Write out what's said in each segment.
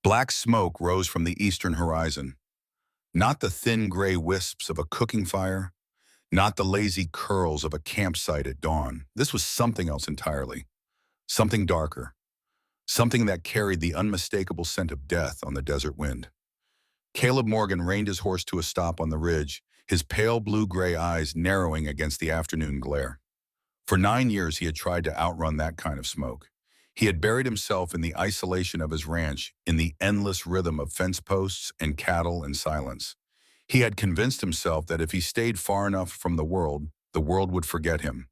Black smoke rose from the eastern horizon, not the thin gray wisps of a cooking fire, not the lazy curls of a campsite at dawn. This was something else entirely, something darker, something that carried the unmistakable scent of death on the desert wind. Caleb Morgan reined his horse to a stop on the ridge, his pale blue-gray eyes narrowing against the afternoon glare. For 9 years he had tried to outrun that kind of smoke. He had buried himself in the isolation of his ranch, in the endless rhythm of fence posts and cattle and silence. He had convinced himself that if he stayed far enough from the world would forget him.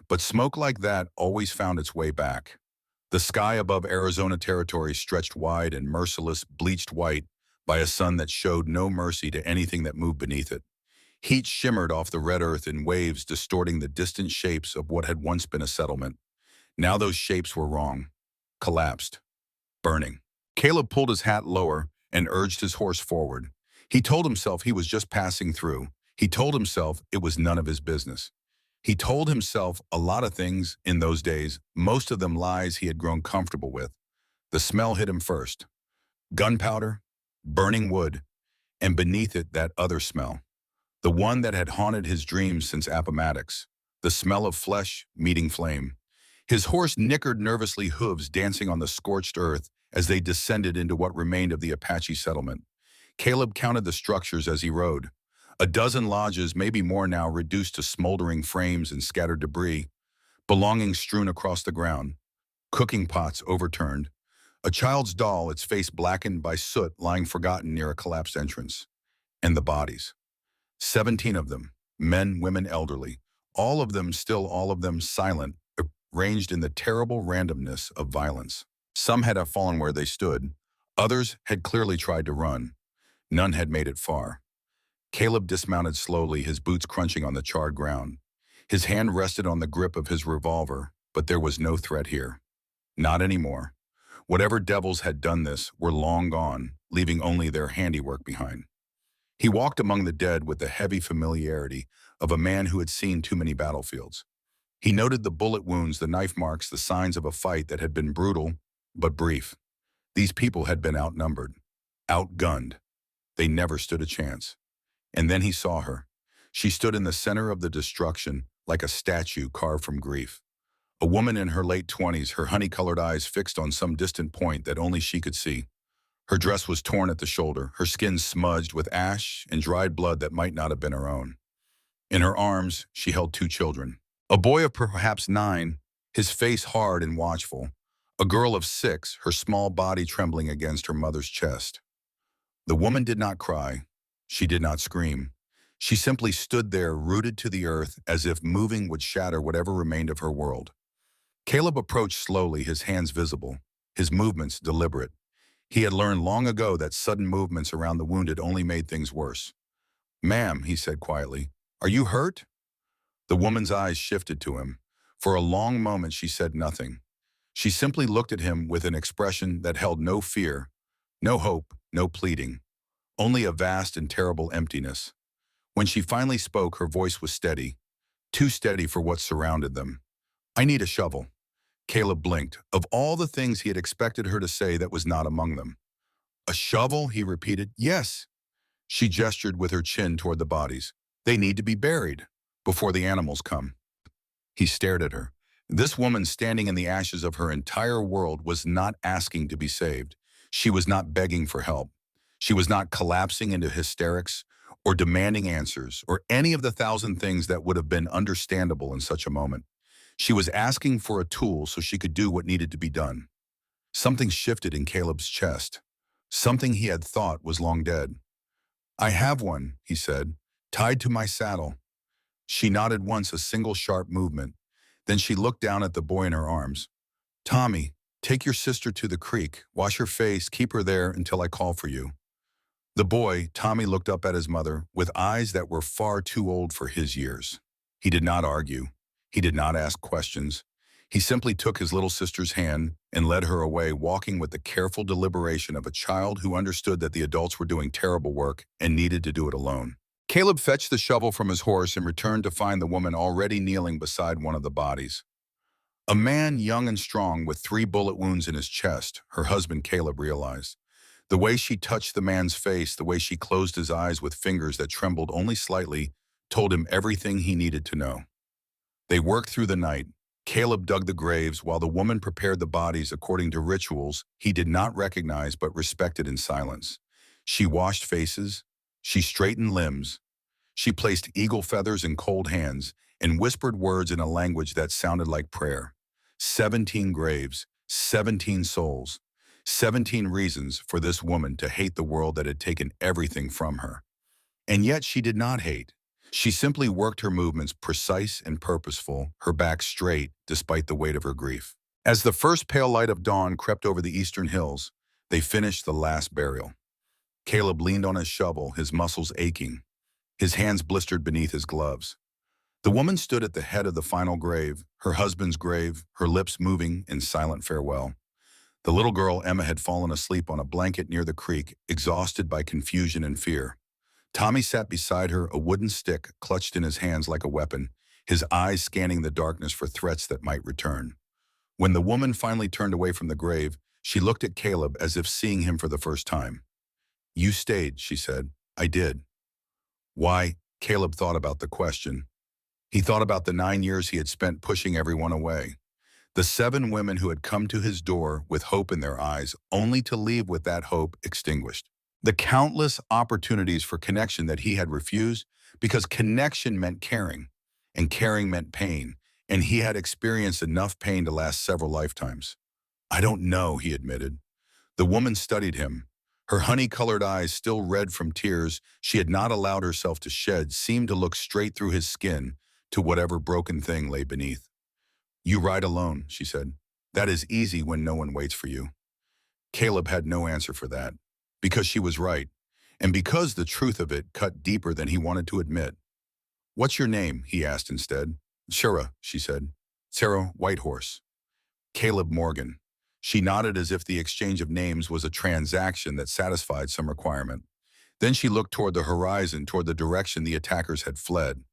But smoke like that always found its way back. The sky above Arizona territory stretched wide and merciless, bleached white by a sun that showed no mercy to anything that moved beneath it. Heat shimmered off the red earth in waves, distorting the distant shapes of what had once been a settlement. Now those shapes were wrong, collapsed, burning. Caleb pulled his hat lower and urged his horse forward. He told himself he was just passing through. He told himself it was none of his business. He told himself a lot of things in those days, most of them lies he had grown comfortable with. The smell hit him first. Gunpowder, burning wood, and beneath it that other smell. The one that had haunted his dreams since Appomattox. The smell of flesh meeting flame. His horse nickered nervously, hooves dancing on the scorched earth as they descended into what remained of the Apache settlement. Caleb counted the structures as he rode. A dozen lodges, maybe more now, reduced to smoldering frames and scattered debris, belongings strewn across the ground, cooking pots overturned, a child's doll, its face blackened by soot, lying forgotten near a collapsed entrance. And the bodies. 17 of them, men, women, elderly, all of them still all of them silent, arranged in the terrible randomness of violence. Some had fallen where they stood. Others had clearly tried to run. None had made it far. Caleb dismounted slowly, his boots crunching on the charred ground. His hand rested on the grip of his revolver, but there was no threat here. Not anymore. Whatever devils had done this were long gone, leaving only their handiwork behind. He walked among the dead with the heavy familiarity of a man who had seen too many battlefields. He noted the bullet wounds, the knife marks, the signs of a fight that had been brutal but brief. These people had been outnumbered, outgunned. They never stood a chance. And then he saw her. She stood in the center of the destruction like a statue carved from grief. A woman in her late 20s, her honey-colored eyes fixed on some distant point that only she could see. Her dress was torn at the shoulder, her skin smudged with ash and dried blood that might not have been her own. In her arms, she held two children. A boy of perhaps 9, his face hard and watchful. A girl of 6, her small body trembling against her mother's chest. The woman did not cry. She did not scream. She simply stood there, rooted to the earth, as if moving would shatter whatever remained of her world. Caleb approached slowly, his hands visible, his movements deliberate. He had learned long ago that sudden movements around the wounded only made things worse. "Ma'am," he said quietly, "are you hurt?" The woman's eyes shifted to him. For a long moment she said nothing. She simply looked at him with an expression that held no fear, no hope, no pleading, only a vast and terrible emptiness. When she finally spoke, her voice was steady, too steady for what surrounded them. "I need a shovel." Caleb blinked. Of all the things he had expected her to say, that was not among them. "A shovel?" he repeated. "Yes." She gestured with her chin toward the bodies. "They need to be buried before the animals come." He stared at her. This woman, standing in the ashes of her entire world, was not asking to be saved. She was not begging for help. She was not collapsing into hysterics or demanding answers or any of the thousand things that would have been understandable in such a moment. She was asking for a tool so she could do what needed to be done. Something shifted in Caleb's chest. Something he had thought was long dead. "I have one," he said, "tied to my saddle." She nodded once, a single sharp movement. Then she looked down at the boy in her arms. "Tommy, take your sister to the creek, wash her face, keep her there until I call for you." The boy, Tommy, looked up at his mother with eyes that were far too old for his years. He did not argue. He did not ask questions. He simply took his little sister's hand and led her away, walking with the careful deliberation of a child who understood that the adults were doing terrible work and needed to do it alone. Caleb fetched the shovel from his horse and returned to find the woman already kneeling beside one of the bodies. A man young and strong with 3 bullet wounds in his chest, her husband Caleb realized. The way she touched the man's face, the way she closed his eyes with fingers that trembled only slightly, told him everything he needed to know. They worked through the night. Caleb dug the graves while the woman prepared the bodies according to rituals he did not recognize but respected in silence. She washed faces. She straightened limbs. She placed eagle feathers in cold hands and whispered words in a language that sounded like prayer. 17 graves, 17 souls, 17 reasons for this woman to hate the world that had taken everything from her. And yet she did not hate. She simply worked her movements precise and purposeful, her back straight despite the weight of her grief. As the first pale light of dawn crept over the eastern hills, they finished the last burial. Caleb leaned on his shovel, his muscles aching, his hands blistered beneath his gloves. The woman stood at the head of the final grave, her husband's grave, her lips moving in silent farewell. The little girl, Emma, had fallen asleep on a blanket near the creek, exhausted by confusion and fear. Tommy sat beside her, a wooden stick clutched in his hands like a weapon, his eyes scanning the darkness for threats that might return. When the woman finally turned away from the grave, she looked at Caleb as if seeing him for the first time. "You stayed," she said. "I did." Why? Caleb thought about the question. He thought about the 9 years he had spent pushing everyone away. The 7 women who had come to his door with hope in their eyes, only to leave with that hope extinguished. The countless opportunities for connection that he had refused because connection meant caring, and caring meant pain, and he had experienced enough pain to last several lifetimes. "I don't know," he admitted. The woman studied him. Her honey-colored eyes, still red from tears she had not allowed herself to shed, seemed to look straight through his skin to whatever broken thing lay beneath. "You ride alone," she said. "That is easy when no one waits for you." Caleb had no answer for that, because she was right, and because the truth of it cut deeper than he wanted to admit. "What's your name?" he asked instead. "Sarah," she said. "Sarah Whitehorse." "Caleb Morgan." She nodded as if the exchange of names was a transaction that satisfied some requirement. Then she looked toward the horizon, toward the direction the attackers had fled.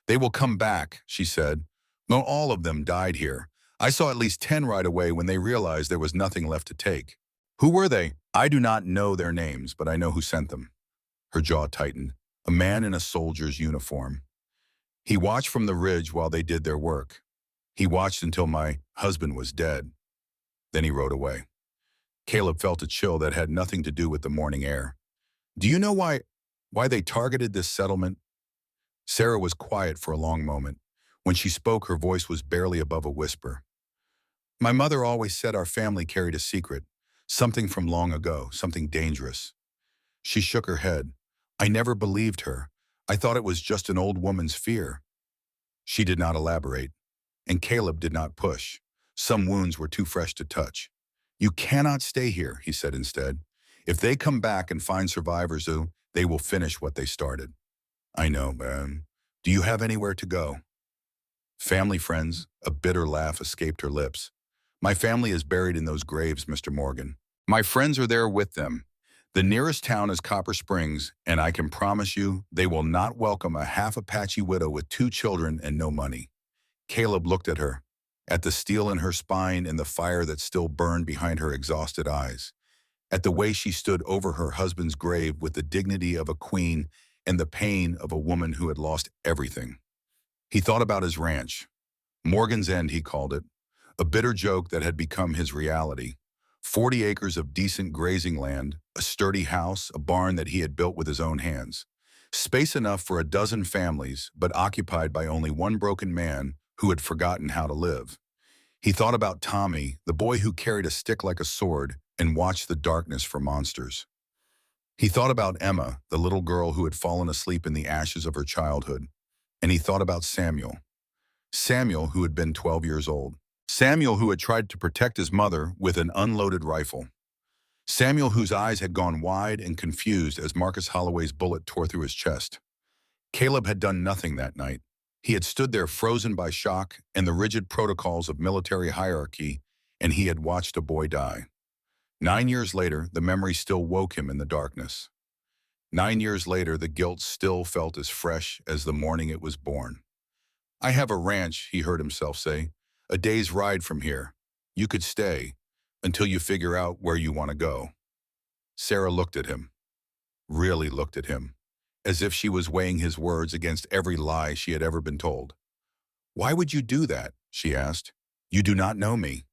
"They will come back," she said. "Not all of them died here. I saw at least 10 right away when they realized there was nothing left to take." "Who were they?" "I do not know their names, but I know who sent them." Her jaw tightened. "A man in a soldier's uniform. He watched from the ridge while they did their work. He watched until my husband was dead. Then he rode away." Caleb felt a chill that had nothing to do with the morning air. "Do you know why they targeted this settlement?" Sarah was quiet for a long moment. When she spoke, her voice was barely above a whisper. "My mother always said our family carried a secret, something from long ago, something dangerous." She shook her head. "I never believed her. I thought it was just an old woman's fear." She did not elaborate, and Caleb did not push. Some wounds were too fresh to touch. "You cannot stay here," he said instead. "If they come back and find survivors, they will finish what they started." "I know, man. Do you have anywhere to go?" "Family, friends." A bitter laugh escaped her lips. "My family is buried in those graves, Mr. Morgan. My friends are there with them. The nearest town is Copper Springs, and I can promise you they will not welcome a half Apache widow with 2 children and no money." Caleb looked at her, at the steel in her spine and the fire that still burned behind her exhausted eyes, at the way she stood over her husband's grave with the dignity of a queen and the pain of a woman who had lost everything. He thought about his ranch. Morgan's End, he called it, a bitter joke that had become his reality. 40 acres of decent grazing land, a sturdy house, a barn that he had built with his own hands. Space enough for a dozen families, but occupied by only one broken man who had forgotten how to live. He thought about Tommy, the boy who carried a stick like a sword and watched the darkness for monsters. He thought about Emma, the little girl who had fallen asleep in the ashes of her childhood. And he thought about Samuel. Samuel, who had been 12 years old. Samuel, who had tried to protect his mother with an unloaded rifle. Samuel, whose eyes had gone wide and confused as Marcus Holloway's bullet tore through his chest. Caleb had done nothing that night. He had stood there frozen by shock and the rigid protocols of military hierarchy, and he had watched a boy die. 9 years later, the memory still woke him in the darkness. 9 years later, the guilt still felt as fresh as the morning it was born. "I have a ranch," he heard himself say, "a day's ride from here. You could stay until you figure out where you want to go." Sarah looked at him, really looked at him, as if she was weighing his words against every lie she had ever been told. "Why would you do that?" she asked. "You do not know me."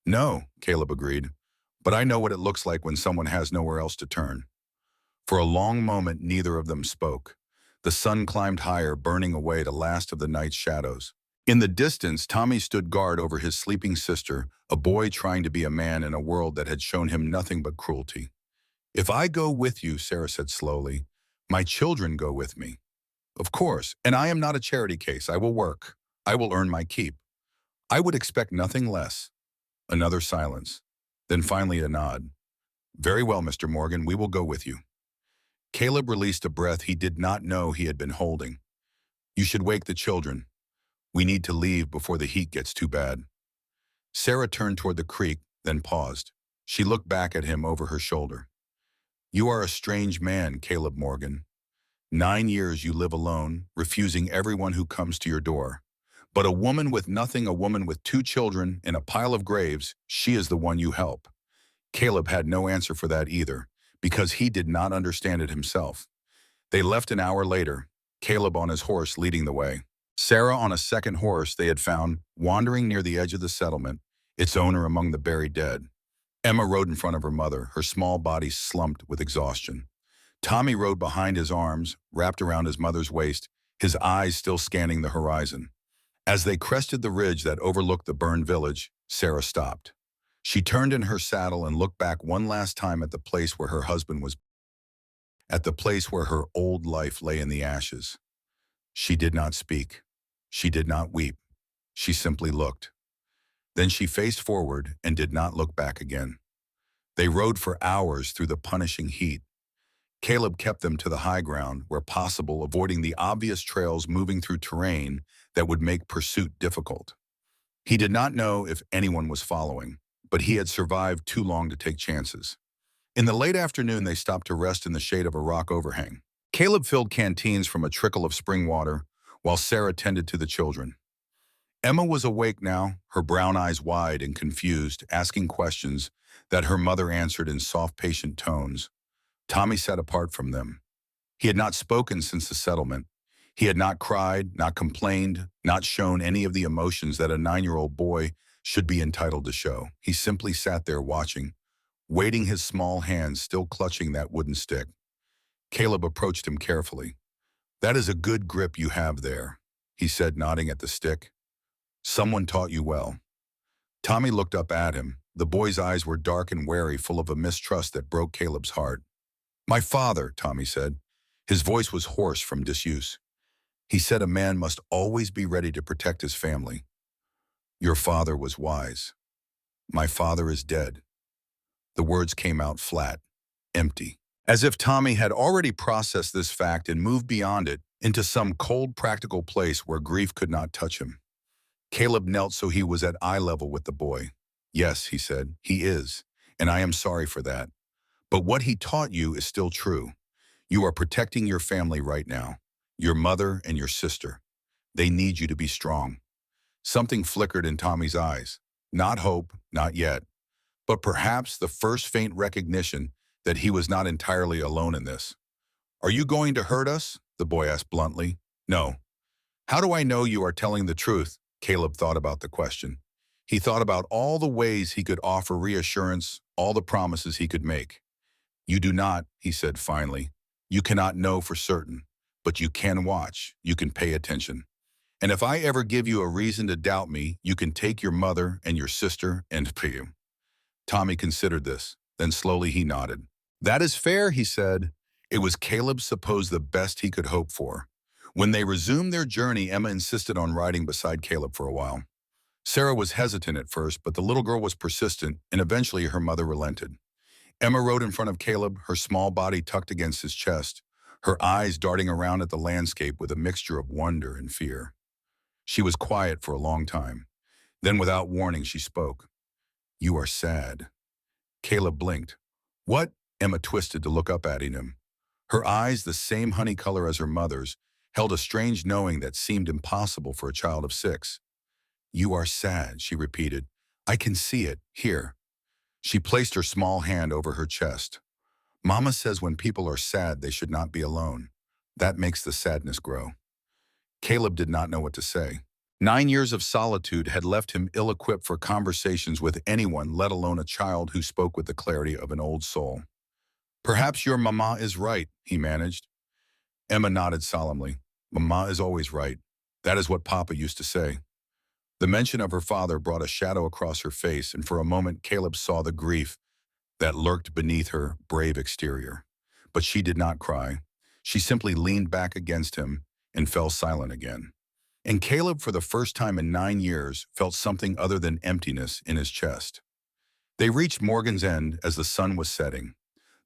"No," Caleb agreed, "but I know what it looks like when someone has nowhere else to turn." For a long moment, neither of them spoke. The sun climbed higher, burning away the last of the night's shadows. In the distance, Tommy stood guard over his sleeping sister, a boy trying to be a man in a world that had shown him nothing but cruelty. "If I go with you," Sarah said slowly, "my children go with me." "Of course, and I am not a charity case. I will work. I will earn my keep. I would expect nothing less." Another silence. Then finally a nod. "Very well, Mr. Morgan, we will go with you." Caleb released a breath he did not know he had been holding. "You should wake the children. We need to leave before the heat gets too bad." Sarah turned toward the creek, then paused. She looked back at him over her shoulder. "You are a strange man, Caleb Morgan. 9 years you live alone, refusing everyone who comes to your door. But a woman with nothing, a woman with 2 children, in a pile of graves, she is the one you help." Caleb had no answer for that either, because he did not understand it himself. They left an hour later, Caleb on his horse leading the way. Sarah on a second horse they had found, wandering near the edge of the settlement, its owner among the buried dead. Emma rode in front of her mother, her small body slumped with exhaustion. Tommy rode behind, his arms wrapped around his mother's waist, his eyes still scanning the horizon. As they crested the ridge that overlooked the burned village, Sarah stopped. She turned in her saddle and looked back one last time at the place where her husband was, at the place where her old life lay in the ashes. She did not speak. She did not weep. She simply looked. Then she faced forward and did not look back again. They rode for hours through the punishing heat. Caleb kept them to the high ground where possible, avoiding the obvious trails moving through terrain that would make pursuit difficult. He did not know if anyone was following, but he had survived too long to take chances. In the late afternoon, they stopped to rest in the shade of a rock overhang. Caleb filled canteens from a trickle of spring water, while Sarah tended to the children. Emma was awake now, her brown eyes wide and confused, asking questions that her mother answered in soft, patient tones. Tommy sat apart from them. He had not spoken since the settlement. He had not cried, not complained, not shown any of the emotions that a 9-year-old boy should be entitled to show. He simply sat there watching, waiting, his small hands still clutching that wooden stick. Caleb approached him carefully. "That is a good grip you have there," he said, nodding at the stick. "Someone taught you well." Tommy looked up at him. The boy's eyes were dark and wary, full of a mistrust that broke Caleb's heart. "My father," Tommy said. His voice was hoarse from disuse. "He said a man must always be ready to protect his family. Your father was wise. My father is dead." The words came out flat, empty, as if Tommy had already processed this fact and moved beyond it into some cold, practical place where grief could not touch him. Caleb knelt so he was at eye level with the boy. "Yes," he said, "he is, and I am sorry for that. But what he taught you is still true. You are protecting your family right now, your mother and your sister. They need you to be strong." Something flickered in Tommy's eyes. Not hope, not yet, but perhaps the first faint recognition that he was not entirely alone in this. "Are you going to hurt us?" the boy asked bluntly. "No." "How do I know you are telling the truth?" Caleb thought about the question. He thought about all the ways he could offer reassurance, all the promises he could make. "You do not," he said finally. "You cannot know for certain, but you can watch, you can pay attention. And if I ever give you a reason to doubt me, you can take your mother and your sister and pay you." Tommy considered this, then slowly he nodded. "That is fair," he said. It was Caleb supposed the best he could hope for. When they resumed their journey, Emma insisted on riding beside Caleb for a while. Sarah was hesitant at first, but the little girl was persistent, and eventually her mother relented. Emma rode in front of Caleb, her small body tucked against his chest, her eyes darting around at the landscape with a mixture of wonder and fear. She was quiet for a long time. Then, without warning, she spoke. "You are sad." Caleb blinked. "What?" Emma twisted to look up at him. Her eyes, the same honey color as her mother's, held a strange knowing that seemed impossible for a child of 6. "You are sad," she repeated. "I can see it, here." She placed her small hand over her chest. Mama says when people are sad, they should not be alone. That makes the sadness grow. Caleb did not know what to say. 9 years of solitude had left him ill-equipped for conversations with anyone, let alone a child who spoke with the clarity of an old soul. Perhaps your mama is right, he managed. Emma nodded solemnly. Mama is always right. That is what Papa used to say. The mention of her father brought a shadow across her face, and for a moment Caleb saw the grief that lurked beneath her brave exterior. But she did not cry. She simply leaned back against him and fell silent again. And Caleb, for the first time in 9 years, felt something other than emptiness in his chest. They reached Morgan's End as the sun was setting.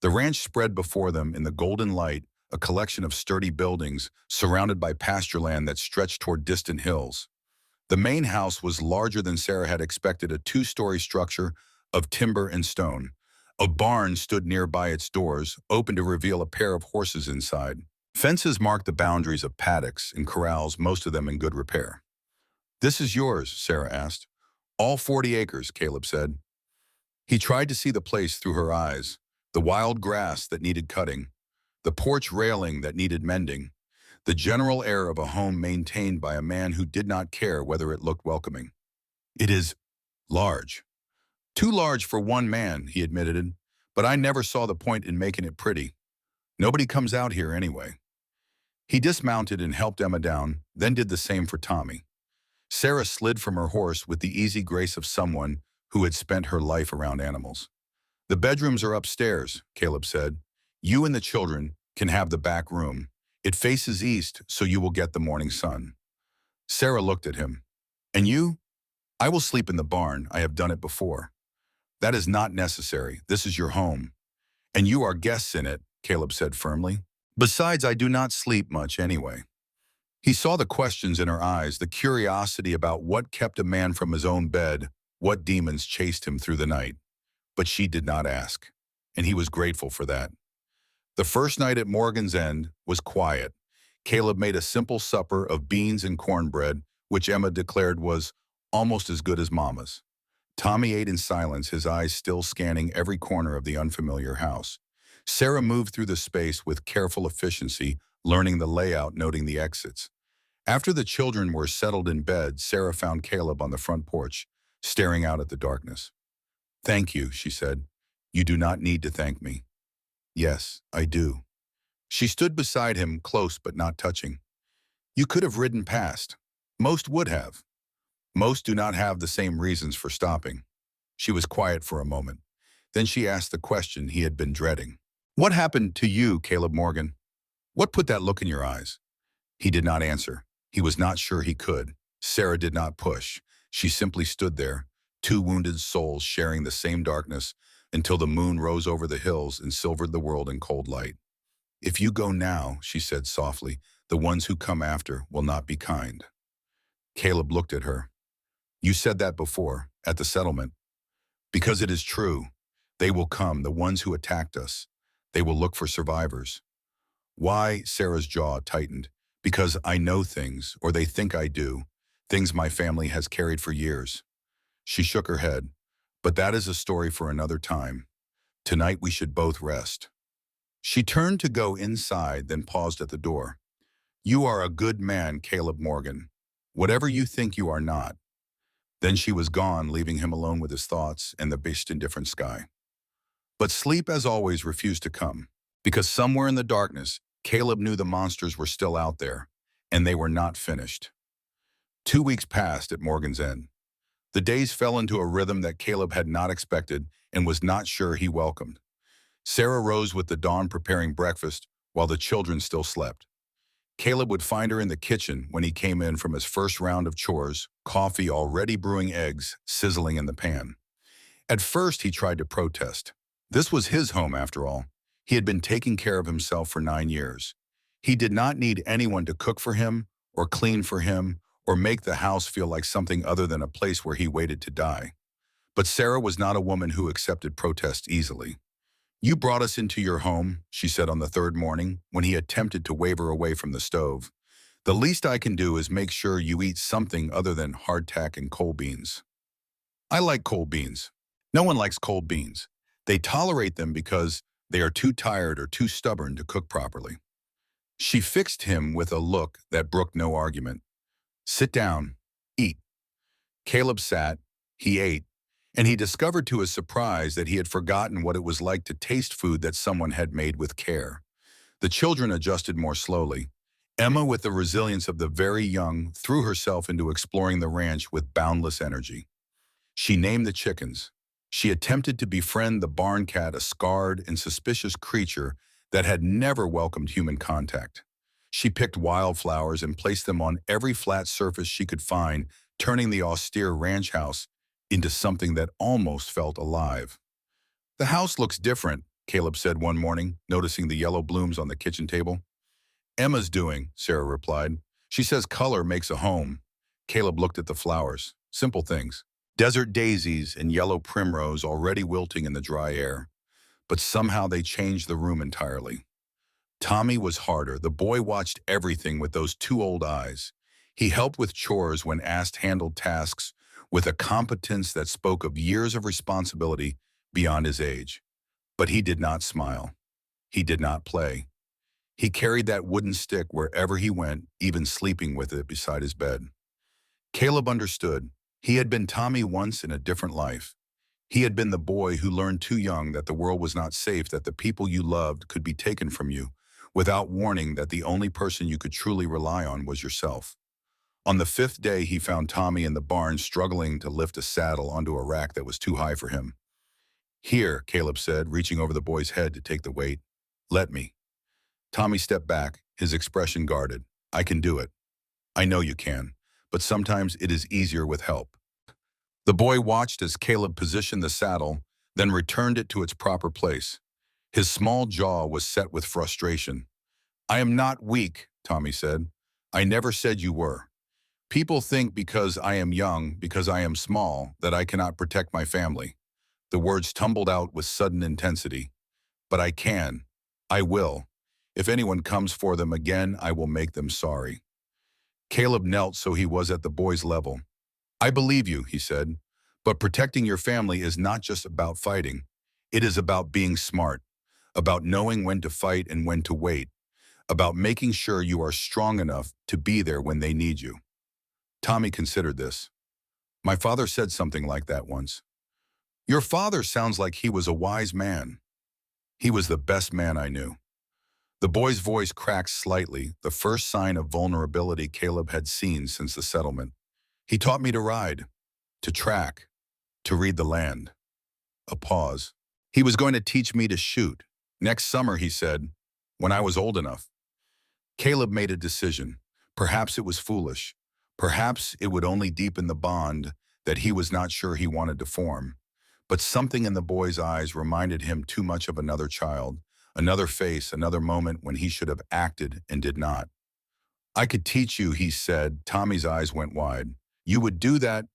The ranch spread before them in the golden light, a collection of sturdy buildings surrounded by pasture land that stretched toward distant hills. The main house was larger than Sarah had expected, a two-story structure of timber and stone. A barn stood nearby its doors, open to reveal a pair of horses inside. Fences marked the boundaries of paddocks and corrals, most of them in good repair. "This is yours," Sarah asked. "All 40 acres, Caleb said. He tried to see the place through her eyes, the wild grass that needed cutting, the porch railing that needed mending, the general air of a home maintained by a man who did not care whether it looked welcoming. "It is large. Too large for one man," he admitted, "but I never saw the point in making it pretty. Nobody comes out here anyway." He dismounted and helped Emma down, then did the same for Tommy. Sarah slid from her horse with the easy grace of someone who had spent her life around animals. "The bedrooms are upstairs," Caleb said. "You and the children can have the back room. It faces east, so you will get the morning sun." Sarah looked at him. "And you?" "I will sleep in the barn. I have done it before." "That is not necessary. This is your home. And you are guests in it," Caleb said firmly. "Besides, I do not sleep much anyway." He saw the questions in her eyes, the curiosity about what kept a man from his own bed, what demons chased him through the night. But she did not ask, and he was grateful for that. The first night at Morgan's End was quiet. Caleb made a simple supper of beans and cornbread, which Emma declared was almost as good as Mama's. Tommy ate in silence, his eyes still scanning every corner of the unfamiliar house. Sarah moved through the space with careful efficiency, learning the layout, noting the exits. After the children were settled in bed, Sarah found Caleb on the front porch, staring out at the darkness. "Thank you," she said. "You do not need to thank me." "Yes, I do." She stood beside him, close but not touching. "You could have ridden past. Most would have. Most do not have the same reasons for stopping." She was quiet for a moment. Then she asked the question he had been dreading. "What happened to you, Caleb Morgan? What put that look in your eyes?" He did not answer. He was not sure he could. Sarah did not push. She simply stood there, two wounded souls sharing the same darkness, until the moon rose over the hills and silvered the world in cold light. "If you go now," she said softly, "the ones who come after will not be kind." Caleb looked at her. "You said that before, at the settlement." "Because it is true. They will come, the ones who attacked us. They will look for survivors." "Why?" Sarah's jaw tightened. "Because I know things, or they think I do, things my family has carried for years." She shook her head. "But that is a story for another time. Tonight we should both rest." She turned to go inside, then paused at the door. "You are a good man, Caleb Morgan. Whatever you think, you are not." Then she was gone, leaving him alone with his thoughts and the best indifferent sky. But sleep, as always, refused to come. Because somewhere in the darkness, Caleb knew the monsters were still out there, and they were not finished. 2 weeks passed at Morgan's End. The days fell into a rhythm that Caleb had not expected and was not sure he welcomed. Sarah rose with the dawn, preparing breakfast while the children still slept. Caleb would find her in the kitchen when he came in from his first round of chores, coffee already brewing, eggs sizzling in the pan. At first, he tried to protest. This was his home, after all. He had been taking care of himself for 9 years. He did not need anyone to cook for him, or clean for him, or make the house feel like something other than a place where he waited to die. But Sarah was not a woman who accepted protest easily. "You brought us into your home," she said on the third morning, when he attempted to waver away from the stove. "The least I can do is make sure you eat something other than hardtack and cold beans." "I like cold beans." "No one likes cold beans. They tolerate them because They are too tired or too stubborn to cook properly. She fixed him with a look that brooked no argument. Sit down. Eat. Caleb sat. He ate. And he discovered to his surprise that he had forgotten what it was like to taste food that someone had made with care. The children adjusted more slowly. Emma, with the resilience of the very young, threw herself into exploring the ranch with boundless energy. She named the chickens. She attempted to befriend the barn cat, a scarred and suspicious creature that had never welcomed human contact. She picked wildflowers and placed them on every flat surface she could find, turning the austere ranch house into something that almost felt alive. The house looks different, Caleb said one morning, noticing the yellow blooms on the kitchen table. Emma's doing, Sarah replied. She says color makes a home. Caleb looked at the flowers. Simple things. Desert daisies and yellow primrose already wilting in the dry air. But somehow they changed the room entirely. Tommy was harder. The boy watched everything with those two old eyes. He helped with chores when asked, handled tasks with a competence that spoke of years of responsibility beyond his age. But he did not smile. He did not play. He carried that wooden stick wherever he went, even sleeping with it beside his bed. Caleb understood. He had been Tommy once in a different life. He had been the boy who learned too young that the world was not safe, that the people you loved could be taken from you, without warning that the only person you could truly rely on was yourself. On the fifth day, he found Tommy in the barn struggling to lift a saddle onto a rack that was too high for him. Here, Caleb said, reaching over the boy's head to take the weight. Let me. Tommy stepped back, his expression guarded. I can do it. I know you can, but sometimes it is easier with help. The boy watched as Caleb positioned the saddle, then returned it to its proper place. His small jaw was set with frustration. I am not weak, Tommy said. I never said you were. People think because I am young, because I am small, that I cannot protect my family. The words tumbled out with sudden intensity. But I can. I will. If anyone comes for them again, I will make them sorry. Caleb knelt so he was at the boy's level. I believe you, he said, but protecting your family is not just about fighting. It is about being smart, about knowing when to fight and when to wait, about making sure you are strong enough to be there when they need you. Tommy considered this. My father said something like that once. Your father sounds like he was a wise man. He was the best man I knew. The boy's voice cracked slightly, the first sign of vulnerability Caleb had seen since the settlement. He taught me to ride, to track, to read the land. A pause. He was going to teach me to shoot. Next summer, he said, when I was old enough. Caleb made a decision. Perhaps it was foolish. Perhaps it would only deepen the bond that he was not sure he wanted to form. But something in the boy's eyes reminded him too much of another child, another face, another moment when he should have acted and did not. I could teach you, he said. Tommy's eyes went wide. You would do that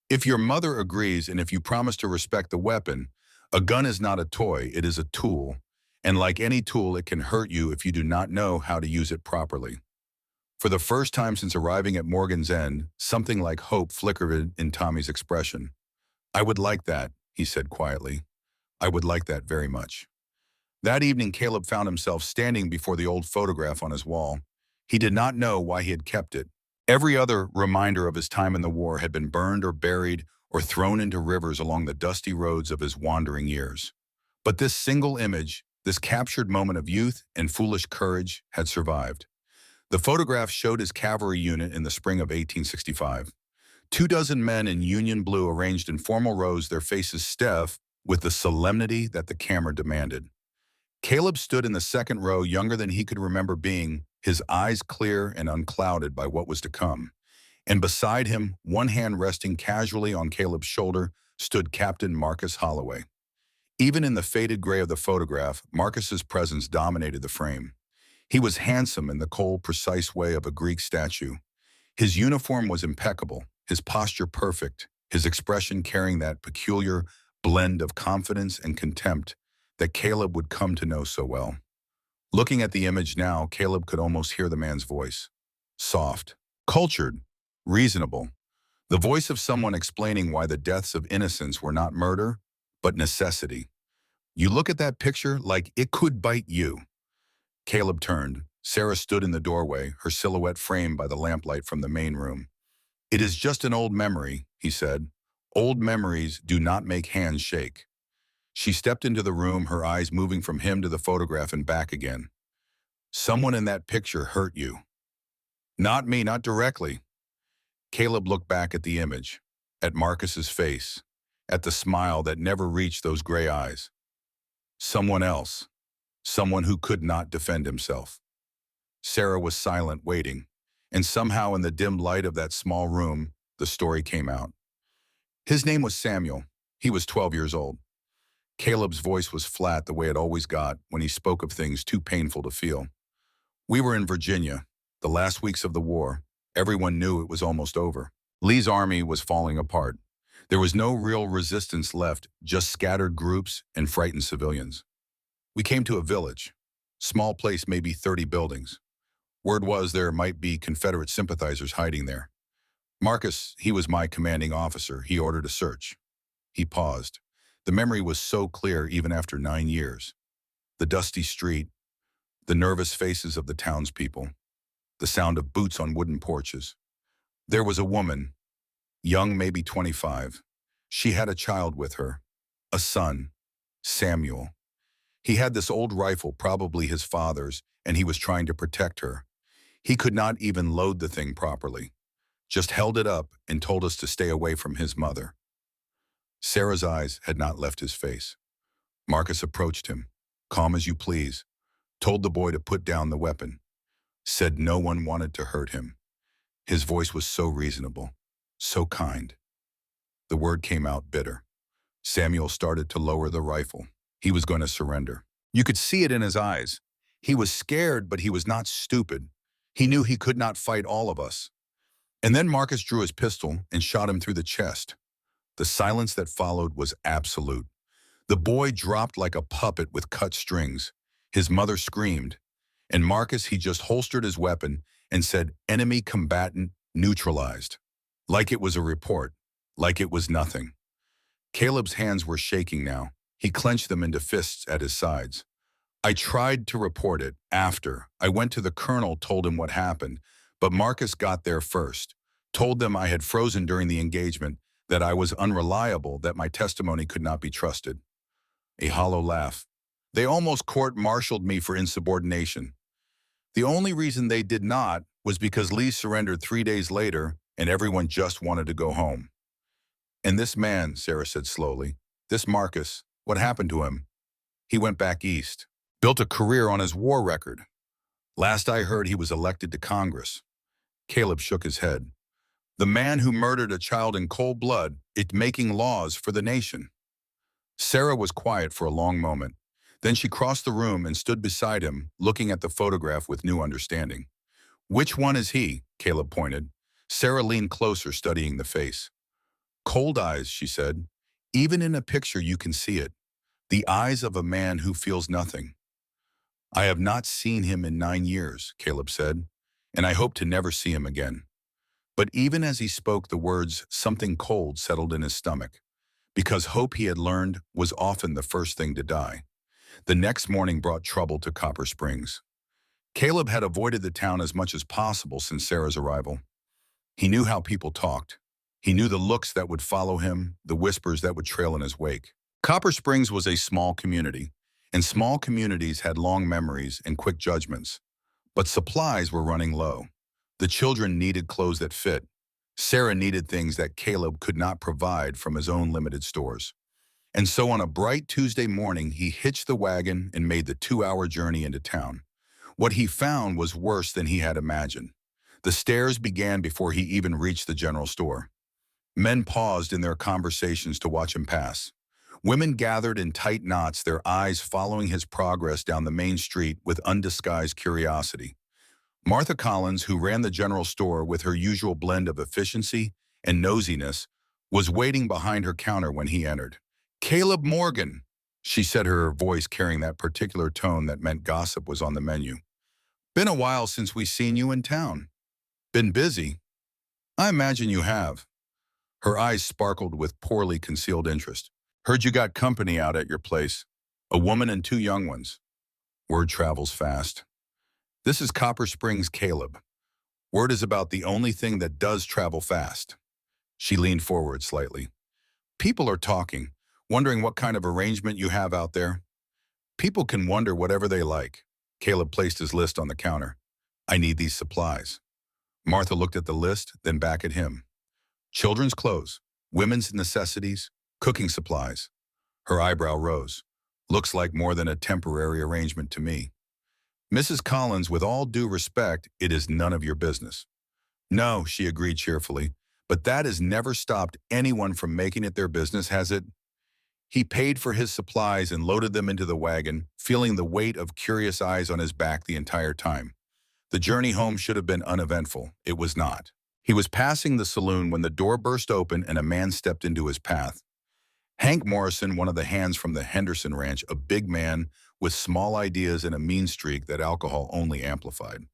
if your mother agrees and if you promise to respect the weapon. A gun is not a toy, it is a tool. And like any tool, it can hurt you if you do not know how to use it properly. For the first time since arriving at Morgan's End, something like hope flickered in Tommy's expression. I would like that, he said quietly. I would like that very much. That evening, Caleb found himself standing before the old photograph on his wall. He did not know why he had kept it. Every other reminder of his time in the war had been burned or buried or thrown into rivers along the dusty roads of his wandering years. But this single image, this captured moment of youth and foolish courage, had survived. The photograph showed his cavalry unit in the spring of 1865. 24 men in Union blue arranged in formal rows, their faces stiff with the solemnity that the camera demanded. Caleb stood in the second row, younger than he could remember being, his eyes clear and unclouded by what was to come. And beside him, one hand resting casually on Caleb's shoulder, stood Captain Marcus Holloway. Even in the faded gray of the photograph, Marcus's presence dominated the frame. He was handsome in the cold, precise way of a Greek statue. His uniform was impeccable, his posture perfect, his expression carrying that peculiar blend of confidence and contempt that Caleb would come to know so well. Looking at the image now, Caleb could almost hear the man's voice. Soft, cultured, reasonable. The voice of someone explaining why the deaths of innocents were not murder, but necessity. You look at that picture like it could bite you. Caleb turned. Sarah stood in the doorway, her silhouette framed by the lamplight from the main room. It is just an old memory, he said. Old memories do not make hands shake. She stepped into the room, her eyes moving from him to the photograph and back again. Someone in that picture hurt you. Not me, not directly. Caleb looked back at the image, at Marcus's face, at the smile that never reached those gray eyes. Someone else, someone who could not defend himself. Sarah was silent, waiting, and somehow in the dim light of that small room, the story came out. His name was Samuel. He was 12 years old. Caleb's voice was flat the way it always got when he spoke of things too painful to feel. We were in Virginia, the last weeks of the war. Everyone knew it was almost over. Lee's army was falling apart. There was no real resistance left, just scattered groups and frightened civilians. We came to a village. Small place, maybe 30 buildings. Word was there might be Confederate sympathizers hiding there. Marcus, he was my commanding officer. He ordered a search. He paused. The memory was so clear even after 9 years. The dusty street, the nervous faces of the townspeople, the sound of boots on wooden porches. There was a woman, young, maybe 25. She had a child with her, a son, Samuel. He had this old rifle, probably his father's, and he was trying to protect her. He could not even load the thing properly, just held it up and told us to stay away from his mother. Sarah's eyes had not left his face. Marcus approached him, calm as you please, told the boy to put down the weapon, said no one wanted to hurt him. His voice was so reasonable, so kind. The word came out bitter. Samuel started to lower the rifle. He was going to surrender. You could see it in his eyes. He was scared, but he was not stupid. He knew he could not fight all of us. And then Marcus drew his pistol and shot him through the chest. The silence that followed was absolute. The boy dropped like a puppet with cut strings. His mother screamed. And Marcus, he just holstered his weapon and said, "Enemy combatant neutralized." Like it was a report, like it was nothing. Caleb's hands were shaking now. He clenched them into fists at his sides. I tried to report it after. I went to the colonel, told him what happened, but Marcus got there first. Told them I had frozen during the engagement, that I was unreliable, that my testimony could not be trusted. A hollow laugh. They almost court-martialed me for insubordination. The only reason they did not was because Lee surrendered 3 days later and everyone just wanted to go home. And this man, Sarah said slowly, this Marcus, what happened to him? He went back east, built a career on his war record. Last I heard, he was elected to Congress. Caleb shook his head. The man who murdered a child in cold blood is making laws for the nation. Sarah was quiet for a long moment. Then she crossed the room and stood beside him, looking at the photograph with new understanding. Which one is he? Caleb pointed. Sarah leaned closer, studying the face. Cold eyes, she said. Even in a picture you can see it. The eyes of a man who feels nothing. I have not seen him in 9 years, Caleb said, and I hope to never see him again. But even as he spoke the words, something cold settled in his stomach, because hope, he had learned, was often the first thing to die. The next morning brought trouble to Copper Springs. Caleb had avoided the town as much as possible since Sarah's arrival. He knew how people talked. He knew the looks that would follow him, the whispers that would trail in his wake. Copper Springs was a small community, and small communities had long memories and quick judgments. But supplies were running low. The children needed clothes that fit. Sarah needed things that Caleb could not provide from his own limited stores. And so on a bright Tuesday morning, he hitched the wagon and made the 2-hour journey into town. What he found was worse than he had imagined. The stares began before he even reached the general store. Men paused in their conversations to watch him pass. Women gathered in tight knots, their eyes following his progress down the main street with undisguised curiosity. Martha Collins, who ran the general store with her usual blend of efficiency and nosiness, was waiting behind her counter when he entered. Caleb Morgan, she said, her voice carrying that particular tone that meant gossip was on the menu. Been a while since we seen you in town. Been busy? I imagine you have. Her eyes sparkled with poorly concealed interest. Heard you got company out at your place. A woman and two young ones. Word travels fast. This is Copper Springs Caleb. Word is about the only thing that does travel fast. She leaned forward slightly. People are talking, wondering what kind of arrangement you have out there. People can wonder whatever they like. Caleb placed his list on the counter. I need these supplies. Martha looked at the list, then back at him. Children's clothes, women's necessities, cooking supplies. Her eyebrow rose. Looks like more than a temporary arrangement to me. Mrs. Collins, with all due respect, it is none of your business. No, she agreed cheerfully, but that has never stopped anyone from making it their business, has it? He paid for his supplies and loaded them into the wagon, feeling the weight of curious eyes on his back the entire time. The journey home should have been uneventful. It was not. He was passing the saloon when the door burst open and a man stepped into his path. Hank Morrison, one of the hands from the Henderson Ranch, a big man with small ideas and a mean streak that alcohol only amplified.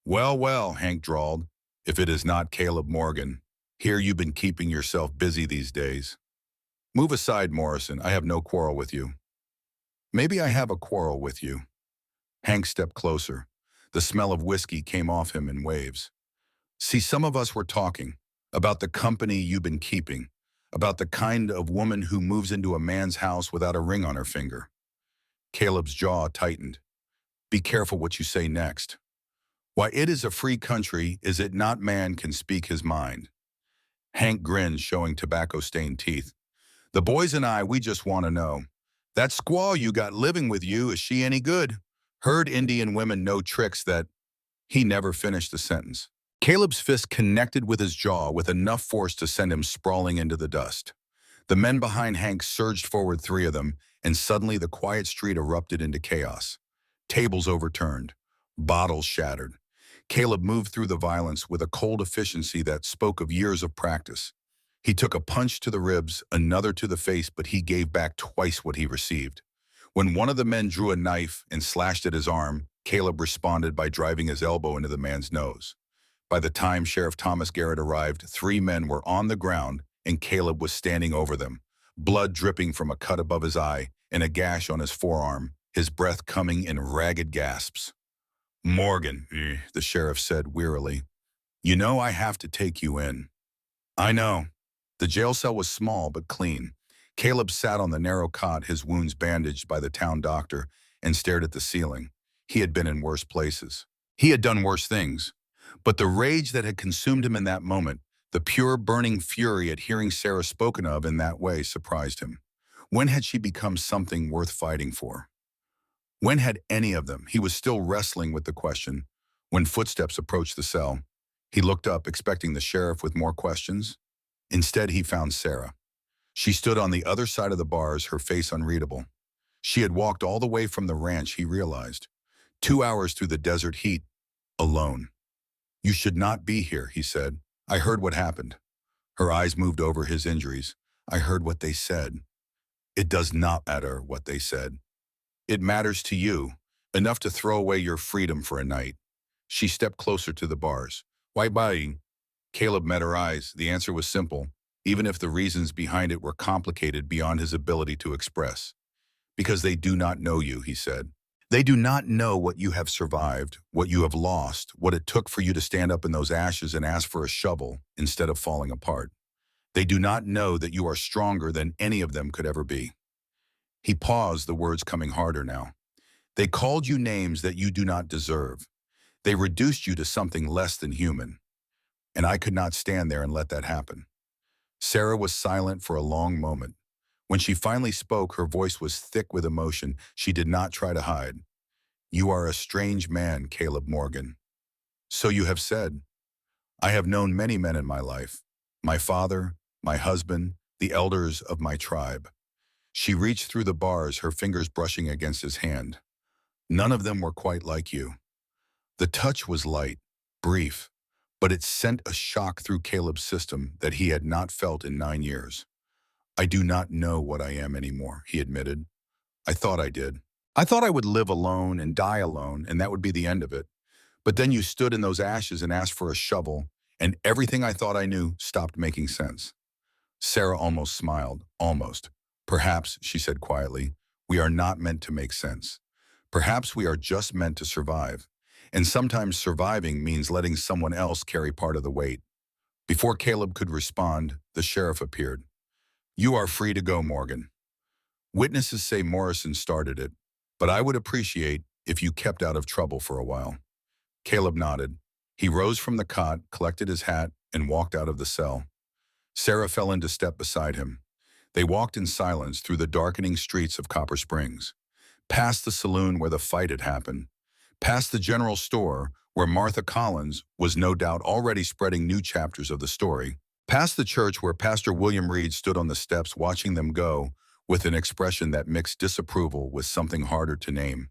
Well, well, Hank drawled, if it is not Caleb Morgan. Here you've been keeping yourself busy these days. Move aside, Morrison. I have no quarrel with you. Maybe I have a quarrel with you. Hank stepped closer. The smell of whiskey came off him in waves. See, some of us were talking about the company you've been keeping, about the kind of woman who moves into a man's house without a ring on her finger. Caleb's jaw tightened. Be careful what you say next. Why, it is a free country, is it not? Man can speak his mind. Hank grinned, showing tobacco-stained teeth. The boys and I, we just want to know. That squaw you got living with you, is she any good? Heard Indian women know tricks that... He never finished the sentence. Caleb's fist connected with his jaw with enough force to send him sprawling into the dust. The men behind Hank surged forward, three of them, and suddenly the quiet street erupted into chaos. Tables overturned. Bottles shattered. Caleb moved through the violence with a cold efficiency that spoke of years of practice. He took a punch to the ribs, another to the face, but he gave back twice what he received. When one of the men drew a knife and slashed at his arm, Caleb responded by driving his elbow into the man's nose. By the time Sheriff Thomas Garrett arrived, three men were on the ground and Caleb was standing over them, blood dripping from a cut above his eye and a gash on his forearm, his breath coming in ragged gasps. Morgan, the sheriff said wearily, you know I have to take you in. I know. The jail cell was small but clean. Caleb sat on the narrow cot, his wounds bandaged by the town doctor, and stared at the ceiling. He had been in worse places. He had done worse things. But the rage that had consumed him in that moment, the pure burning fury at hearing Sarah spoken of in that way, surprised him. When had she become something worth fighting for? When had any of them? He was still wrestling with the question when footsteps approached the cell. He looked up, expecting the sheriff with more questions. Instead, he found Sarah. She stood on the other side of the bars, her face unreadable. She had walked all the way from the ranch, he realized. 2 hours through the desert heat, alone. You should not be here, he said. I heard what happened. Her eyes moved over his injuries. I heard what they said. It does not matter what they said. It matters to you, enough to throw away your freedom for a night. She stepped closer to the bars. Why buying? Caleb met her eyes. The answer was simple, even if the reasons behind it were complicated beyond his ability to express. Because they do not know you, he said. They do not know what you have survived, what you have lost, what it took for you to stand up in those ashes and ask for a shovel instead of falling apart. They do not know that you are stronger than any of them could ever be. He paused, the words coming harder now. They called you names that you do not deserve. They reduced you to something less than human. And I could not stand there and let that happen. Sarah was silent for a long moment. When she finally spoke, her voice was thick with emotion. She did not try to hide. You are a strange man, Caleb Morgan. So you have said. I have known many men in my life. My father, my husband, the elders of my tribe. She reached through the bars, her fingers brushing against his hand. None of them were quite like you. The touch was light, brief, but it sent a shock through Caleb's system that he had not felt in 9 years. I do not know what I am anymore, he admitted. I thought I did. I thought I would live alone and die alone, and that would be the end of it. But then you stood in those ashes and asked for a shovel, and everything I thought I knew stopped making sense. Sarah almost smiled, almost. Perhaps, she said quietly, We are not meant to make sense. Perhaps we are just meant to survive. And sometimes surviving means letting someone else carry part of the weight. Before Caleb could respond, the sheriff appeared. You are free to go, Morgan. Witnesses say Morrison started it, but I would appreciate if you kept out of trouble for a while. Caleb nodded. He rose from the cot, collected his hat, and walked out of the cell. Sarah fell into step beside him. They walked in silence through the darkening streets of Copper Springs, past the saloon where the fight had happened, past the general store where Martha Collins was no doubt already spreading new chapters of the story, past the church where Pastor William Reed stood on the steps watching them go with an expression that mixed disapproval with something harder to name.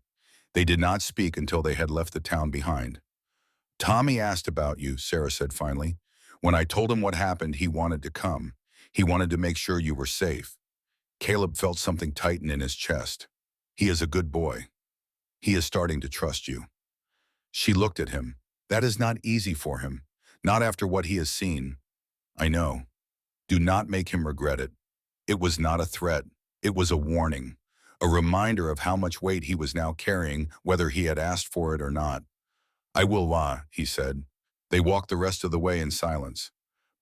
They did not speak until they had left the town behind. Tommy asked about you, Sarah said finally. When I told him what happened, he wanted to come. He wanted to make sure you were safe. Caleb felt something tighten in his chest. He is a good boy. He is starting to trust you. She looked at him. That is not easy for him, not after what he has seen. I know. Do not make him regret it. It was not a threat. It was a warning, a reminder of how much weight he was now carrying, whether he had asked for it or not. I will, he said. They walked the rest of the way in silence.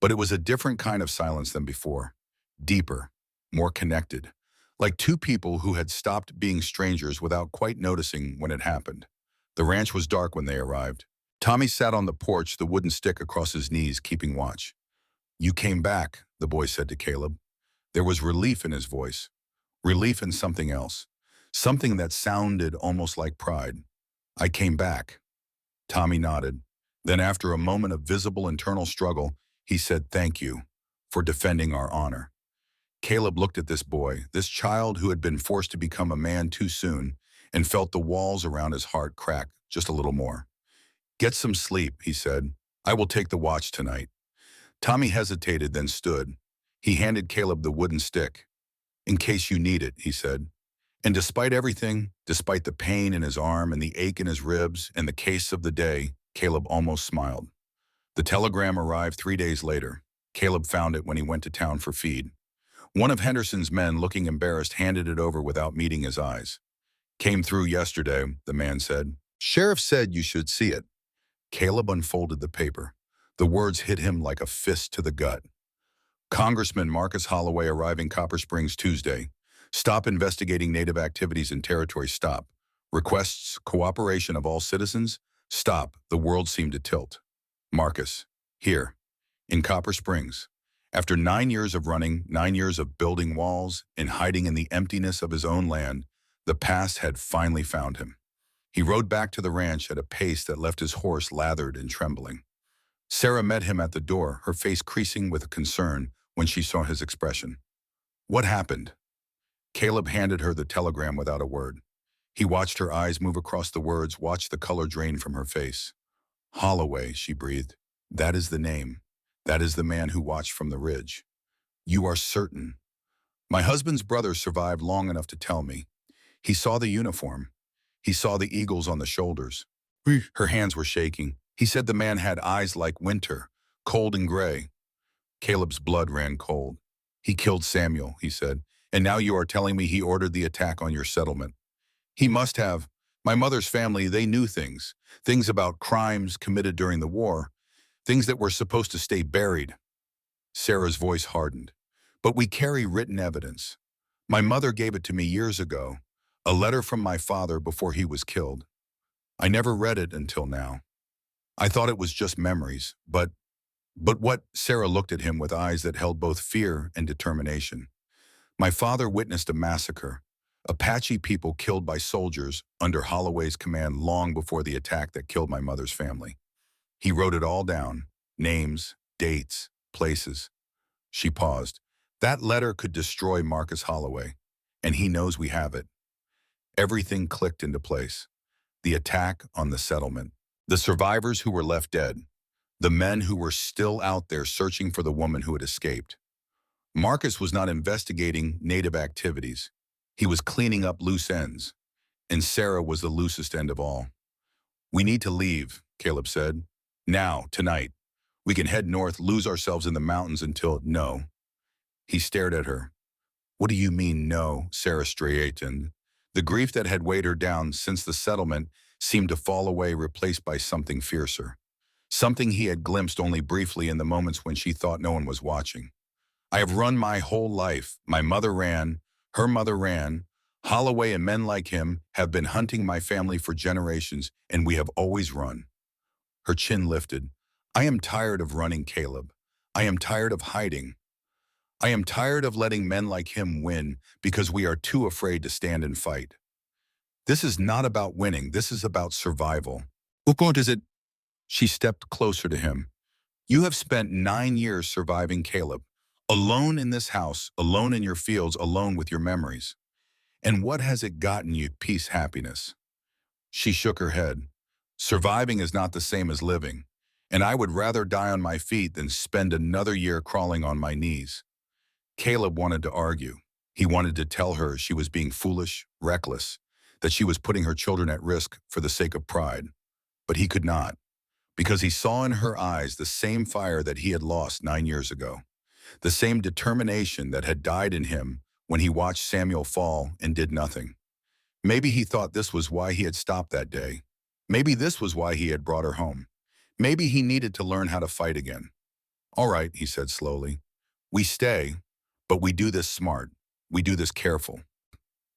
But it was a different kind of silence than before. Deeper, more connected, like two people who had stopped being strangers without quite noticing when it happened. The ranch was dark when they arrived. Tommy sat on the porch, the wooden stick across his knees, keeping watch. You came back, the boy said to Caleb. There was relief in his voice. Relief in something else. Something that sounded almost like pride. I came back. Tommy nodded. Then after a moment of visible internal struggle, he said thank you for defending our honor. Caleb looked at this boy, this child who had been forced to become a man too soon, and felt the walls around his heart crack just a little more. Get some sleep, he said. I will take the watch tonight. Tommy hesitated, then stood. He handed Caleb the wooden stick. In case you need it, he said. And despite everything, despite the pain in his arm and the ache in his ribs and the case of the day, Caleb almost smiled. The telegram arrived 3 days later. Caleb found it when he went to town for feed. One of Henderson's men, looking embarrassed, handed it over without meeting his eyes. Came through yesterday, the man said. Sheriff said you should see it. Caleb unfolded the paper. The words hit him like a fist to the gut. Congressman Marcus Holloway arriving Copper Springs Tuesday. Stop investigating Native activities in territory. Stop. Requests cooperation of all citizens. Stop. The world seemed to tilt. Marcus, here, in Copper Springs. After 9 years of running, 9 years of building walls and hiding in the emptiness of his own land, the past had finally found him. He rode back to the ranch at a pace that left his horse lathered and trembling. Sarah met him at the door, her face creasing with concern when she saw his expression. What happened? Caleb handed her the telegram without a word. He watched her eyes move across the words, watched the color drain from her face. Holloway, she breathed. That is the name. That is the man who watched from the ridge. You are certain. My husband's brother survived long enough to tell me. He saw the uniform. He saw the eagles on the shoulders. Her hands were shaking. He said the man had eyes like winter, cold and gray. Caleb's blood ran cold. He killed Samuel, he said, and now you are telling me he ordered the attack on your settlement. He must have. My mother's family, they knew things about crimes committed during the war, things that were supposed to stay buried. Sarah's voice hardened. But we carry written evidence. My mother gave it to me years ago, a letter from my father before he was killed. I never read it until now. I thought it was just memories, but what? Sarah looked at him with eyes that held both fear and determination. My father witnessed a massacre, Apache people killed by soldiers under Holloway's command long before the attack that killed my mother's family. He wrote it all down, names, dates, places. She paused. That letter could destroy Marcus Holloway, and he knows we have it. Everything clicked into place. The attack on the settlement, the survivors who were left dead, the men who were still out there searching for the woman who had escaped. Marcus was not investigating Native activities. He was cleaning up loose ends, and Sarah was the loosest end of all. We need to leave, Caleb said. Now, tonight. We can head north, lose ourselves in the mountains until, no. He stared at her. What do you mean, no? Sarah straightened. The grief that had weighed her down since the settlement seemed to fall away, replaced by something fiercer. Something he had glimpsed only briefly in the moments when she thought no one was watching. I have run my whole life. My mother ran, her mother ran. Holloway and men like him have been hunting my family for generations, and we have always run. Her chin lifted. I am tired of running, Caleb. I am tired of hiding. I am tired of letting men like him win because we are too afraid to stand and fight. This is not about winning. This is about survival. What is it? She stepped closer to him. You have spent 9 years surviving, Caleb. Alone in this house, alone in your fields, alone with your memories. And what has it gotten you? Peace, happiness. She shook her head. Surviving is not the same as living, and I would rather die on my feet than spend another year crawling on my knees. Caleb wanted to argue. He wanted to tell her she was being foolish, reckless, that she was putting her children at risk for the sake of pride. But he could not, because he saw in her eyes the same fire that he had lost 9 years ago, the same determination that had died in him when he watched Samuel fall and did nothing. Maybe he thought this was why he had stopped that day. Maybe this was why he had brought her home. Maybe he needed to learn how to fight again. All right, he said slowly. We stay, but we do this smart. We do this careful.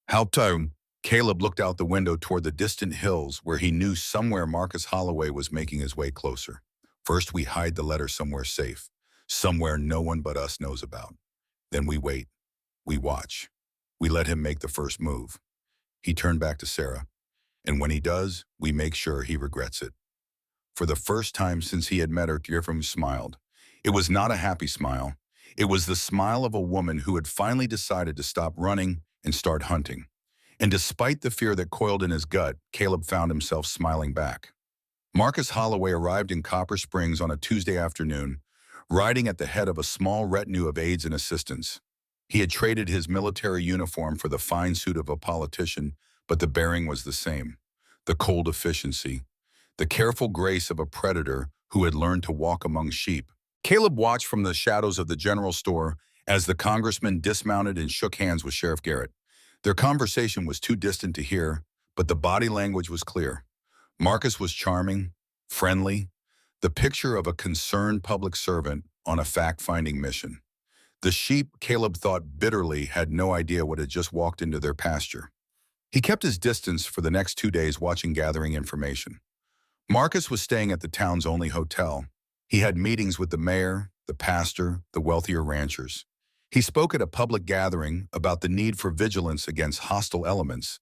Halbtime, Caleb looked out the window toward the distant hills where he knew somewhere Marcus Holloway was making his way closer. First, we hide the letter somewhere safe, somewhere no one but us knows about. Then we wait. We watch. We let him make the first move. He turned back to Sarah. And when he does, we make sure he regrets it. For the first time since he had met her, Griffin smiled. It was not a happy smile. It was the smile of a woman who had finally decided to stop running and start hunting. And despite the fear that coiled in his gut, Caleb found himself smiling back. Marcus Holloway arrived in Copper Springs on a Tuesday afternoon, riding at the head of a small retinue of aides and assistants. He had traded his military uniform for the fine suit of a politician, but the bearing was the same. The cold efficiency, the careful grace of a predator who had learned to walk among sheep. Caleb watched from the shadows of the general store as the congressman dismounted and shook hands with Sheriff Garrett. Their conversation was too distant to hear, but the body language was clear. Marcus was charming, friendly, the picture of a concerned public servant on a fact-finding mission. The sheep, Caleb thought bitterly, had no idea what had just walked into their pasture. He kept his distance for the next 2 days, watching, gathering information. Marcus was staying at the town's only hotel. He had meetings with the mayor, the pastor, the wealthier ranchers. He spoke at a public gathering about the need for vigilance against hostile elements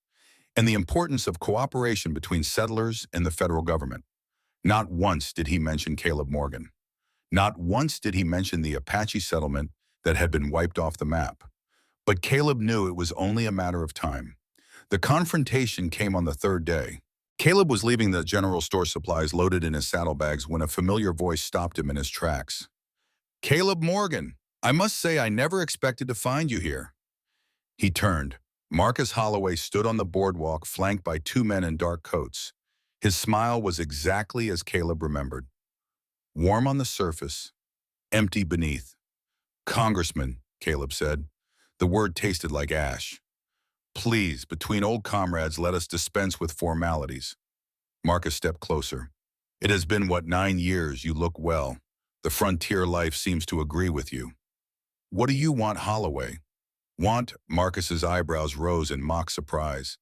and the importance of cooperation between settlers and the federal government. Not once did he mention Caleb Morgan. Not once did he mention the Apache settlement that had been wiped off the map. But Caleb knew it was only a matter of time. The confrontation came on the third day. Caleb was leaving the general store, supplies loaded in his saddlebags, when a familiar voice stopped him in his tracks. Caleb Morgan, I must say I never expected to find you here. He turned. Marcus Holloway stood on the boardwalk, flanked by 2 men in dark coats. His smile was exactly as Caleb remembered. Warm on the surface, empty beneath. Congressman, Caleb said. The word tasted like ash. Please, between old comrades, let us dispense with formalities. Marcus stepped closer. It has been, 9 years? You look well. The frontier life seems to agree with you. What do you want, Holloway? Want? Marcus's eyebrows rose in mock surprise.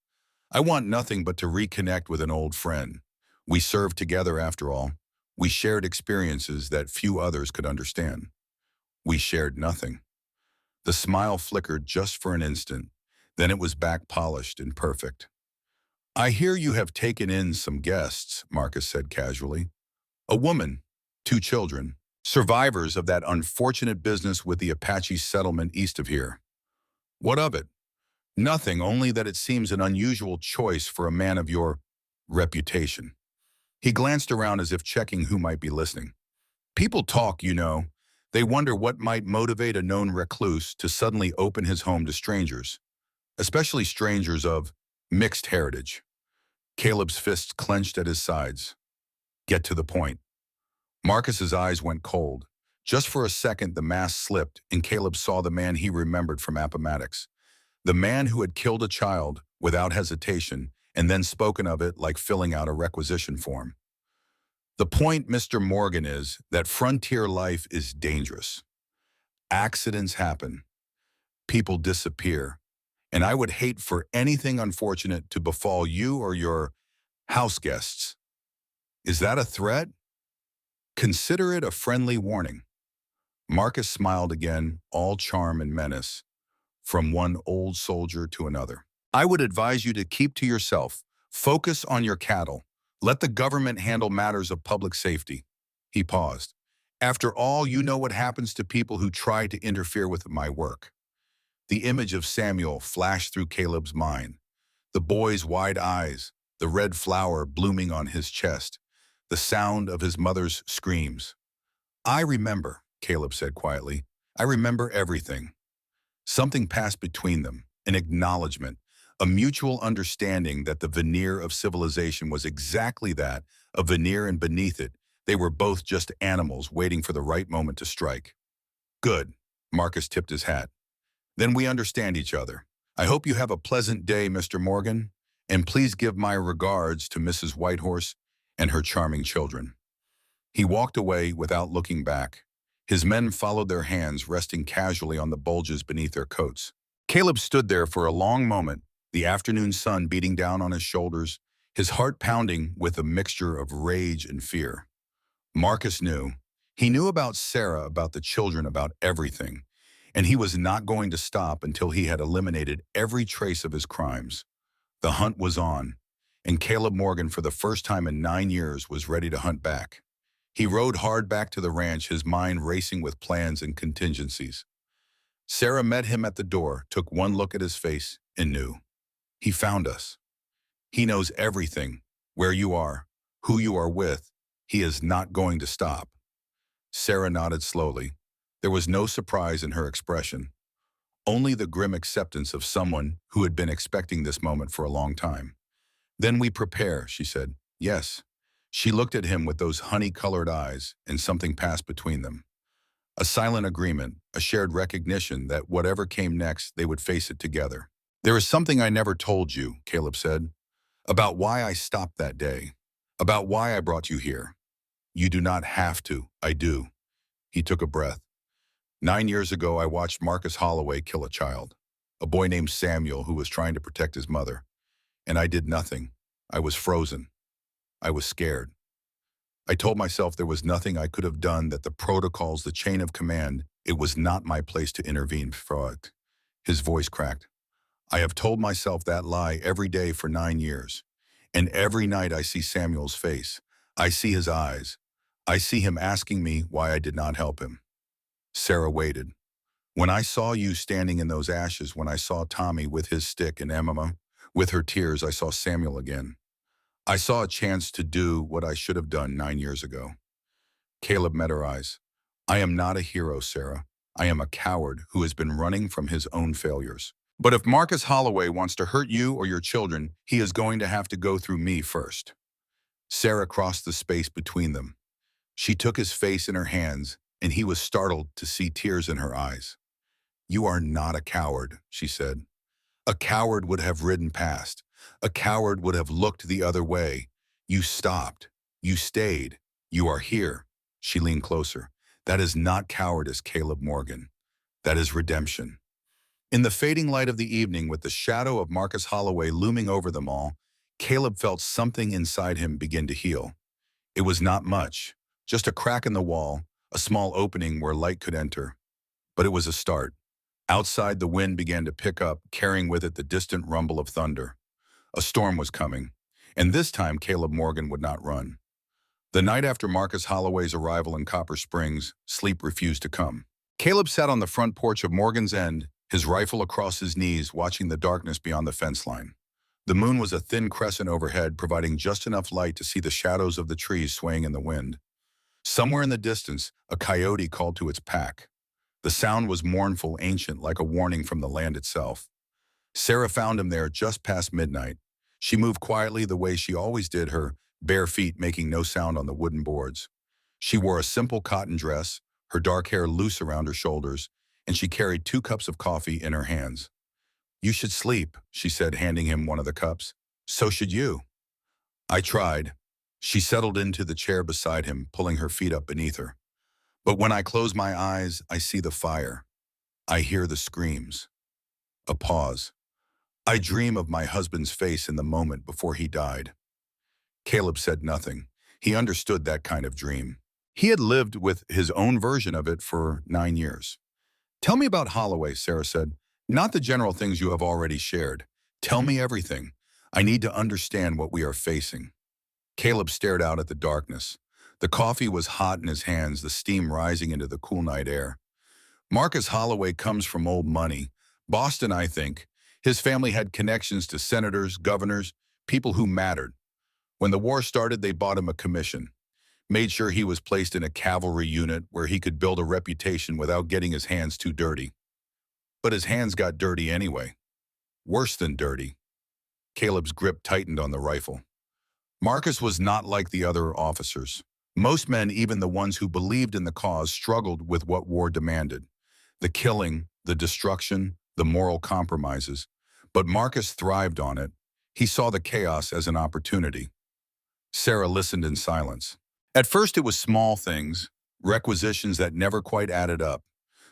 I want nothing but to reconnect with an old friend. We served together, after all. We shared experiences that few others could understand. We shared nothing. The smile flickered just for an instant. Then it was back, polished and perfect. I hear you have taken in some guests, Marcus said casually. A woman, 2 children, survivors of that unfortunate business with the Apache settlement east of here. What of it? Nothing, only that it seems an unusual choice for a man of your reputation. He glanced around as if checking who might be listening. People talk, you know. They wonder what might motivate a known recluse to suddenly open his home to strangers, especially strangers of mixed heritage. Caleb's fists clenched at his sides. Get to the point. Marcus's eyes went cold. Just for a second, the mask slipped, and Caleb saw the man he remembered from Appomattox. The man who had killed a child, without hesitation, and then spoken of it like filling out a requisition form. The point, Mr. Morgan, is that frontier life is dangerous. Accidents happen, people disappear, and I would hate for anything unfortunate to befall you or your house guests. Is that a threat? Consider it a friendly warning. Marcus smiled again, all charm and menace, from one old soldier to another. I would advise you to keep to yourself. Focus on your cattle. Let the government handle matters of public safety. He paused. After all, you know what happens to people who try to interfere with my work. The image of Samuel flashed through Caleb's mind. The boy's wide eyes, the red flower blooming on his chest, the sound of his mother's screams. I remember, Caleb said quietly. I remember everything. Something passed between them, an acknowledgement, a mutual understanding that the veneer of civilization was exactly that, a veneer, and beneath it, they were both just animals waiting for the right moment to strike. Good, Marcus tipped his hat. Then we understand each other. I hope you have a pleasant day, Mr. Morgan, and please give my regards to Mrs. Whitehorse and her charming children. He walked away without looking back. His men followed their hands, resting casually on the bulges beneath their coats. Caleb stood there for a long moment, the afternoon sun beating down on his shoulders, his heart pounding with a mixture of rage and fear. Marcus knew. He knew about Sarah, about the children, about everything, and he was not going to stop until he had eliminated every trace of his crimes. The hunt was on, and Caleb Morgan, for the first time in 9 years, was ready to hunt back. He rode hard back to the ranch, his mind racing with plans and contingencies. Sarah met him at the door, took one look at his face, and knew. He found us. He knows everything, where you are, who you are with. He is not going to stop. Sarah nodded slowly. There was no surprise in her expression, only the grim acceptance of someone who had been expecting this moment for a long time. Then we prepare, she said. Yes. She looked at him with those honey-colored eyes, and something passed between them. A silent agreement, a shared recognition that whatever came next, they would face it together. There is something I never told you, Caleb said, about why I stopped that day, about why I brought you here. You do not have to, I do. He took a breath. 9 years ago, I watched Marcus Holloway kill a child, a boy named Samuel who was trying to protect his mother. And I did nothing. I was frozen. I was scared. I told myself there was nothing I could have done, that the protocols, the chain of command, it was not my place to intervene. Freud. His voice cracked. I have told myself that lie every day for 9 years. And every night I see Samuel's face. I see his eyes. I see him asking me why I did not help him. Sarah waited. When I saw you standing in those ashes, when I saw Tommy with his stick and Emma with her tears, I saw Samuel again. I saw a chance to do what I should have done 9 years ago. Caleb met her eyes. I am not a hero, Sarah. I am a coward who has been running from his own failures. But if Marcus Holloway wants to hurt you or your children, he is going to have to go through me first. Sarah crossed the space between them. She took his face in her hands, and he was startled to see tears in her eyes. You are not a coward, she said. A coward would have ridden past. A coward would have looked the other way. You stopped. You stayed. You are here. She leaned closer. That is not cowardice, Caleb Morgan. That is redemption. In the fading light of the evening, with the shadow of Marcus Holloway looming over them all, Caleb felt something inside him begin to heal. It was not much, just a crack in the wall, a small opening where light could enter. But it was a start. Outside, the wind began to pick up, carrying with it the distant rumble of thunder. A storm was coming, and this time Caleb Morgan would not run. The night after Marcus Holloway's arrival in Copper Springs, sleep refused to come. Caleb sat on the front porch of Morgan's End, his rifle across his knees, watching the darkness beyond the fence line. The moon was a thin crescent overhead, providing just enough light to see the shadows of the trees swaying in the wind. Somewhere in the distance, a coyote called to its pack. The sound was mournful, ancient, like a warning from the land itself. Sarah found him there just past midnight. She moved quietly the way she always did, her bare feet making no sound on the wooden boards. She wore a simple cotton dress, her dark hair loose around her shoulders, and she carried 2 cups of coffee in her hands. You should sleep, she said, handing him one of the cups. So should you. I tried. She settled into the chair beside him, pulling her feet up beneath her. But when I close my eyes, I see the fire. I hear the screams. A pause. I dream of my husband's face in the moment before he died. Caleb said nothing. He understood that kind of dream. He had lived with his own version of it for 9 years. Tell me about Holloway, Sarah said. Not the general things you have already shared. Tell me everything. I need to understand what we are facing. Caleb stared out at the darkness. The coffee was hot in his hands, the steam rising into the cool night air. Marcus Holloway comes from old money. Boston, I think. His family had connections to senators, governors, people who mattered. When the war started, they bought him a commission, made sure he was placed in a cavalry unit where he could build a reputation without getting his hands too dirty. But his hands got dirty anyway. Worse than dirty. Caleb's grip tightened on the rifle. Marcus was not like the other officers. Most men, even the ones who believed in the cause, struggled with what war demanded. The killing, the destruction, the moral compromises. But Marcus thrived on it. He saw the chaos as an opportunity. Sarah listened in silence. At first it was small things, requisitions that never quite added up,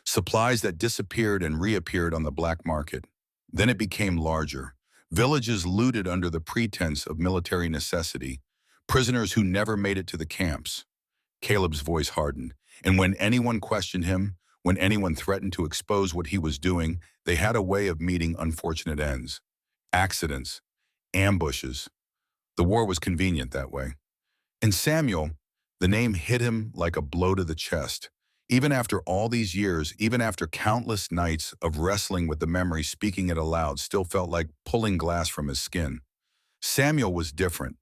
supplies that disappeared and reappeared on the black market. Then it became larger. Villages looted under the pretense of military necessity, prisoners who never made it to the camps. Caleb's voice hardened, and when anyone questioned him, when anyone threatened to expose what he was doing, they had a way of meeting unfortunate ends. Accidents, ambushes. The war was convenient that way. And Samuel, the name hit him like a blow to the chest. Even after all these years, even after countless nights of wrestling with the memory, speaking it aloud still felt like pulling glass from his skin. Samuel was different.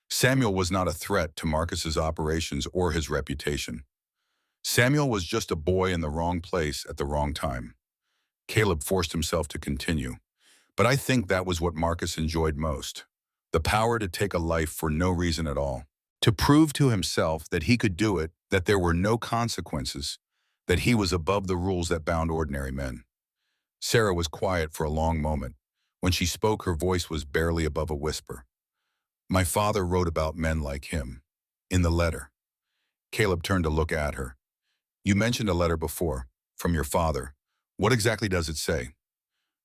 Samuel was not a threat to Marcus's operations or his reputation. Samuel was just a boy in the wrong place at the wrong time. Caleb forced himself to continue. But I think that was what Marcus enjoyed most. The power to take a life for no reason at all. To prove to himself that he could do it, that there were no consequences, that he was above the rules that bound ordinary men. Sarah was quiet for a long moment. When she spoke, her voice was barely above a whisper. My father wrote about men like him. In the letter. Caleb turned to look at her. You mentioned a letter before, from your father. What exactly does it say?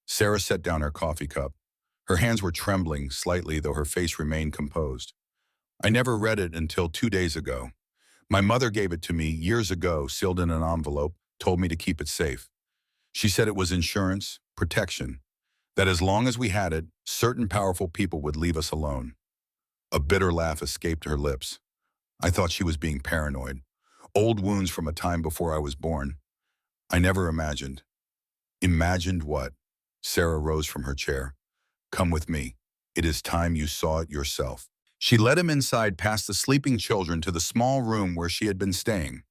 Sarah set down her coffee cup. Her hands were trembling slightly, though her face remained composed. I never read it until 2 days ago. My mother gave it to me years ago, sealed in an envelope, told me to keep it safe. She said it was insurance, protection, that as long as we had it, certain powerful people would leave us alone. A bitter laugh escaped her lips. I thought she was being paranoid. Old wounds from a time before I was born. I never imagined. Imagined what? Sarah rose from her chair. Come with me. It is time you saw it yourself. She led him inside past the sleeping children to the small room where she had been staying.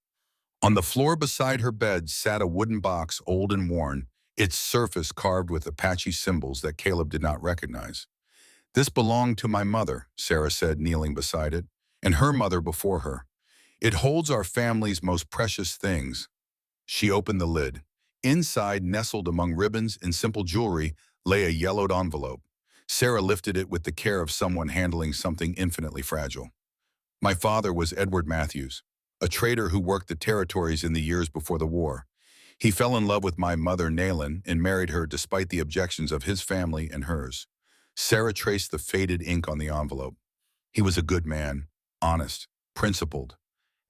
On the floor beside her bed sat a wooden box, old and worn, its surface carved with Apache symbols that Caleb did not recognize. This belonged to my mother, Sarah said, kneeling beside it, and her mother before her. It holds our family's most precious things. She opened the lid. Inside, nestled among ribbons and simple jewelry, lay a yellowed envelope. Sarah lifted it with the care of someone handling something infinitely fragile. My father was Edward Matthews, a trader who worked the territories in the years before the war. He fell in love with my mother, Nayland, and married her despite the objections of his family and hers. Sarah traced the faded ink on the envelope. He was a good man, honest, principled,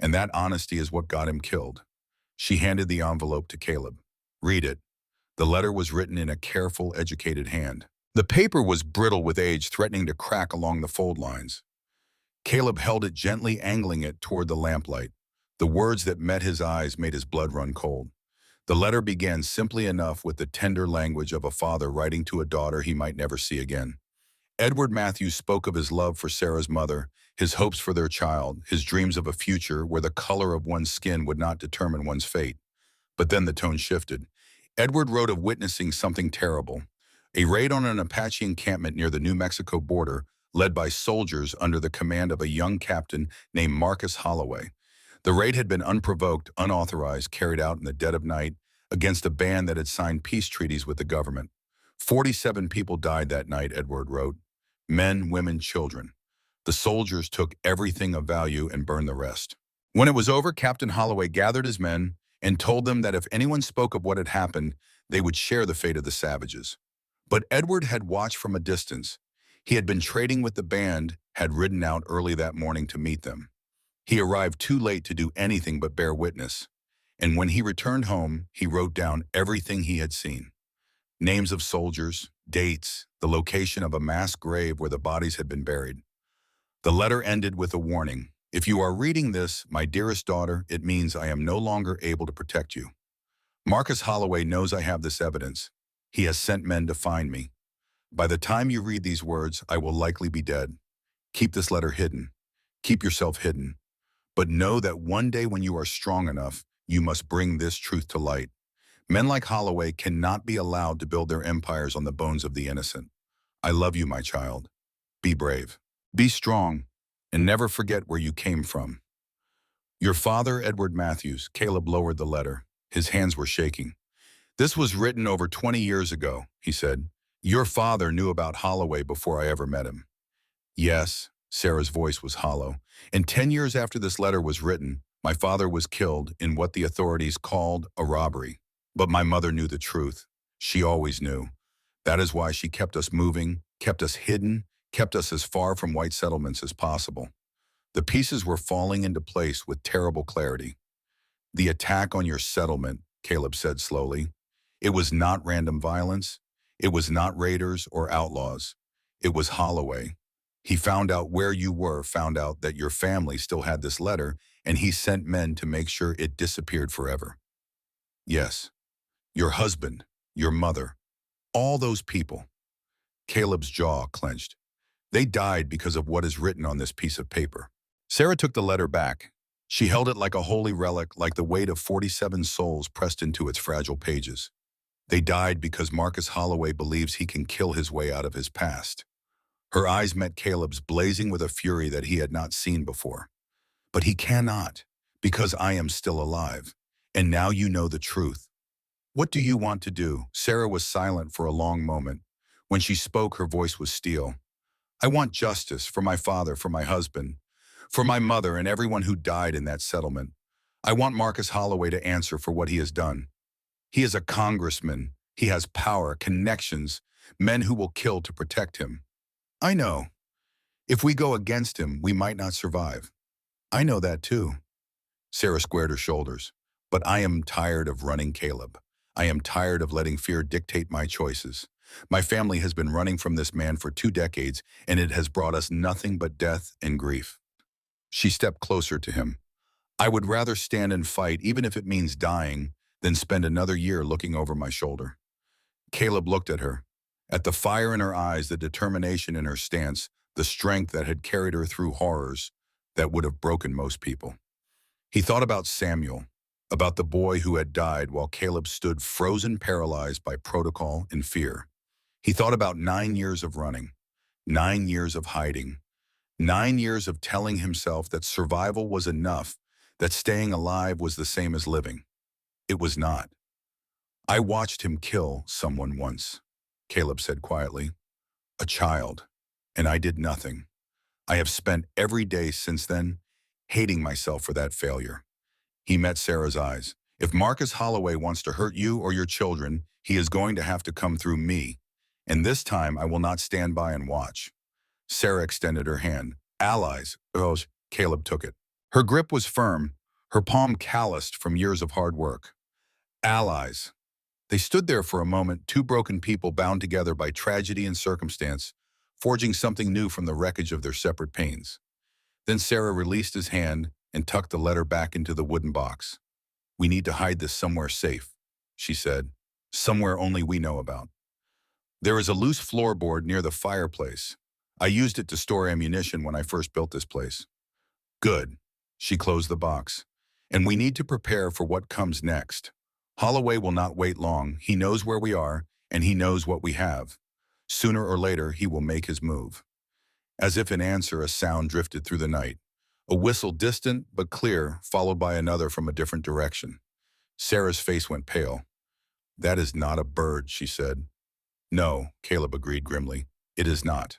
and that honesty is what got him killed. She handed the envelope to Caleb. Read it. The letter was written in a careful, educated hand. The paper was brittle with age, threatening to crack along the fold lines. Caleb held it gently, angling it toward the lamplight. The words that met his eyes made his blood run cold. The letter began simply enough with the tender language of a father writing to a daughter he might never see again. Edward Matthews spoke of his love for Sarah's mother, his hopes for their child, his dreams of a future where the color of one's skin would not determine one's fate. But then the tone shifted. Edward wrote of witnessing something terrible. A raid on an Apache encampment near the New Mexico border, led by soldiers under the command of a young captain named Marcus Holloway. The raid had been unprovoked, unauthorized, carried out in the dead of night against a band that had signed peace treaties with the government. 47 people died that night, Edward wrote. Men, women, children. The soldiers took everything of value and burned the rest. When it was over, Captain Holloway gathered his men and told them that if anyone spoke of what had happened, they would share the fate of the savages. But Edward had watched from a distance. He had been trading with the band, had ridden out early that morning to meet them. He arrived too late to do anything but bear witness. And when he returned home, he wrote down everything he had seen. Names of soldiers, dates, the location of a mass grave where the bodies had been buried. The letter ended with a warning. If you are reading this, my dearest daughter, it means I am no longer able to protect you. Marcus Holloway knows I have this evidence. He has sent men to find me. By the time you read these words, I will likely be dead. Keep this letter hidden. Keep yourself hidden. But know that one day when you are strong enough, you must bring this truth to light. Men like Holloway cannot be allowed to build their empires on the bones of the innocent. I love you, my child. Be brave. Be strong. And never forget where you came from. Your father, Edward Matthews. Caleb lowered the letter. His hands were shaking. This was written over 20 years ago, he said. Your father knew about Holloway before I ever met him. Yes, Sarah's voice was hollow. And 10 years after this letter was written, my father was killed in what the authorities called a robbery. But my mother knew the truth. She always knew. That is why she kept us moving, kept us hidden, kept us as far from white settlements as possible. The pieces were falling into place with terrible clarity. The attack on your settlement, Caleb said slowly. It was not random violence. It was not raiders or outlaws. It was Holloway. He found out where you were, found out that your family still had this letter, and he sent men to make sure it disappeared forever. Yes, your husband, your mother, all those people. Caleb's jaw clenched. They died because of what is written on this piece of paper. Sarah took the letter back. She held it like a holy relic, like the weight of 47 souls pressed into its fragile pages. They died because Marcus Holloway believes he can kill his way out of his past. Her eyes met Caleb's, blazing with a fury that he had not seen before. But he cannot, because I am still alive. And now you know the truth. What do you want to do? Sarah was silent for a long moment. When she spoke, her voice was steel. I want justice for my father, for my husband, for my mother and everyone who died in that settlement. I want Marcus Holloway to answer for what he has done. He is a congressman. He has power, connections, men who will kill to protect him. I know. If we go against him, we might not survive. I know that too. Sarah squared her shoulders. But I am tired of running, Caleb. I am tired of letting fear dictate my choices. My family has been running from this man for 2 decades, and it has brought us nothing but death and grief. She stepped closer to him. I would rather stand and fight, even if it means dying, than spend another year looking over my shoulder. Caleb looked at her. At the fire in her eyes, the determination in her stance, the strength that had carried her through horrors that would have broken most people. He thought about Samuel, about the boy who had died while Caleb stood frozen, paralyzed by protocol and fear. He thought about 9 years of running, 9 years of hiding, 9 years of telling himself that survival was enough, that staying alive was the same as living. It was not. I watched him kill someone once, Caleb said quietly. A child. And I did nothing. I have spent every day since then hating myself for that failure. He met Sarah's eyes. If Marcus Holloway wants to hurt you or your children, he is going to have to come through me. And this time I will not stand by and watch. Sarah extended her hand. Allies. Caleb took it. Her grip was firm, her palm calloused from years of hard work. Allies. They stood there for a moment, two broken people bound together by tragedy and circumstance, forging something new from the wreckage of their separate pains. Then Sarah released his hand and tucked the letter back into the wooden box. We need to hide this somewhere safe, she said, somewhere only we know about. There is a loose floorboard near the fireplace. I used it to store ammunition when I first built this place. Good. She closed the box. And we need to prepare for what comes next. Holloway will not wait long. He knows where we are, and he knows what we have. Sooner or later, he will make his move. As if in answer, a sound drifted through the night. A whistle, distant but clear, followed by another from a different direction. Sarah's face went pale. That is not a bird, she said. No, Caleb agreed grimly. It is not.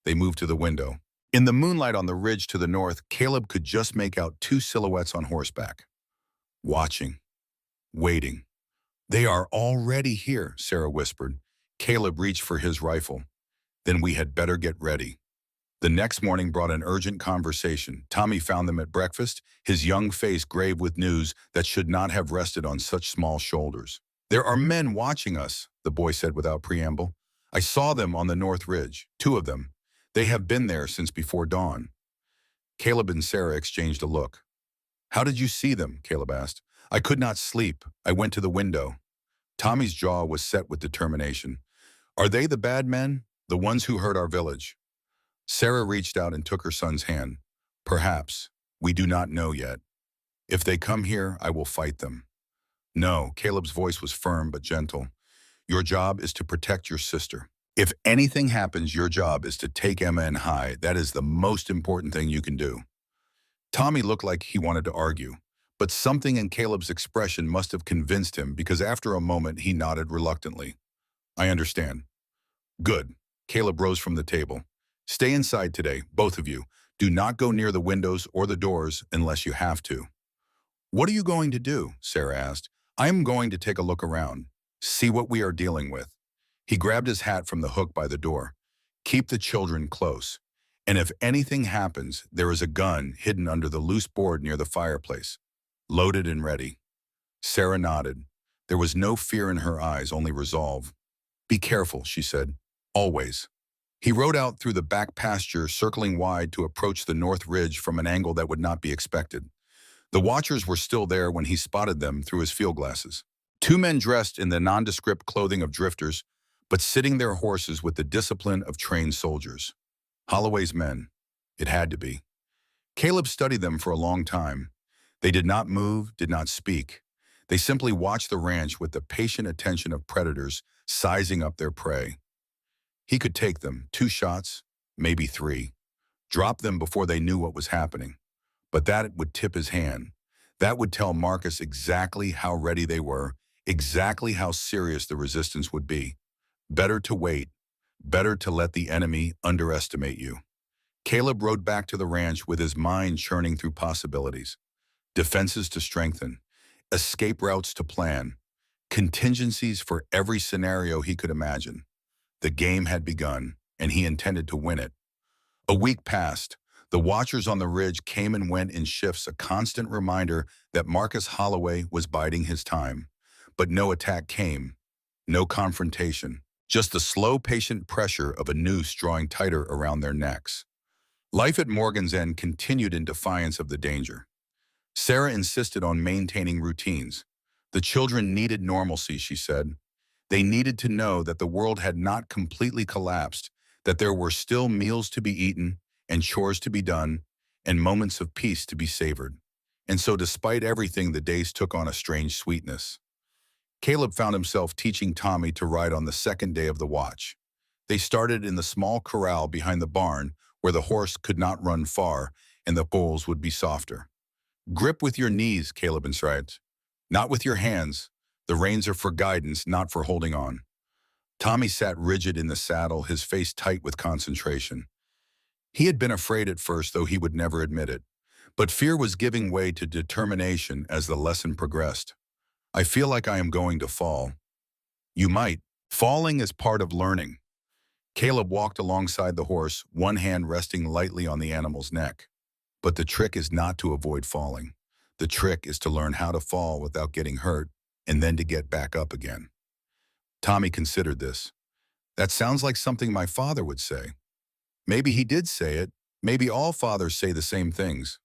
They moved to the window. In the moonlight on the ridge to the north, Caleb could just make out two silhouettes on horseback. Watching. Waiting. They are already here, Sarah whispered. Caleb reached for his rifle. Then we had better get ready. The next morning brought an urgent conversation. Tommy found them at breakfast, his young face grave with news that should not have rested on such small shoulders. There are men watching us, the boy said without preamble. I saw them on the North Ridge, two of them. They have been there since before dawn. Caleb and Sarah exchanged a look. How did you see them? Caleb asked. I could not sleep. I went to the window. Tommy's jaw was set with determination. Are they the bad men? The ones who hurt our village? Sarah reached out and took her son's hand. Perhaps. We do not know yet. If they come here, I will fight them. No, Caleb's voice was firm but gentle. Your job is to protect your sister. If anything happens, your job is to take Emma and hide. That is the most important thing you can do. Tommy looked like he wanted to argue, but something in Caleb's expression must have convinced him because after a moment he nodded reluctantly. I understand. Good. Caleb rose from the table. Stay inside today, both of you. Do not go near the windows or the doors unless you have to. What are you going to do? Sarah asked. I am going to take a look around. See what we are dealing with. He grabbed his hat from the hook by the door. Keep the children close. And if anything happens, there is a gun hidden under the loose board near the fireplace. Loaded and ready. Sarah nodded. There was no fear in her eyes, only resolve. Be careful, she said. Always. He rode out through the back pasture, circling wide to approach the north ridge from an angle that would not be expected. The watchers were still there when he spotted them through his field glasses. Two men dressed in the nondescript clothing of drifters, but sitting their horses with the discipline of trained soldiers. Holloway's men. It had to be. Caleb studied them for a long time. They did not move, did not speak. They simply watched the ranch with the patient attention of predators sizing up their prey. He could take them, 2 shots, maybe 3. Drop them before they knew what was happening. But that would tip his hand. That would tell Marcus exactly how ready they were, exactly how serious the resistance would be. Better to wait. Better to let the enemy underestimate you. Caleb rode back to the ranch with his mind churning through possibilities. Defenses to strengthen. Escape routes to plan. Contingencies for every scenario he could imagine. The game had begun, and he intended to win it. A week passed. The watchers on the ridge came and went in shifts, a constant reminder that Marcus Holloway was biding his time. But no attack came. No confrontation. Just the slow, patient pressure of a noose drawing tighter around their necks. Life at Morgan's End continued in defiance of the danger. Sarah insisted on maintaining routines. The children needed normalcy, she said. They needed to know that the world had not completely collapsed, that there were still meals to be eaten, and chores to be done, and moments of peace to be savored. And so despite everything, the days took on a strange sweetness. Caleb found himself teaching Tommy to ride on the second day of the watch. They started in the small corral behind the barn where the horse could not run far and the poles would be softer. Grip with your knees, Caleb instructed. Not with your hands. The reins are for guidance, not for holding on. Tommy sat rigid in the saddle, his face tight with concentration. He had been afraid at first, though he would never admit it. But fear was giving way to determination as the lesson progressed. I feel like I am going to fall. You might. Falling is part of learning. Caleb walked alongside the horse, one hand resting lightly on the animal's neck. But the trick is not to avoid falling. The trick is to learn how to fall without getting hurt, and then to get back up again. Tommy considered this. That sounds like something my father would say. Maybe he did say it. Maybe all fathers say the same things.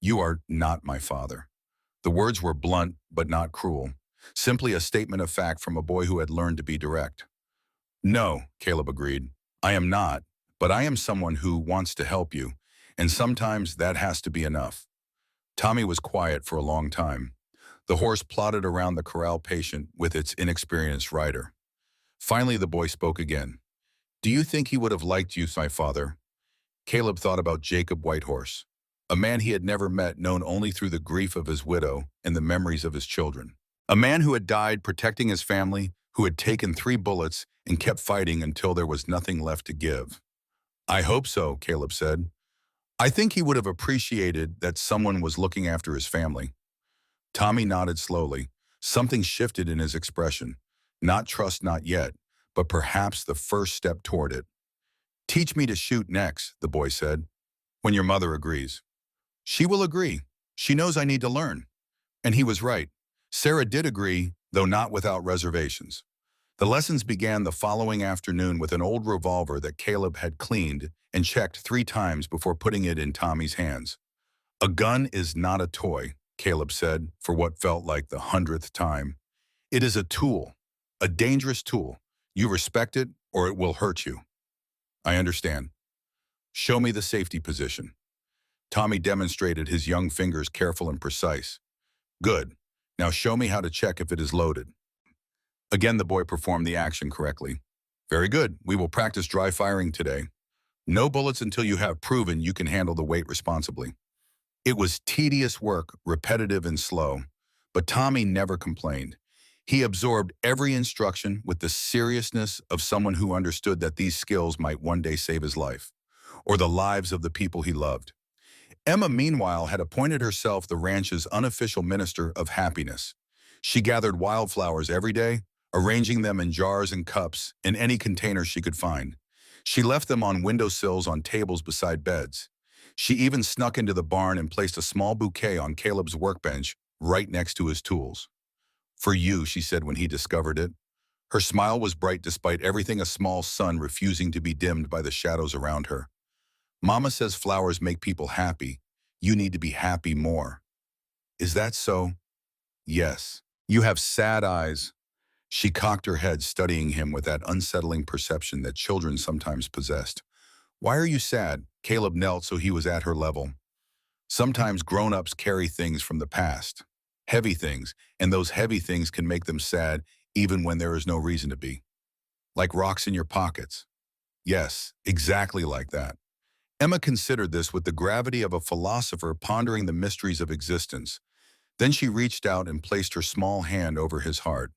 You are not my father. The words were blunt, but not cruel. Simply a statement of fact from a boy who had learned to be direct. No, Caleb agreed. I am not, but I am someone who wants to help you, and sometimes that has to be enough. Tommy was quiet for a long time. The horse plodded around the corral patient with its inexperienced rider. Finally, the boy spoke again. Do you think he would have liked you, my father? Caleb thought about Jacob Whitehorse, a man he had never met, known only through the grief of his widow and the memories of his children. A man who had died protecting his family, who had taken 3 bullets and kept fighting until there was nothing left to give. I hope so, Caleb said. I think he would have appreciated that someone was looking after his family. Tommy nodded slowly. Something shifted in his expression. Not trust, not yet, but perhaps the first step toward it. Teach me to shoot next, the boy said. When your mother agrees. She will agree. She knows I need to learn. And he was right. Sarah did agree, though not without reservations. The lessons began the following afternoon with an old revolver that Caleb had cleaned and checked 3 times before putting it in Tommy's hands. A gun is not a toy, Caleb said, for what felt like the 100th time. It is a tool, a dangerous tool. You respect it or it will hurt you. I understand. Show me the safety position. Tommy demonstrated, his young fingers careful and precise. Good. Now show me how to check if it is loaded. Again, the boy performed the action correctly. Very good. We will practice dry firing today. No bullets until you have proven you can handle the weight responsibly. It was tedious work, repetitive and slow, but Tommy never complained. He absorbed every instruction with the seriousness of someone who understood that these skills might one day save his life, or the lives of the people he loved. Emma, meanwhile, had appointed herself the ranch's unofficial minister of happiness. She gathered wildflowers every day, arranging them in jars and cups in any container she could find. She left them on windowsills, on tables beside beds. She even snuck into the barn and placed a small bouquet on Caleb's workbench right next to his tools. For you, she said when he discovered it. Her smile was bright despite everything, a small sun refusing to be dimmed by the shadows around her. Mama says flowers make people happy. You need to be happy more. Is that so? Yes. You have sad eyes. She cocked her head, studying him with that unsettling perception that children sometimes possessed. Why are you sad? Caleb knelt so he was at her level. Sometimes grown-ups carry things from the past. Heavy things, and those heavy things can make them sad even when there is no reason to be. Like rocks in your pockets. Yes, exactly like that. Emma considered this with the gravity of a philosopher pondering the mysteries of existence. Then she reached out and placed her small hand over his heart.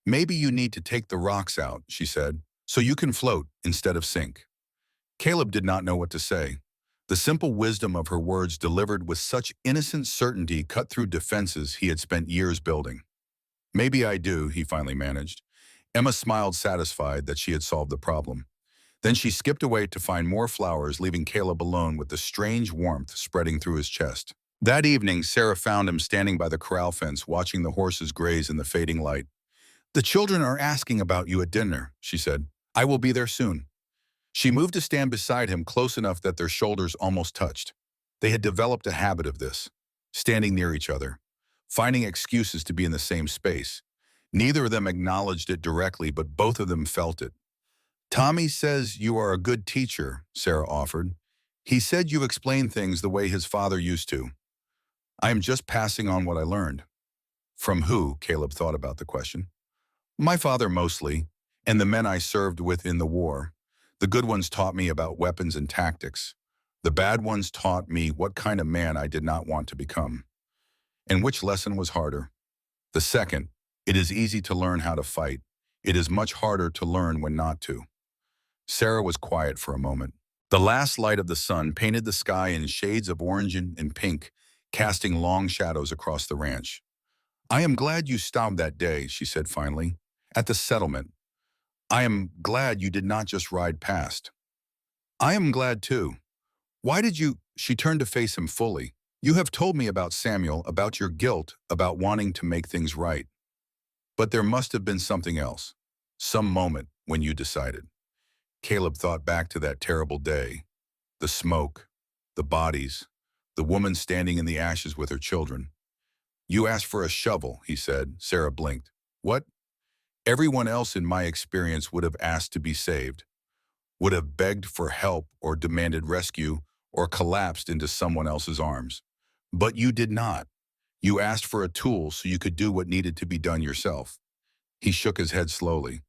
Maybe you need to take the rocks out, she said, so you can float instead of sink. Caleb did not know what to say. The simple wisdom of her words, delivered with such innocent certainty, cut through defenses he had spent years building. Maybe I do, he finally managed. Emma smiled, satisfied that she had solved the problem. Then she skipped away to find more flowers, leaving Caleb alone with the strange warmth spreading through his chest. That evening, Sarah found him standing by the corral fence, watching the horses graze in the fading light. The children are asking about you at dinner, she said. I will be there soon. She moved to stand beside him, close enough that their shoulders almost touched. They had developed a habit of this, standing near each other, finding excuses to be in the same space. Neither of them acknowledged it directly, but both of them felt it. Tommy says you are a good teacher, Sarah offered. He said you explain things the way his father used to. I am just passing on what I learned. From who? Caleb thought about the question. My father mostly, and the men I served with in the war. The good ones taught me about weapons and tactics. The bad ones taught me what kind of man I did not want to become. And which lesson was harder? The second. It is easy to learn how to fight. It is much harder to learn when not to. Sarah was quiet for a moment. The last light of the sun painted the sky in shades of orange and pink, casting long shadows across the ranch. I am glad you stopped that day, she said finally, at the settlement. I am glad you did not just ride past. I am glad too. Why did you? She turned to face him fully. You have told me about Samuel, about your guilt, about wanting to make things right. But there must have been something else, some moment when you decided. Caleb thought back to that terrible day, the smoke, the bodies, the woman standing in the ashes with her children. You asked for a shovel, he said. Sarah blinked. What? Everyone else in my experience would have asked to be saved, would have begged for help or demanded rescue or collapsed into someone else's arms. But you did not. You asked for a tool so you could do what needed to be done yourself. He shook his head slowly.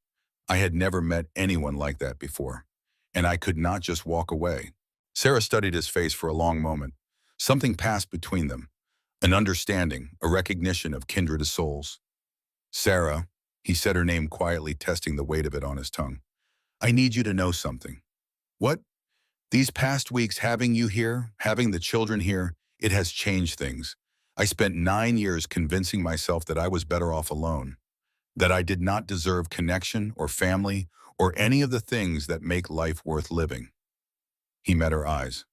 I had never met anyone like that before, and I could not just walk away. Sarah studied his face for a long moment. Something passed between them, an understanding, a recognition of kindred souls. Sarah, He said her name quietly, testing the weight of it on his tongue. I need you to know something. What? These past weeks, having you here, having the children here, it has changed things. I spent 9 years convincing myself that I was better off alone, that I did not deserve connection or family or any of the things that make life worth living. He met her eyes.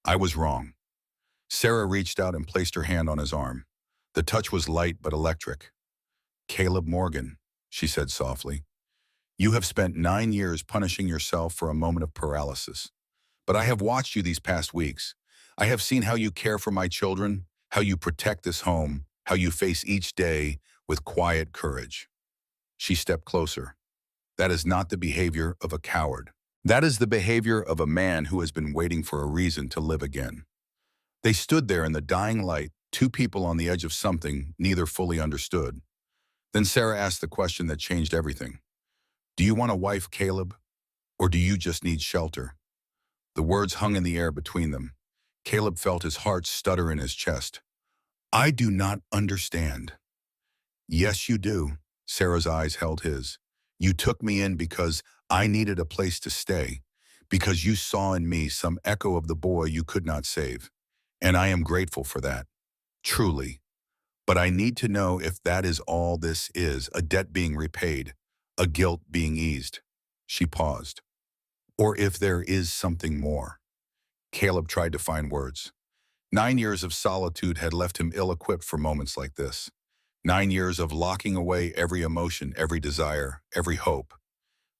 I was wrong. Sarah reached out and placed her hand on his arm. The touch was light but electric. Caleb Morgan, she said softly, you have spent 9 years punishing yourself for a moment of paralysis. But I have watched you these past weeks. I have seen how you care for my children, how you protect this home, how you face each day with quiet courage. She stepped closer. That is not the behavior of a coward. That is the behavior of a man who has been waiting for a reason to live again. They stood there in the dying light, two people on the edge of something neither fully understood. Then Sarah asked the question that changed everything. Do you want a wife, Caleb? Or do you just need shelter? The words hung in the air between them. Caleb felt his heart stutter in his chest. I do not understand. Yes, you do. Sarah's eyes held his. You took me in because I needed a place to stay, because you saw in me some echo of the boy you could not save. And I am grateful for that. Truly. But I need to know if that is all this is, a debt being repaid, a guilt being eased. She paused. Or if there is something more. Caleb tried to find words. 9 years of solitude had left him ill-equipped for moments like this. 9 years of locking away every emotion, every desire, every hope.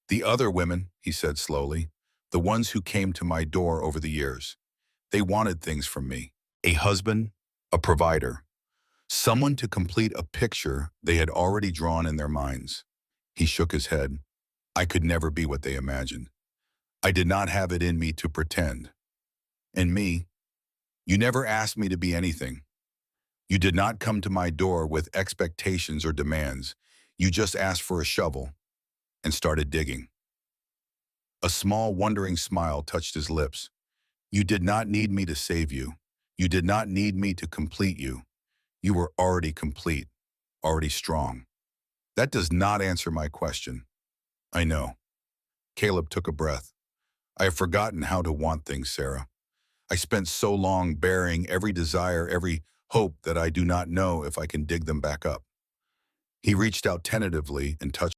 The other women, he said slowly, the ones who came to my door over the years, they wanted things from me. A husband, a provider, someone to complete a picture they had already drawn in their minds. He shook his head. I could never be what they imagined. I did not have it in me to pretend. And me, you never asked me to be anything. You did not come to my door with expectations or demands. You just asked for a shovel and started digging. A small, wondering smile touched his lips. You did not need me to save you. You did not need me to complete you. You were already complete, already strong. That does not answer my question. I know. Caleb took a breath. I have forgotten how to want things, Sarah. I spent so long burying every desire, every hope that I do not know if I can dig them back up. He reached out tentatively and touched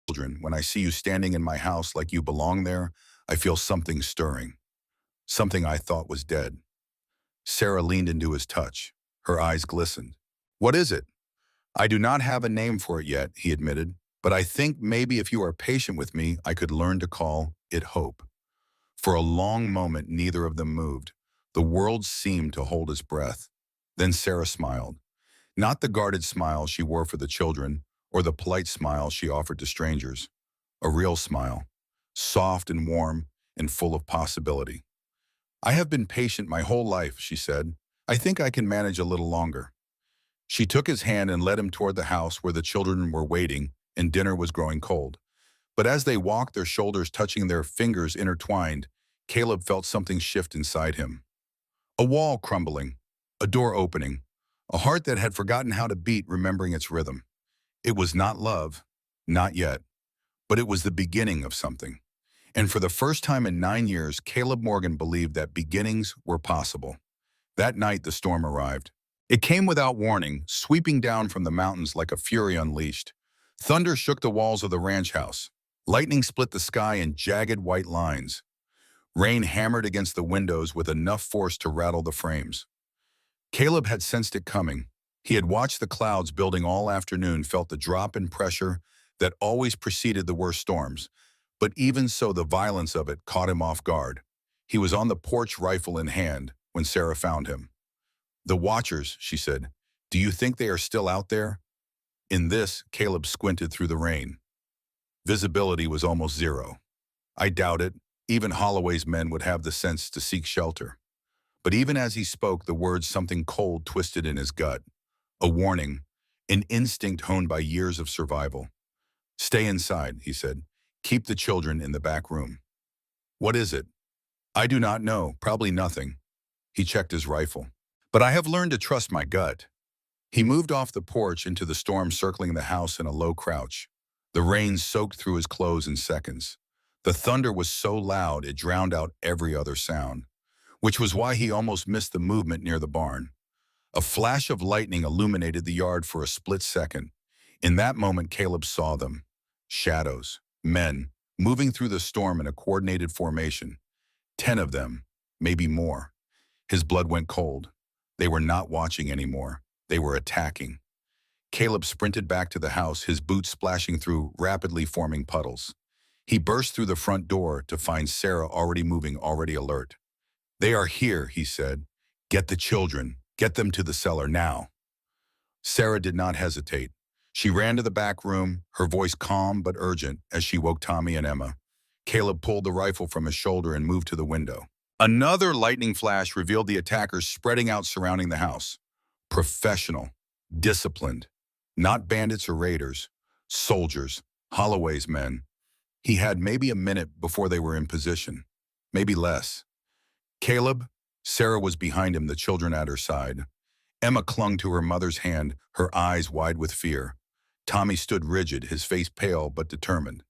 children. When I see you standing in my house like you belong there, I feel something stirring. Something I thought was dead. Sarah leaned into his touch. Her eyes glistened. What is it? I do not have a name for it yet, he admitted, but I think maybe if you are patient with me, I could learn to call it hope. For a long moment, neither of them moved. The world seemed to hold its breath. Then Sarah smiled. Not the guarded smile she wore for the children, or the polite smile she offered to strangers. A real smile, soft and warm and full of possibility. I have been patient my whole life, she said. I think I can manage a little longer. She took his hand and led him toward the house where the children were waiting and dinner was growing cold. But as they walked, their shoulders touching, their fingers intertwined, Caleb felt something shift inside him. A wall crumbling, a door opening, a heart that had forgotten how to beat, remembering its rhythm. It was not love, not yet, but it was the beginning of something. And for the first time in 9 years, Caleb Morgan believed that beginnings were possible. That night, the storm arrived. It came without warning, sweeping down from the mountains like a fury unleashed. Thunder shook the walls of the ranch house. Lightning split the sky in jagged white lines. Rain hammered against the windows with enough force to rattle the frames. Caleb had sensed it coming. He had watched the clouds building all afternoon, felt the drop in pressure that always preceded the worst storms. But even so, the violence of it caught him off guard. He was on the porch, rifle in hand, when Sarah found him. The watchers, she said. Do you think they are still out there? In this, Caleb squinted through the rain. Visibility was almost zero. I doubt it. Even Holloway's men would have the sense to seek shelter. But even as he spoke, the words something cold twisted in his gut. A warning, an instinct honed by years of survival. Stay inside, he said. Keep the children in the back room. What is it? I do not know, probably nothing. He checked his rifle. But I have learned to trust my gut. He moved off the porch into the storm circling the house in a low crouch. The rain soaked through his clothes in seconds. The thunder was so loud it drowned out every other sound, which was why he almost missed the movement near the barn. A flash of lightning illuminated the yard for a split second. In that moment, Caleb saw them. Shadows, men, moving through the storm in a coordinated formation. 10 of them, maybe more. His blood went cold. They were not watching anymore. They were attacking. Caleb sprinted back to the house, his boots splashing through rapidly forming puddles. He burst through the front door to find Sarah already moving, already alert. "They are here," he said. "Get the children. Get them to the cellar now." Sarah did not hesitate. She ran to the back room, her voice calm but urgent as she woke Tommy and Emma. Caleb pulled the rifle from his shoulder and moved to the window. Another lightning flash revealed the attackers spreading out surrounding the house. Professional, disciplined, not bandits or raiders, soldiers, Holloway's men. He had maybe a minute before they were in position, maybe less. Caleb, Sarah was behind him, the children at her side. Emma clung to her mother's hand, her eyes wide with fear. Tommy stood rigid, his face pale but determined.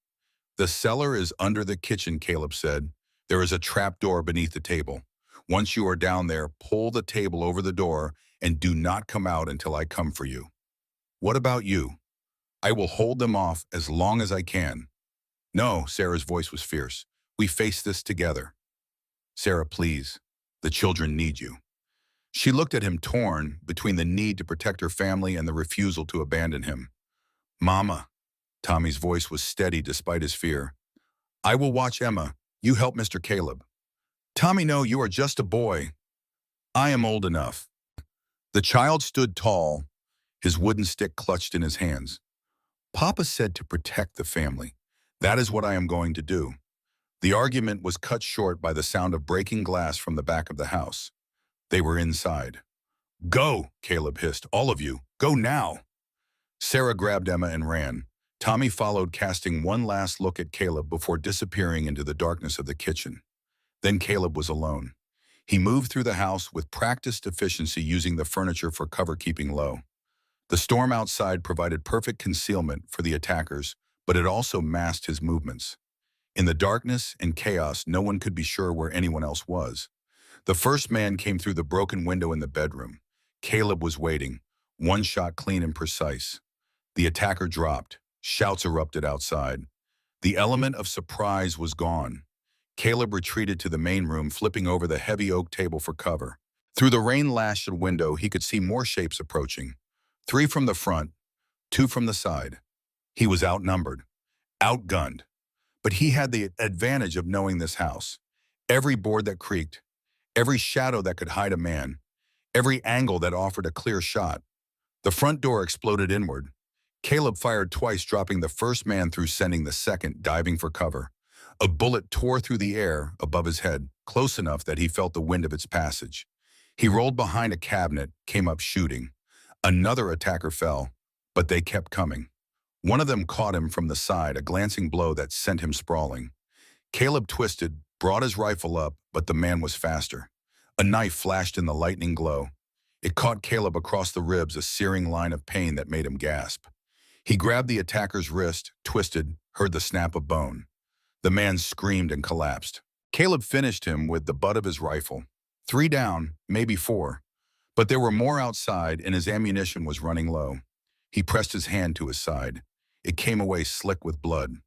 "The cellar is under the kitchen," Caleb said. "There is a trap door beneath the table. Once you are down there, pull the table over the door and do not come out until I come for you." "What about you?" "I will hold them off as long as I can." "No," Sarah's voice was fierce. "We face this together." "Sarah, please. The children need you." She looked at him, torn between the need to protect her family and the refusal to abandon him. "Mama." Tommy's voice was steady despite his fear. "I will watch Emma. You help Mr. Caleb." "Tommy, no, you are just a boy." "I am old enough." The child stood tall, his wooden stick clutched in his hands. "Papa said to protect the family. That is what I am going to do." The argument was cut short by the sound of breaking glass from the back of the house. They were inside. "Go," Caleb hissed. "All of you, go now." Sarah grabbed Emma and ran. Tommy followed, casting one last look at Caleb before disappearing into the darkness of the kitchen. Then Caleb was alone. He moved through the house with practiced efficiency, using the furniture for cover, keeping low. The storm outside provided perfect concealment for the attackers, but it also masked his movements. In the darkness and chaos, no one could be sure where anyone else was. The first man came through the broken window in the bedroom. Caleb was waiting, one shot clean and precise. The attacker dropped. Shouts erupted outside. The element of surprise was gone. Caleb retreated to the main room, flipping over the heavy oak table for cover. Through the rain-lashed window, he could see more shapes approaching. 3 from the front, 2 from the side. He was outnumbered, outgunned. But he had the advantage of knowing this house. Every board that creaked, every shadow that could hide a man, every angle that offered a clear shot. The front door exploded inward. Caleb fired twice, dropping the first man through, sending the second diving for cover. A bullet tore through the air above his head, close enough that he felt the wind of its passage. He rolled behind a cabinet, came up shooting. Another attacker fell, but they kept coming. One of them caught him from the side, a glancing blow that sent him sprawling. Caleb twisted, brought his rifle up, but the man was faster. A knife flashed in the lightning glow. It caught Caleb across the ribs, a searing line of pain that made him gasp. He grabbed the attacker's wrist, twisted, heard the snap of bone. The man screamed and collapsed. Caleb finished him with the butt of his rifle. 3 down, maybe 4. But there were more outside, and his ammunition was running low. He pressed his hand to his side. It came away slick with blood.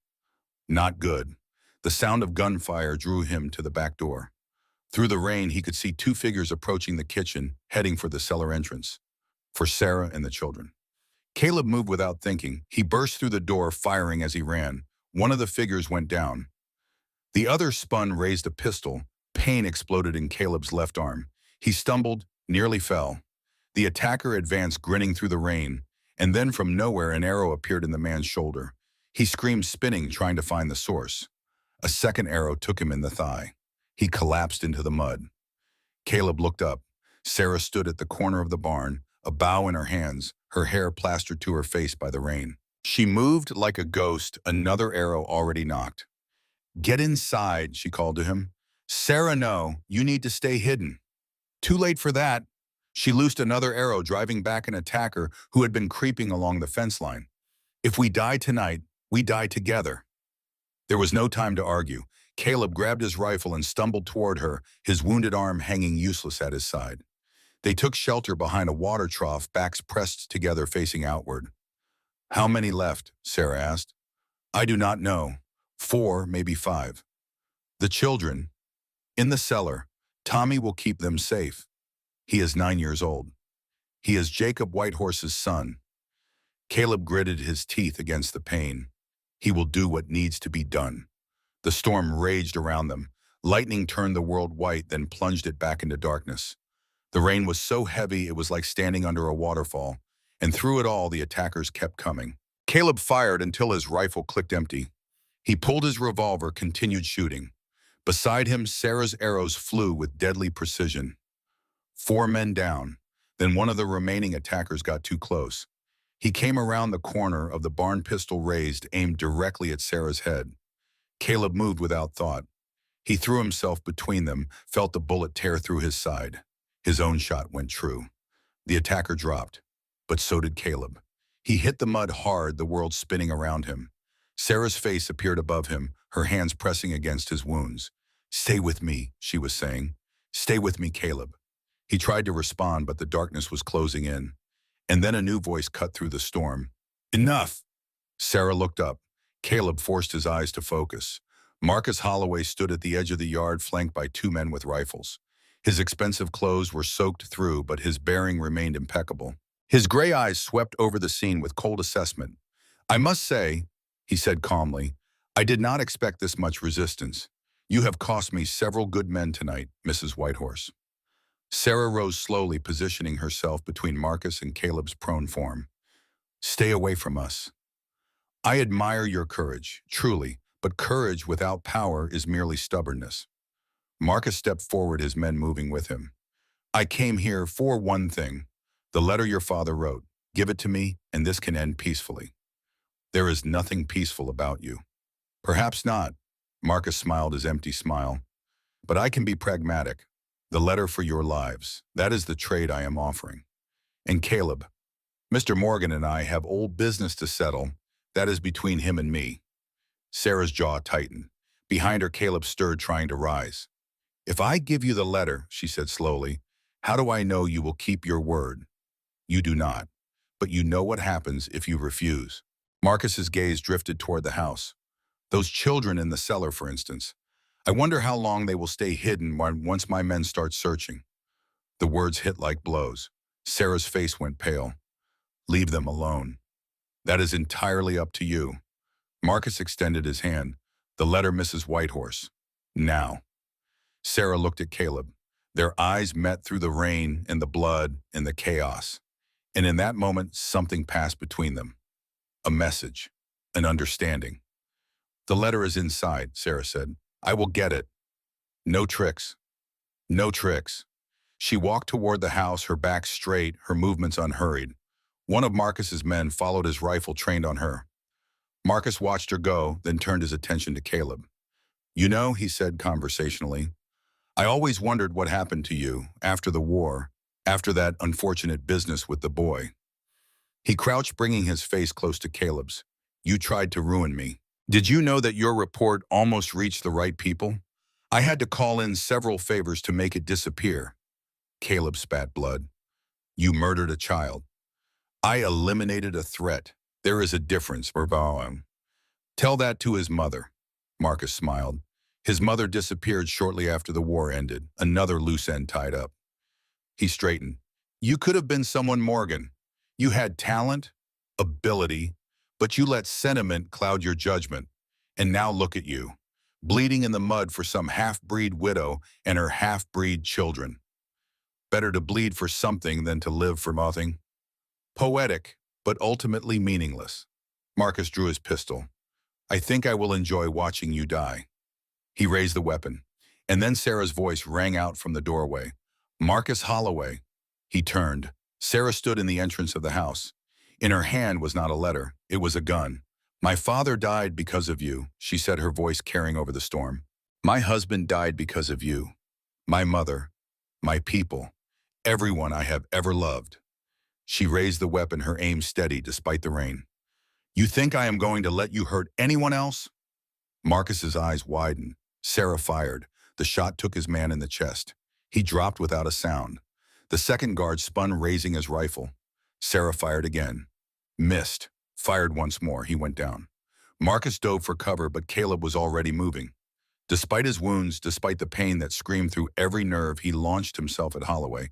Not good. The sound of gunfire drew him to the back door. Through the rain, he could see 2 figures approaching the kitchen, heading for the cellar entrance. For Sarah and the children. Caleb moved without thinking. He burst through the door, firing as he ran. One of the figures went down. The other spun, raised a pistol. Pain exploded in Caleb's left arm. He stumbled, nearly fell. The attacker advanced, grinning through the rain, and then from nowhere an arrow appeared in the man's shoulder. He screamed, spinning, trying to find the source. A second arrow took him in the thigh. He collapsed into the mud. Caleb looked up. Sarah stood at the corner of the barn, a bough in her hands, her hair plastered to her face by the rain. She moved like a ghost, another arrow already knocked. "Get inside," she called to him. "Sarah, no, you need to stay hidden." "Too late for that." She loosed another arrow, driving back an attacker who had been creeping along the fence line. If we die tonight, we die together. There was no time to argue. Caleb grabbed his rifle and stumbled toward her, his wounded arm hanging useless at his side. They took shelter behind a water trough, backs pressed together facing outward. How many left? Sarah asked. I do not know. 4, maybe 5. The children. In the cellar. Tommy will keep them safe. He is 9 years old. He is Jacob Whitehorse's son. Caleb gritted his teeth against the pain. He will do what needs to be done. The storm raged around them. Lightning turned the world white, then plunged it back into darkness. The rain was so heavy it was like standing under a waterfall, and through it all the attackers kept coming. Caleb fired until his rifle clicked empty. He pulled his revolver, continued shooting. Beside him, Sarah's arrows flew with deadly precision. 4 men down. Then one of the remaining attackers got too close. He came around the corner of the barn, pistol raised, aimed directly at Sarah's head. Caleb moved without thought. He threw himself between them, felt the bullet tear through his side. His own shot went true. The attacker dropped, but so did Caleb. He hit the mud hard, the world spinning around him. Sarah's face appeared above him, her hands pressing against his wounds. Stay with me, she was saying. Stay with me, Caleb. He tried to respond, but the darkness was closing in. And then a new voice cut through the storm. Enough! Sarah looked up. Caleb forced his eyes to focus. Marcus Holloway stood at the edge of the yard, flanked by 2 men with rifles. His expensive clothes were soaked through, but his bearing remained impeccable. His gray eyes swept over the scene with cold assessment. I must say, he said calmly, I did not expect this much resistance. You have cost me several good men tonight, Mrs. Whitehorse. Sarah rose slowly, positioning herself between Marcus and Caleb's prone form. Stay away from us. I admire your courage, truly, but courage without power is merely stubbornness. Marcus stepped forward, his men moving with him. I came here for one thing. The letter your father wrote. Give it to me, and this can end peacefully. There is nothing peaceful about you. Perhaps not. Marcus smiled his empty smile. But I can be pragmatic. The letter for your lives. That is the trade I am offering. And Caleb, Mr. Morgan and I have old business to settle. That is between him and me. Sarah's jaw tightened. Behind her, Caleb stirred, trying to rise. If I give you the letter, she said slowly, how do I know you will keep your word? You do not. But you know what happens if you refuse. Marcus's gaze drifted toward the house. Those children in the cellar, for instance. I wonder how long they will stay hidden once my men start searching. The words hit like blows. Sarah's face went pale. Leave them alone. That is entirely up to you. Marcus extended his hand. The letter, Mrs. Whitehorse. Now. Sarah looked at Caleb. Their eyes met through the rain and the blood and the chaos. And in that moment, something passed between them. A message. An understanding. The letter is inside, Sarah said. I will get it. No tricks. No tricks. She walked toward the house, her back straight, her movements unhurried. One of Marcus's men followed, his rifle trained on her. Marcus watched her go, then turned his attention to Caleb. You know, he said conversationally, I always wondered what happened to you after the war, after that unfortunate business with the boy. He crouched, bringing his face close to Caleb's. You tried to ruin me. Did you know that your report almost reached the right people? I had to call in several favors to make it disappear. Caleb spat blood. You murdered a child. I eliminated a threat. There is a difference, Vervaum. Tell that to his mother. Marcus smiled. His mother disappeared shortly after the war ended, another loose end tied up. He straightened. You could have been someone, Morgan. You had talent, ability, but you let sentiment cloud your judgment. And now look at you, bleeding in the mud for some half-breed widow and her half-breed children. Better to bleed for something than to live for nothing. Poetic, but ultimately meaningless. Marcus drew his pistol. I think I will enjoy watching you die. He raised the weapon, and then Sarah's voice rang out from the doorway. Marcus Holloway. He turned. Sarah stood in the entrance of the house. In her hand was not a letter, it was a gun. My father died because of you, she said, her voice carrying over the storm. My husband died because of you. My mother, my people. everyone I have ever loved." She raised the weapon, her aim steady despite the rain. "You think I am going to let you hurt anyone else?" Marcus's eyes widened. Sarah fired. The shot took his man in the chest. He dropped without a sound. The second guard spun, raising his rifle. Sarah fired again. Missed. Fired once more. He went down. Marcus dove for cover, but Caleb was already moving. Despite his wounds, despite the pain that screamed through every nerve, he launched himself at Holloway.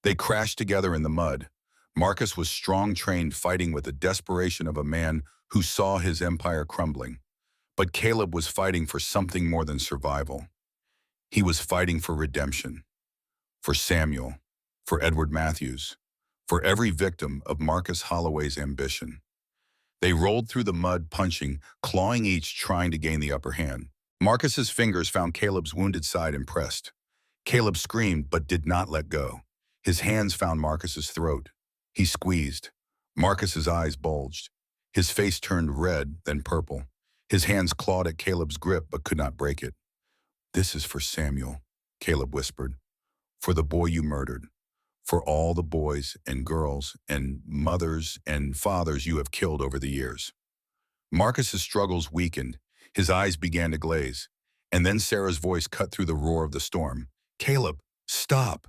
They crashed together in the mud. Marcus was strong, trained, fighting with the desperation of a man who saw his empire crumbling. But Caleb was fighting for something more than survival. He was fighting for redemption. For Samuel. For Edward Matthews. For every victim of Marcus Holloway's ambition. They rolled through the mud, punching, clawing, each trying to gain the upper hand. Marcus's fingers found Caleb's wounded side and pressed. Caleb screamed but did not let go. His hands found Marcus's throat. He squeezed. Marcus's eyes bulged. His face turned red, then purple. His hands clawed at Caleb's grip but could not break it. "This is for Samuel," Caleb whispered. "For the boy you murdered. For all the boys and girls and mothers and fathers you have killed over the years." Marcus's struggles weakened. His eyes began to glaze. And then Sarah's voice cut through the roar of the storm. "Caleb, stop!"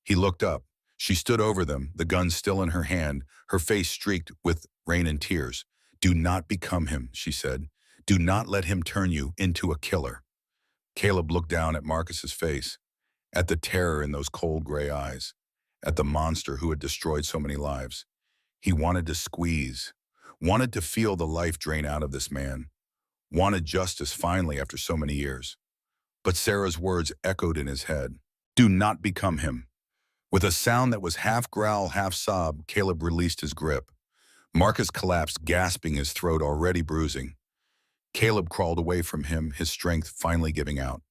He looked up. She stood over them, the gun still in her hand, her face streaked with rain and tears. "Do not become him," she said. "Do not let him turn you into a killer." Caleb looked down at Marcus's face, at the terror in those cold gray eyes, at the monster who had destroyed so many lives. He wanted to squeeze, wanted to feel the life drain out of this man, wanted justice finally after so many years. But Sarah's words echoed in his head. "Do not become him." With a sound that was half growl, half sob, Caleb released his grip. Marcus collapsed, gasping, his throat already bruising. Caleb crawled away from him, his strength finally giving out.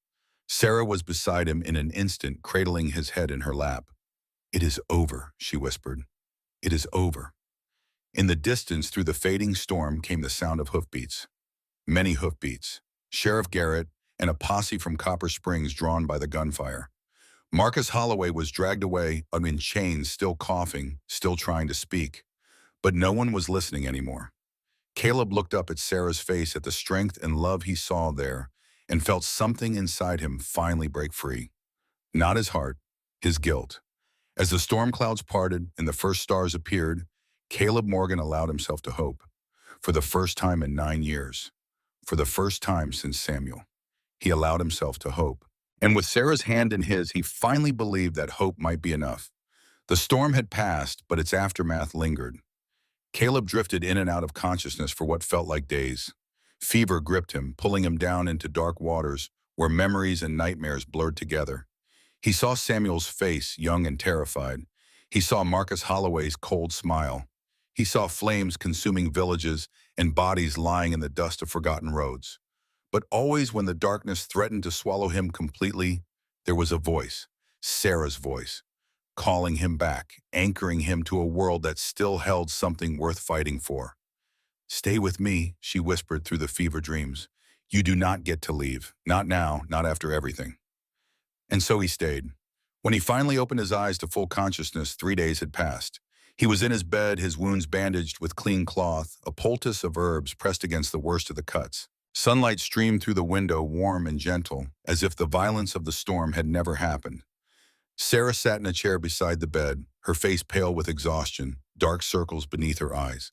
Sarah was beside him in an instant, cradling his head in her lap. "It is over," she whispered. "It is over." In the distance, through the fading storm, came the sound of hoofbeats. Many hoofbeats. Sheriff Garrett and a posse from Copper Springs drawn by the gunfire. Marcus Holloway was dragged away, in chains, still coughing, still trying to speak. But no one was listening anymore. Caleb looked up at Sarah's face, at the strength and love he saw there, and felt something inside him finally break free. Not his heart, his guilt. As the storm clouds parted and the first stars appeared, Caleb Morgan allowed himself to hope. For the first time in 9 years. For the first time since Samuel. He allowed himself to hope. And with Sarah's hand in his, he finally believed that hope might be enough. The storm had passed, but its aftermath lingered. Caleb drifted in and out of consciousness for what felt like days. Fever gripped him, pulling him down into dark waters where memories and nightmares blurred together. He saw Samuel's face, young and terrified. He saw Marcus Holloway's cold smile. He saw flames consuming villages and bodies lying in the dust of forgotten roads. But always when the darkness threatened to swallow him completely, there was a voice, Sarah's voice, calling him back, anchoring him to a world that still held something worth fighting for. "Stay with me," she whispered through the fever dreams. "You do not get to leave. Not now, not after everything." And so he stayed. When he finally opened his eyes to full consciousness, 3 days had passed. He was in his bed, his wounds bandaged with clean cloth, a poultice of herbs pressed against the worst of the cuts. Sunlight streamed through the window, warm and gentle, as if the violence of the storm had never happened. Sarah sat in a chair beside the bed, her face pale with exhaustion, dark circles beneath her eyes.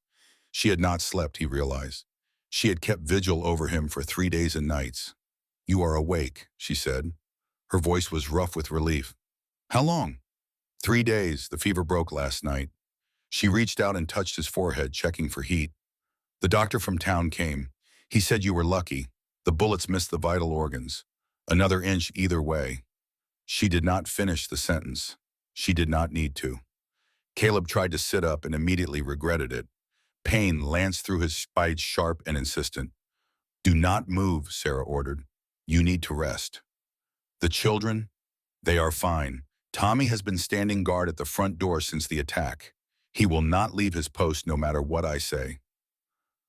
She had not slept, he realized. She had kept vigil over him for 3 days and nights. "You are awake," she said. Her voice was rough with relief. "How long?" 3 days. The fever broke last night." She reached out and touched his forehead, checking for heat. "The doctor from town came. He said you were lucky. The bullets missed the vital organs. Another inch either way." She did not finish the sentence. She did not need to. Caleb tried to sit up and immediately regretted it. Pain lanced through his spine, sharp and insistent. "Do not move," Sarah ordered. "You need to rest." "The children? They are fine. Tommy has been standing guard at the front door since the attack. He will not leave his post no matter what I say."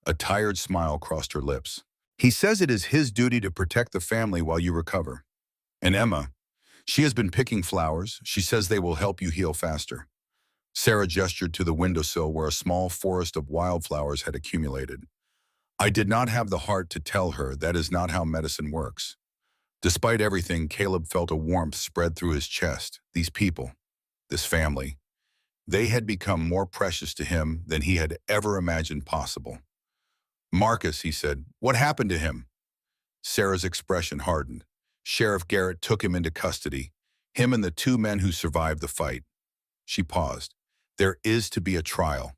A tired smile crossed her lips. "He says it is his duty to protect the family while you recover." "And Emma?" She has been picking flowers. She says they will help you heal faster. Sarah gestured to the windowsill where a small forest of wildflowers had accumulated. I did not have the heart to tell her that is not how medicine works. Despite everything, Caleb felt a warmth spread through his chest. These people, this family, they had become more precious to him than he had ever imagined possible. Marcus, he said, what happened to him? Sarah's expression hardened. Sheriff Garrett took him into custody, him and the two men who survived the fight. She paused. There is to be a trial.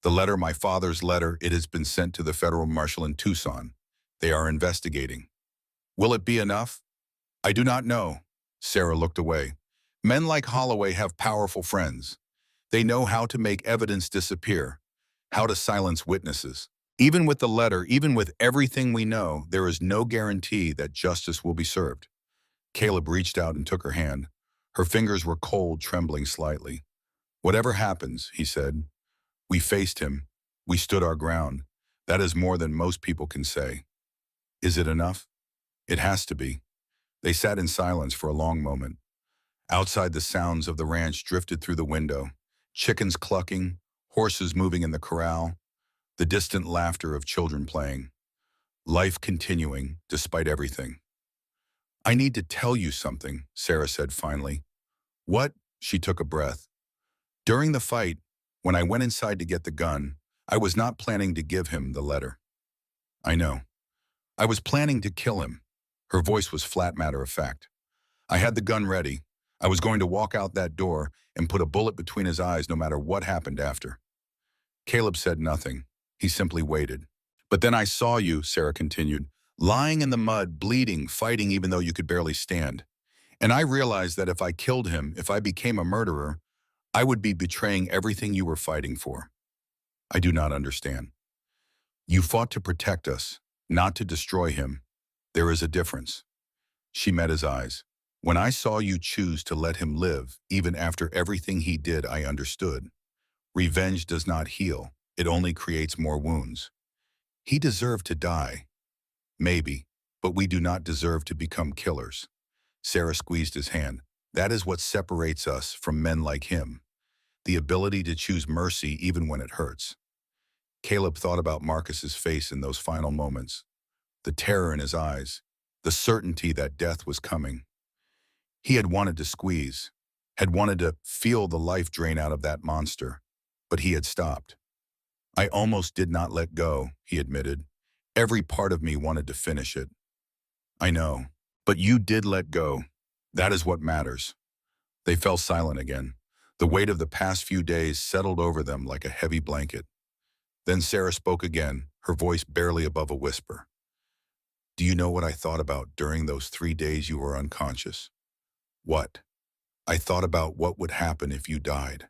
The letter, my father's letter, it has been sent to the federal marshal in Tucson. They are investigating. Will it be enough? I do not know. Sarah looked away. Men like Holloway have powerful friends. They know how to make evidence disappear, how to silence witnesses. Even with the letter, even with everything we know, there is no guarantee that justice will be served. Caleb reached out and took her hand. Her fingers were cold, trembling slightly. Whatever happens, he said, we faced him. We stood our ground. That is more than most people can say. Is it enough? It has to be. They sat in silence for a long moment. Outside, the sounds of the ranch drifted through the window. Chickens clucking, horses moving in the corral, the distant laughter of children playing. Life continuing despite everything. I need to tell you something, Sarah said finally. What? She took a breath. During the fight, when I went inside to get the gun, I was not planning to give him the letter. I know. I was planning to kill him. Her voice was flat matter of fact. I had the gun ready. I was going to walk out that door and put a bullet between his eyes no matter what happened after. Caleb said nothing. He simply waited. But then I saw you, Sarah continued, lying in the mud, bleeding, fighting even though you could barely stand. And I realized that if I killed him, if I became a murderer, I would be betraying everything you were fighting for. I do not understand. You fought to protect us, not to destroy him. There is a difference. She met his eyes. When I saw you choose to let him live, even after everything he did, I understood. Revenge does not heal. It only creates more wounds. He deserved to die. Maybe, but we do not deserve to become killers. Sarah squeezed his hand. That is what separates us from men like him. The ability to choose mercy even when it hurts. Caleb thought about Marcus's face in those final moments. The terror in his eyes. The certainty that death was coming. He had wanted to squeeze, had wanted to feel the life drain out of that monster, but he had stopped. I almost did not let go, he admitted. Every part of me wanted to finish it. I know, but you did let go. That is what matters. They fell silent again. The weight of the past few days settled over them like a heavy blanket. Then Sarah spoke again, her voice barely above a whisper. Do you know what I thought about during those 3 days you were unconscious? What? I thought about what would happen if you died.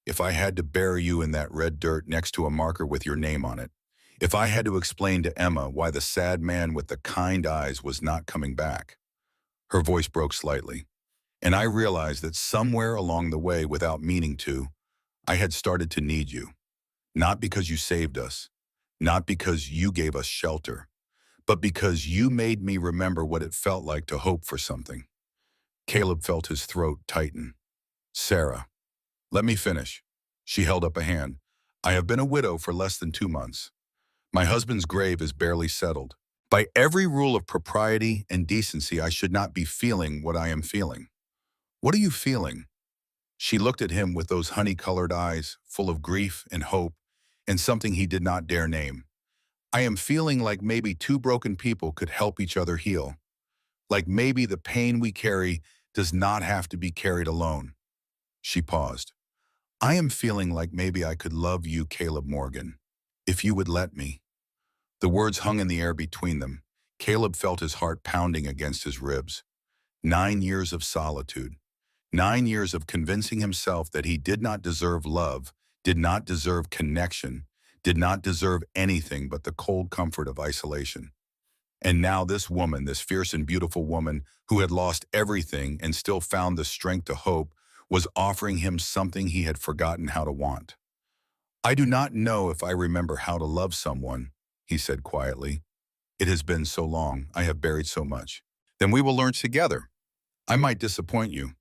If I had to bury you in that red dirt next to a marker with your name on it. If I had to explain to Emma why the sad man with the kind eyes was not coming back. Her voice broke slightly. And I realized that somewhere along the way, without meaning to, I had started to need you. Not because you saved us. Not because you gave us shelter. But because you made me remember what it felt like to hope for something. Caleb felt his throat tighten. Sarah. Let me finish. She held up a hand. I have been a widow for less than 2 months. My husband's grave is barely settled. By every rule of propriety and decency, I should not be feeling what I am feeling. What are you feeling? She looked at him with those honey-colored eyes, full of grief and hope, and something he did not dare name. I am feeling like maybe 2 broken people could help each other heal. Like maybe the pain we carry does not have to be carried alone. She paused. I am feeling like maybe I could love you, Caleb Morgan, if you would let me. The words hung in the air between them. Caleb felt his heart pounding against his ribs. 9 years of solitude. 9 years of convincing himself that he did not deserve love, did not deserve connection, did not deserve anything but the cold comfort of isolation. And now this woman, this fierce and beautiful woman who had lost everything and still found the strength to hope, was offering him something he had forgotten how to want. I do not know if I remember how to love someone, he said quietly. It has been so long, I have buried so much. Then we will learn together. I might disappoint you,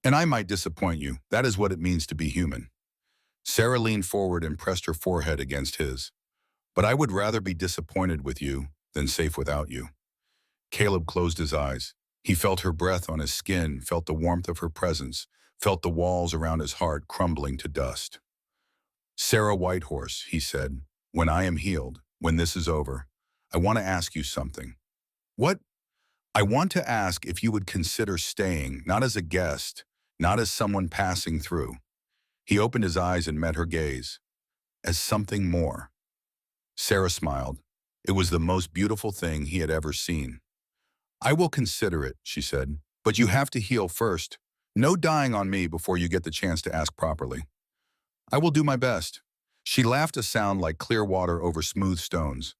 and I might disappoint you. That is what it means to be human. Sarah leaned forward and pressed her forehead against his. But I would rather be disappointed with you than safe without you. Caleb closed his eyes. He felt her breath on his skin, felt the warmth of her presence, felt the walls around his heart crumbling to dust. Sarah Whitehorse, he said, when I am healed, when this is over, I want to ask you something. What? I want to ask if you would consider staying, not as a guest, not as someone passing through. He opened his eyes and met her gaze. As something more. Sarah smiled. It was the most beautiful thing he had ever seen. I will consider it, she said, but you have to heal first. No dying on me before you get the chance to ask properly. I will do my best. She laughed a sound like clear water over smooth stones.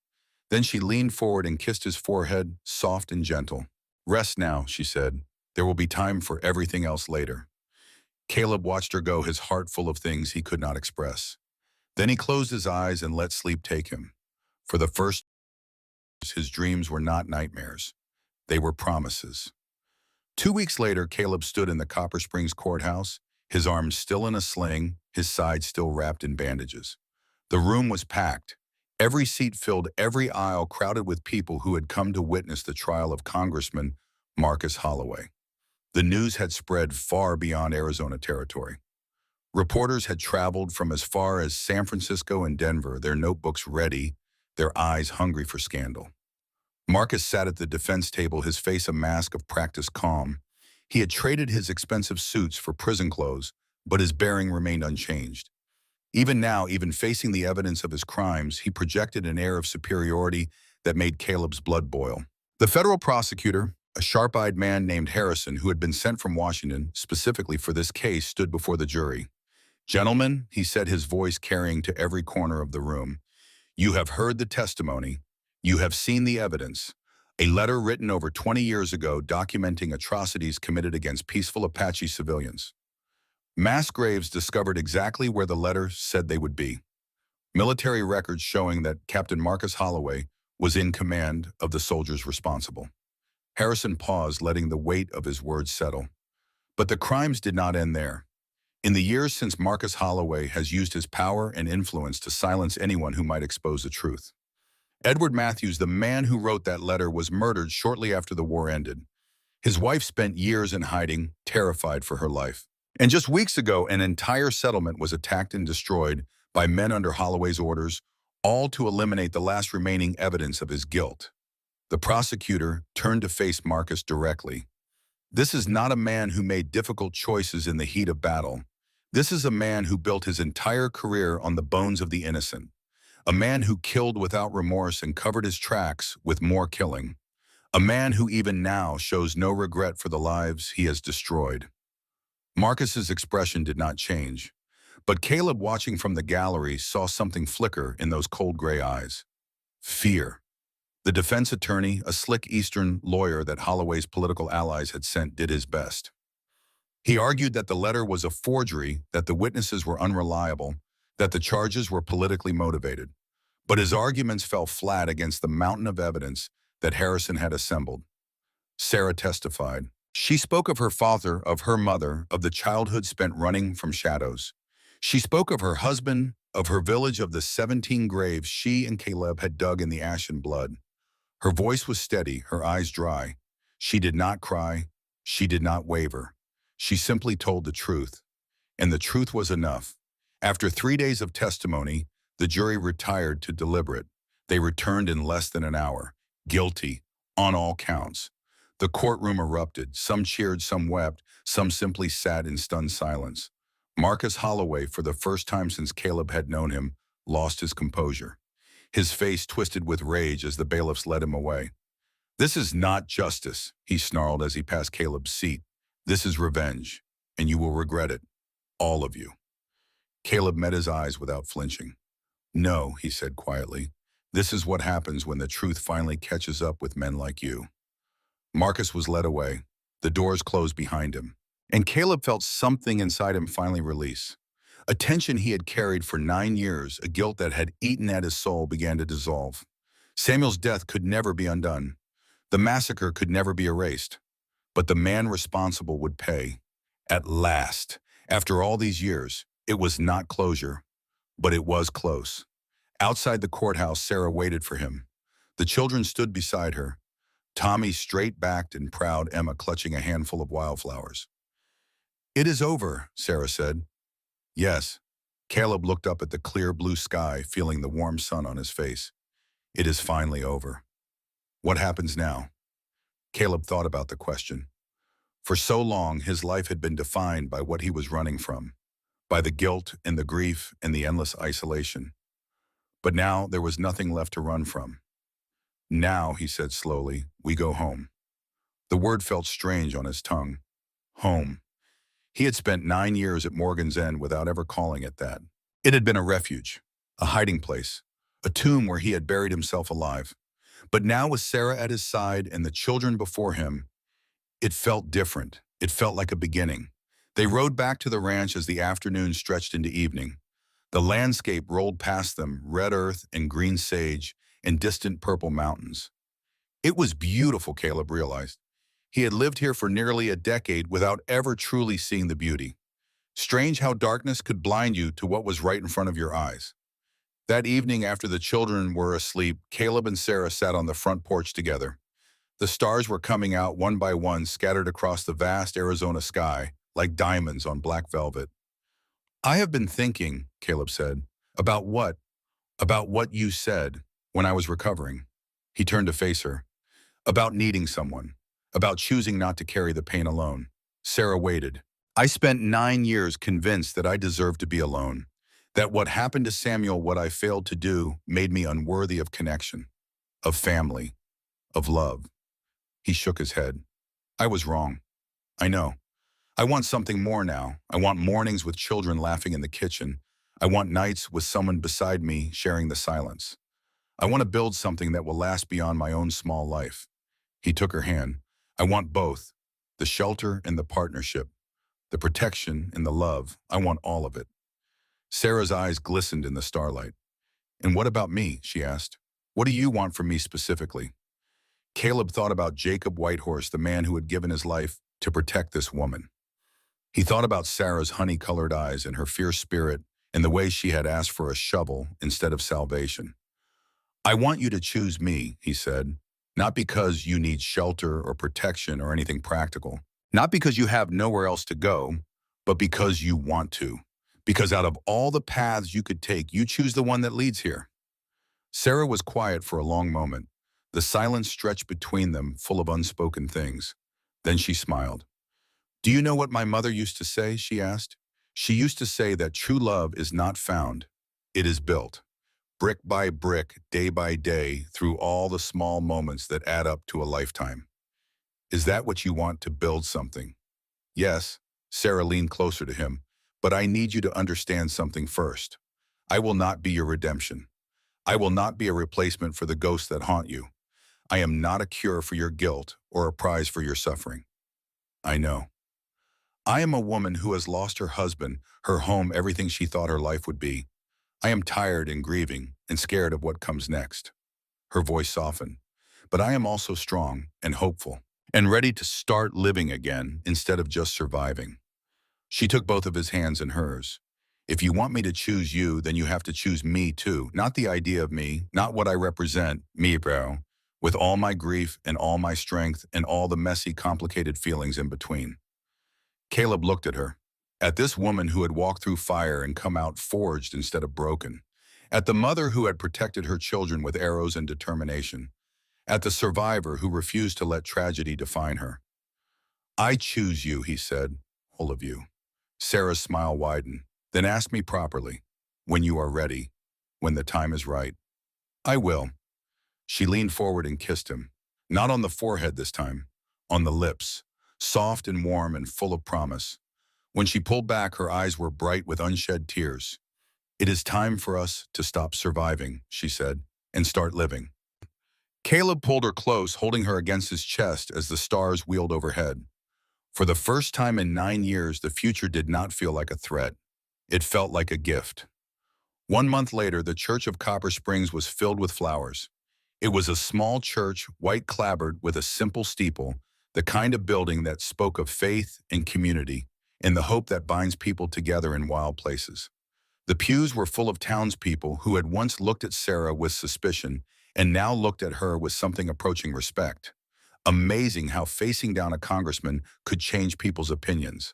Then she leaned forward and kissed his forehead, soft and gentle. Rest now, she said. There will be time for everything else later. Caleb watched her go, his heart full of things he could not express. Then he closed his eyes and let sleep take him. For the first, his dreams were not nightmares. They were promises. 2 weeks later, Caleb stood in the Copper Springs courthouse, his arms still in a sling, his side still wrapped in bandages. The room was packed. Every seat filled, every aisle crowded with people who had come to witness the trial of Congressman Marcus Holloway. The news had spread far beyond Arizona territory. Reporters had traveled from as far as San Francisco and Denver, their notebooks ready, their eyes hungry for scandal. Marcus sat at the defense table, his face a mask of practiced calm. He had traded his expensive suits for prison clothes, but his bearing remained unchanged. Even now, even facing the evidence of his crimes, he projected an air of superiority that made Caleb's blood boil. The federal prosecutor, a sharp-eyed man named Harrison, who had been sent from Washington specifically for this case, stood before the jury. Gentlemen, he said, his voice carrying to every corner of the room, you have heard the testimony. You have seen the evidence. A letter written over 20 years ago documenting atrocities committed against peaceful Apache civilians. Mass graves discovered exactly where the letter said they would be. Military records showing that Captain Marcus Holloway was in command of the soldiers responsible. Harrison paused, letting the weight of his words settle. But the crimes did not end there. In the years since, Marcus Holloway has used his power and influence to silence anyone who might expose the truth. Edward Matthews, the man who wrote that letter, was murdered shortly after the war ended. His wife spent years in hiding, terrified for her life. And just weeks ago, an entire settlement was attacked and destroyed by men under Holloway's orders, all to eliminate the last remaining evidence of his guilt. The prosecutor turned to face Marcus directly. This is not a man who made difficult choices in the heat of battle. This is a man who built his entire career on the bones of the innocent. A man who killed without remorse and covered his tracks with more killing. A man who even now shows no regret for the lives he has destroyed. Marcus's expression did not change, but Caleb, watching from the gallery, saw something flicker in those cold gray eyes. Fear. The defense attorney, a slick Eastern lawyer that Holloway's political allies had sent, did his best. He argued that the letter was a forgery, that the witnesses were unreliable, that the charges were politically motivated. But his arguments fell flat against the mountain of evidence that Harrison had assembled. Sarah testified. She spoke of her father, of her mother, of the childhood spent running from shadows. She spoke of her husband, of her village, of the 17 graves she and Caleb had dug in the ashen blood. Her voice was steady, her eyes dry. She did not cry. She did not waver. She simply told the truth. And the truth was enough. After 3 days of testimony, the jury retired to deliberate. They returned in less than an hour. Guilty, on all counts. The courtroom erupted. Some cheered, some wept, some simply sat in stunned silence. Marcus Holloway, for the first time since Caleb had known him, lost his composure. His face twisted with rage as the bailiffs led him away. This is not justice, he snarled as he passed Caleb's seat. This is revenge, and you will regret it. All of you. Caleb met his eyes without flinching. No, he said quietly. This is what happens when the truth finally catches up with men like you. Marcus was led away. The doors closed behind him. And Caleb felt something inside him finally release. A tension he had carried for 9 years, a guilt that had eaten at his soul, began to dissolve. Samuel's death could never be undone. The massacre could never be erased. But the man responsible would pay. At last, after all these years, it was not closure, but it was close. Outside the courthouse, Sarah waited for him. The children stood beside her, Tommy straight-backed and proud, Emma clutching a handful of wildflowers. "It is over," Sarah said. "Yes." Caleb looked up at the clear blue sky, feeling the warm sun on his face. "It is finally over. What happens now?" Caleb thought about the question. For so long, his life had been defined by what he was running from, by the guilt and the grief and the endless isolation. But now there was nothing left to run from. "Now," he said slowly, "we go home." The word felt strange on his tongue. Home. He had spent 9 years at Morgan's End without ever calling it that. It had been a refuge, a hiding place, a tomb where he had buried himself alive. But now with Sarah at his side and the children before him, it felt different. It felt like a beginning. They rode back to the ranch as the afternoon stretched into evening. The landscape rolled past them, red earth and green sage and distant purple mountains. It was beautiful, Caleb realized. He had lived here for nearly a decade without ever truly seeing the beauty. Strange how darkness could blind you to what was right in front of your eyes. That evening after the children were asleep, Caleb and Sarah sat on the front porch together. The stars were coming out one by one, scattered across the vast Arizona sky, like diamonds on black velvet. "I have been thinking," Caleb said, "about what? About what you said when I was recovering." He turned to face her. "About needing someone. About choosing not to carry the pain alone." Sarah waited. "I spent 9 years convinced that I deserved to be alone. That what happened to Samuel, what I failed to do, made me unworthy of connection, of family, of love." He shook his head. "I was wrong. I know. I want something more now. I want mornings with children laughing in the kitchen. I want nights with someone beside me sharing the silence. I want to build something that will last beyond my own small life." He took her hand. "I want both. The shelter and the partnership. The protection and the love. I want all of it." Sarah's eyes glistened in the starlight. "And what about me?" she asked. "What do you want from me specifically?" Caleb thought about Jacob Whitehorse, the man who had given his life to protect this woman. He thought about Sarah's honey-colored eyes and her fierce spirit and the way she had asked for a shovel instead of salvation. "I want you to choose me," he said, "not because you need shelter or protection or anything practical. Not because you have nowhere else to go, but because you want to. Because out of all the paths you could take, you choose the one that leads here." Sarah was quiet for a long moment. The silence stretched between them, full of unspoken things. Then she smiled. "Do you know what my mother used to say?" she asked. "She used to say that true love is not found. It is built. Brick by brick, day by day, through all the small moments that add up to a lifetime." "Is that what you want, to build something?" "Yes." Sarah leaned closer to him. "But I need you to understand something first. I will not be your redemption. I will not be a replacement for the ghosts that haunt you. I am not a cure for your guilt or a prize for your suffering." "I know." "I am a woman who has lost her husband, her home, everything she thought her life would be. I am tired and grieving and scared of what comes next." Her voice softened. "But I am also strong and hopeful and ready to start living again instead of just surviving." She took both of his hands in hers. "If you want me to choose you, then you have to choose me too. Not the idea of me, not what I represent, me, bro, with all my grief and all my strength and all the messy, complicated feelings in between." Caleb looked at her, at this woman who had walked through fire and come out forged instead of broken, at the mother who had protected her children with arrows and determination, at the survivor who refused to let tragedy define her. "I choose you," he said, "all of you." Sarah's smile widened. "Then ask me properly, when you are ready, when the time is right." "I will." She leaned forward and kissed him, not on the forehead this time, on the lips, soft and warm and full of promise. When she pulled back, her eyes were bright with unshed tears. "It is time for us to stop surviving," she said, "and start living." Caleb pulled her close, holding her against his chest as the stars wheeled overhead. For the first time in 9 years, the future did not feel like a threat. It felt like a gift. 1 month later, the church of Copper Springs was filled with flowers. It was a small church, white clapboard with a simple steeple, the kind of building that spoke of faith and community and the hope that binds people together in wild places. The pews were full of townspeople who had once looked at Sarah with suspicion and now looked at her with something approaching respect. Amazing how facing down a congressman could change people's opinions.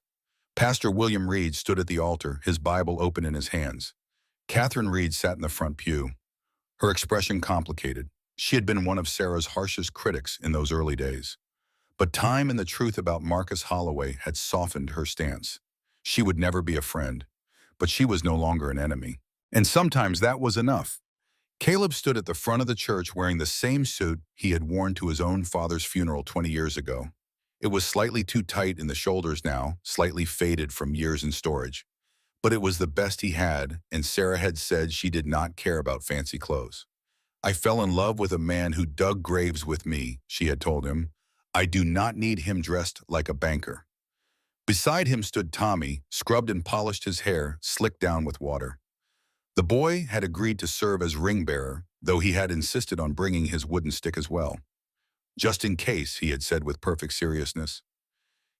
Pastor William Reed stood at the altar, his Bible open in his hands. Catherine Reed sat in the front pew, her expression complicated. She had been one of Sarah's harshest critics in those early days. But time and the truth about Marcus Holloway had softened her stance. She would never be a friend, but she was no longer an enemy. And sometimes that was enough. Caleb stood at the front of the church wearing the same suit he had worn to his own father's funeral 20 years ago. It was slightly too tight in the shoulders now, slightly faded from years in storage. But it was the best he had, and Sarah had said she did not care about fancy clothes. "I fell in love with a man who dug graves with me," she had told him. "I do not need him dressed like a banker." Beside him stood Tommy, scrubbed and polished, his hair slicked down with water. The boy had agreed to serve as ring bearer, though he had insisted on bringing his wooden stick as well. "Just in case," he had said with perfect seriousness.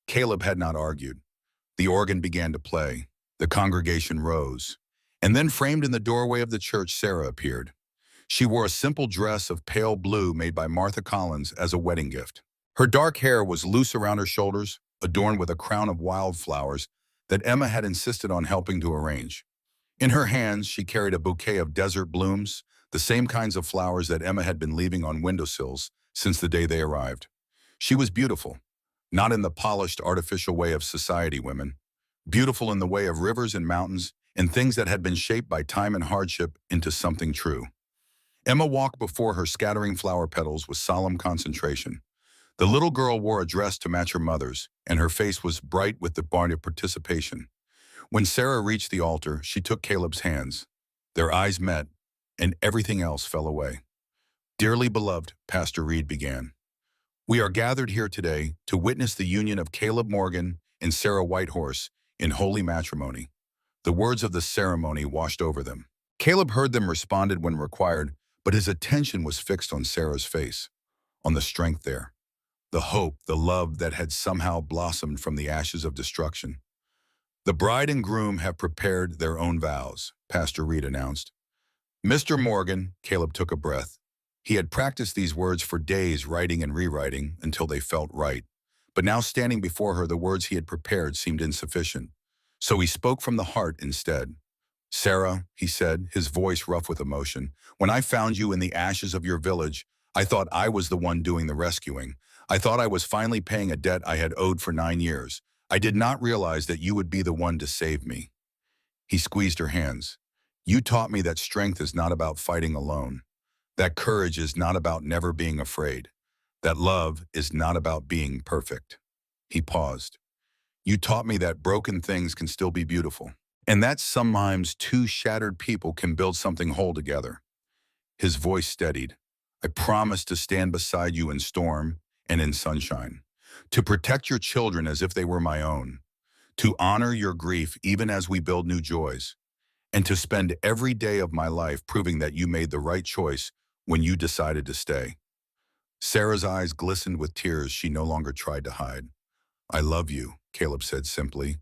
Caleb had not argued. The organ began to play. The congregation rose. And then framed in the doorway of the church, Sarah appeared. She wore a simple dress of pale blue made by Martha Collins as a wedding gift. Her dark hair was loose around her shoulders, adorned with a crown of wildflowers that Emma had insisted on helping to arrange. In her hands, she carried a bouquet of desert blooms, the same kinds of flowers that Emma had been leaving on windowsills since the day they arrived. She was beautiful, not in the polished, artificial way of society women, beautiful in the way of rivers and mountains and things that had been shaped by time and hardship into something true. Emma walked before her, scattering flower petals with solemn concentration. The little girl wore a dress to match her mother's, and her face was bright with the bond of participation. When Sarah reached the altar, she took Caleb's hands. Their eyes met, and everything else fell away. "Dearly beloved," Pastor Reed began, "we are gathered here today to witness the union of Caleb Morgan and Sarah Whitehorse in holy matrimony." The words of the ceremony washed over them. Caleb heard them, responded when required, but his attention was fixed on Sarah's face, on the strength there, the hope, the love that had somehow blossomed from the ashes of destruction. "The bride and groom have prepared their own vows," Pastor Reed announced. "Mr. Morgan," Caleb took a breath. He had practiced these words for days, writing and rewriting, until they felt right. But now, standing before her, the words he had prepared seemed insufficient. So he spoke from the heart instead. "Sarah," he said, his voice rough with emotion, "when I found you in the ashes of your village, I thought I was the one doing the rescuing. I thought I was finally paying a debt I had owed for 9 years. I did not realize that you would be the one to save me." He squeezed her hands. "You taught me that strength is not about fighting alone, that courage is not about never being afraid, that love is not about being perfect." He paused. "You taught me that broken things can still be beautiful, and that sometimes two shattered people can build something whole together." His voice steadied. "I promise to stand beside you in storm and in sunshine, to protect your children as if they were my own, to honor your grief even as we build new joys, and to spend every day of my life proving that you made the right choice when you decided to stay." Sarah's eyes glistened with tears she no longer tried to hide. "I love you," Caleb said simply,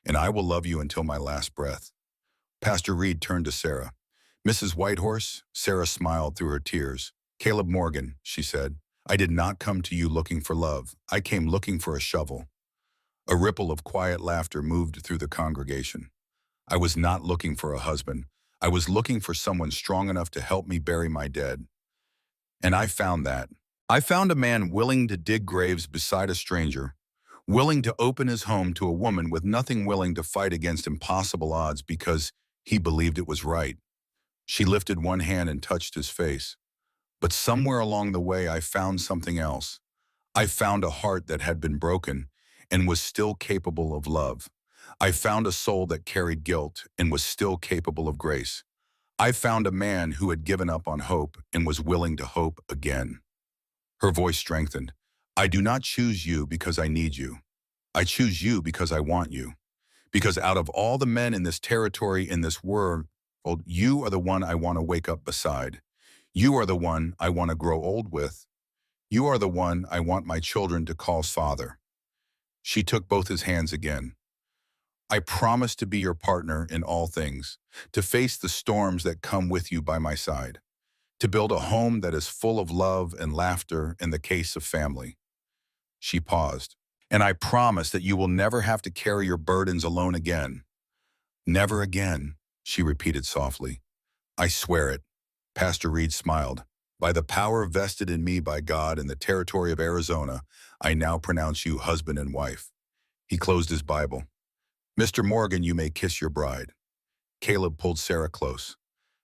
"and I will love you until my last breath." Pastor Reed turned to Sarah. "Mrs. Whitehorse," Sarah smiled through her tears. "Caleb Morgan," she said, "I did not come to you looking for love. I came looking for a shovel." A ripple of quiet laughter moved through the congregation. "I was not looking for a husband. I was looking for someone strong enough to help me bury my dead. And I found that. I found a man willing to dig graves beside a stranger, willing to open his home to a woman with nothing, willing to fight against impossible odds because he believed it was right." She lifted one hand and touched his face. "But somewhere along the way, I found something else. I found a heart that had been broken and was still capable of love. I found a soul that carried guilt and was still capable of grace. I found a man who had given up on hope and was willing to hope again." Her voice strengthened. "I do not choose you because I need you. I choose you because I want you. Because out of all the men in this territory, in this world, you are the one I want to wake up beside. You are the one I want to grow old with. You are the one I want my children to call father." She took both his hands again. "I promise to be your partner in all things, to face the storms that come with you by my side, to build a home that is full of love and laughter in the case of family." She paused. "And I promise that you will never have to carry your burdens alone again." "Never again," she repeated softly. "I swear it." Pastor Reed smiled. "By the power vested in me by God in the territory of Arizona, I now pronounce you husband and wife." He closed his Bible. "Mr. Morgan, you may kiss your bride." Caleb pulled Sarah close.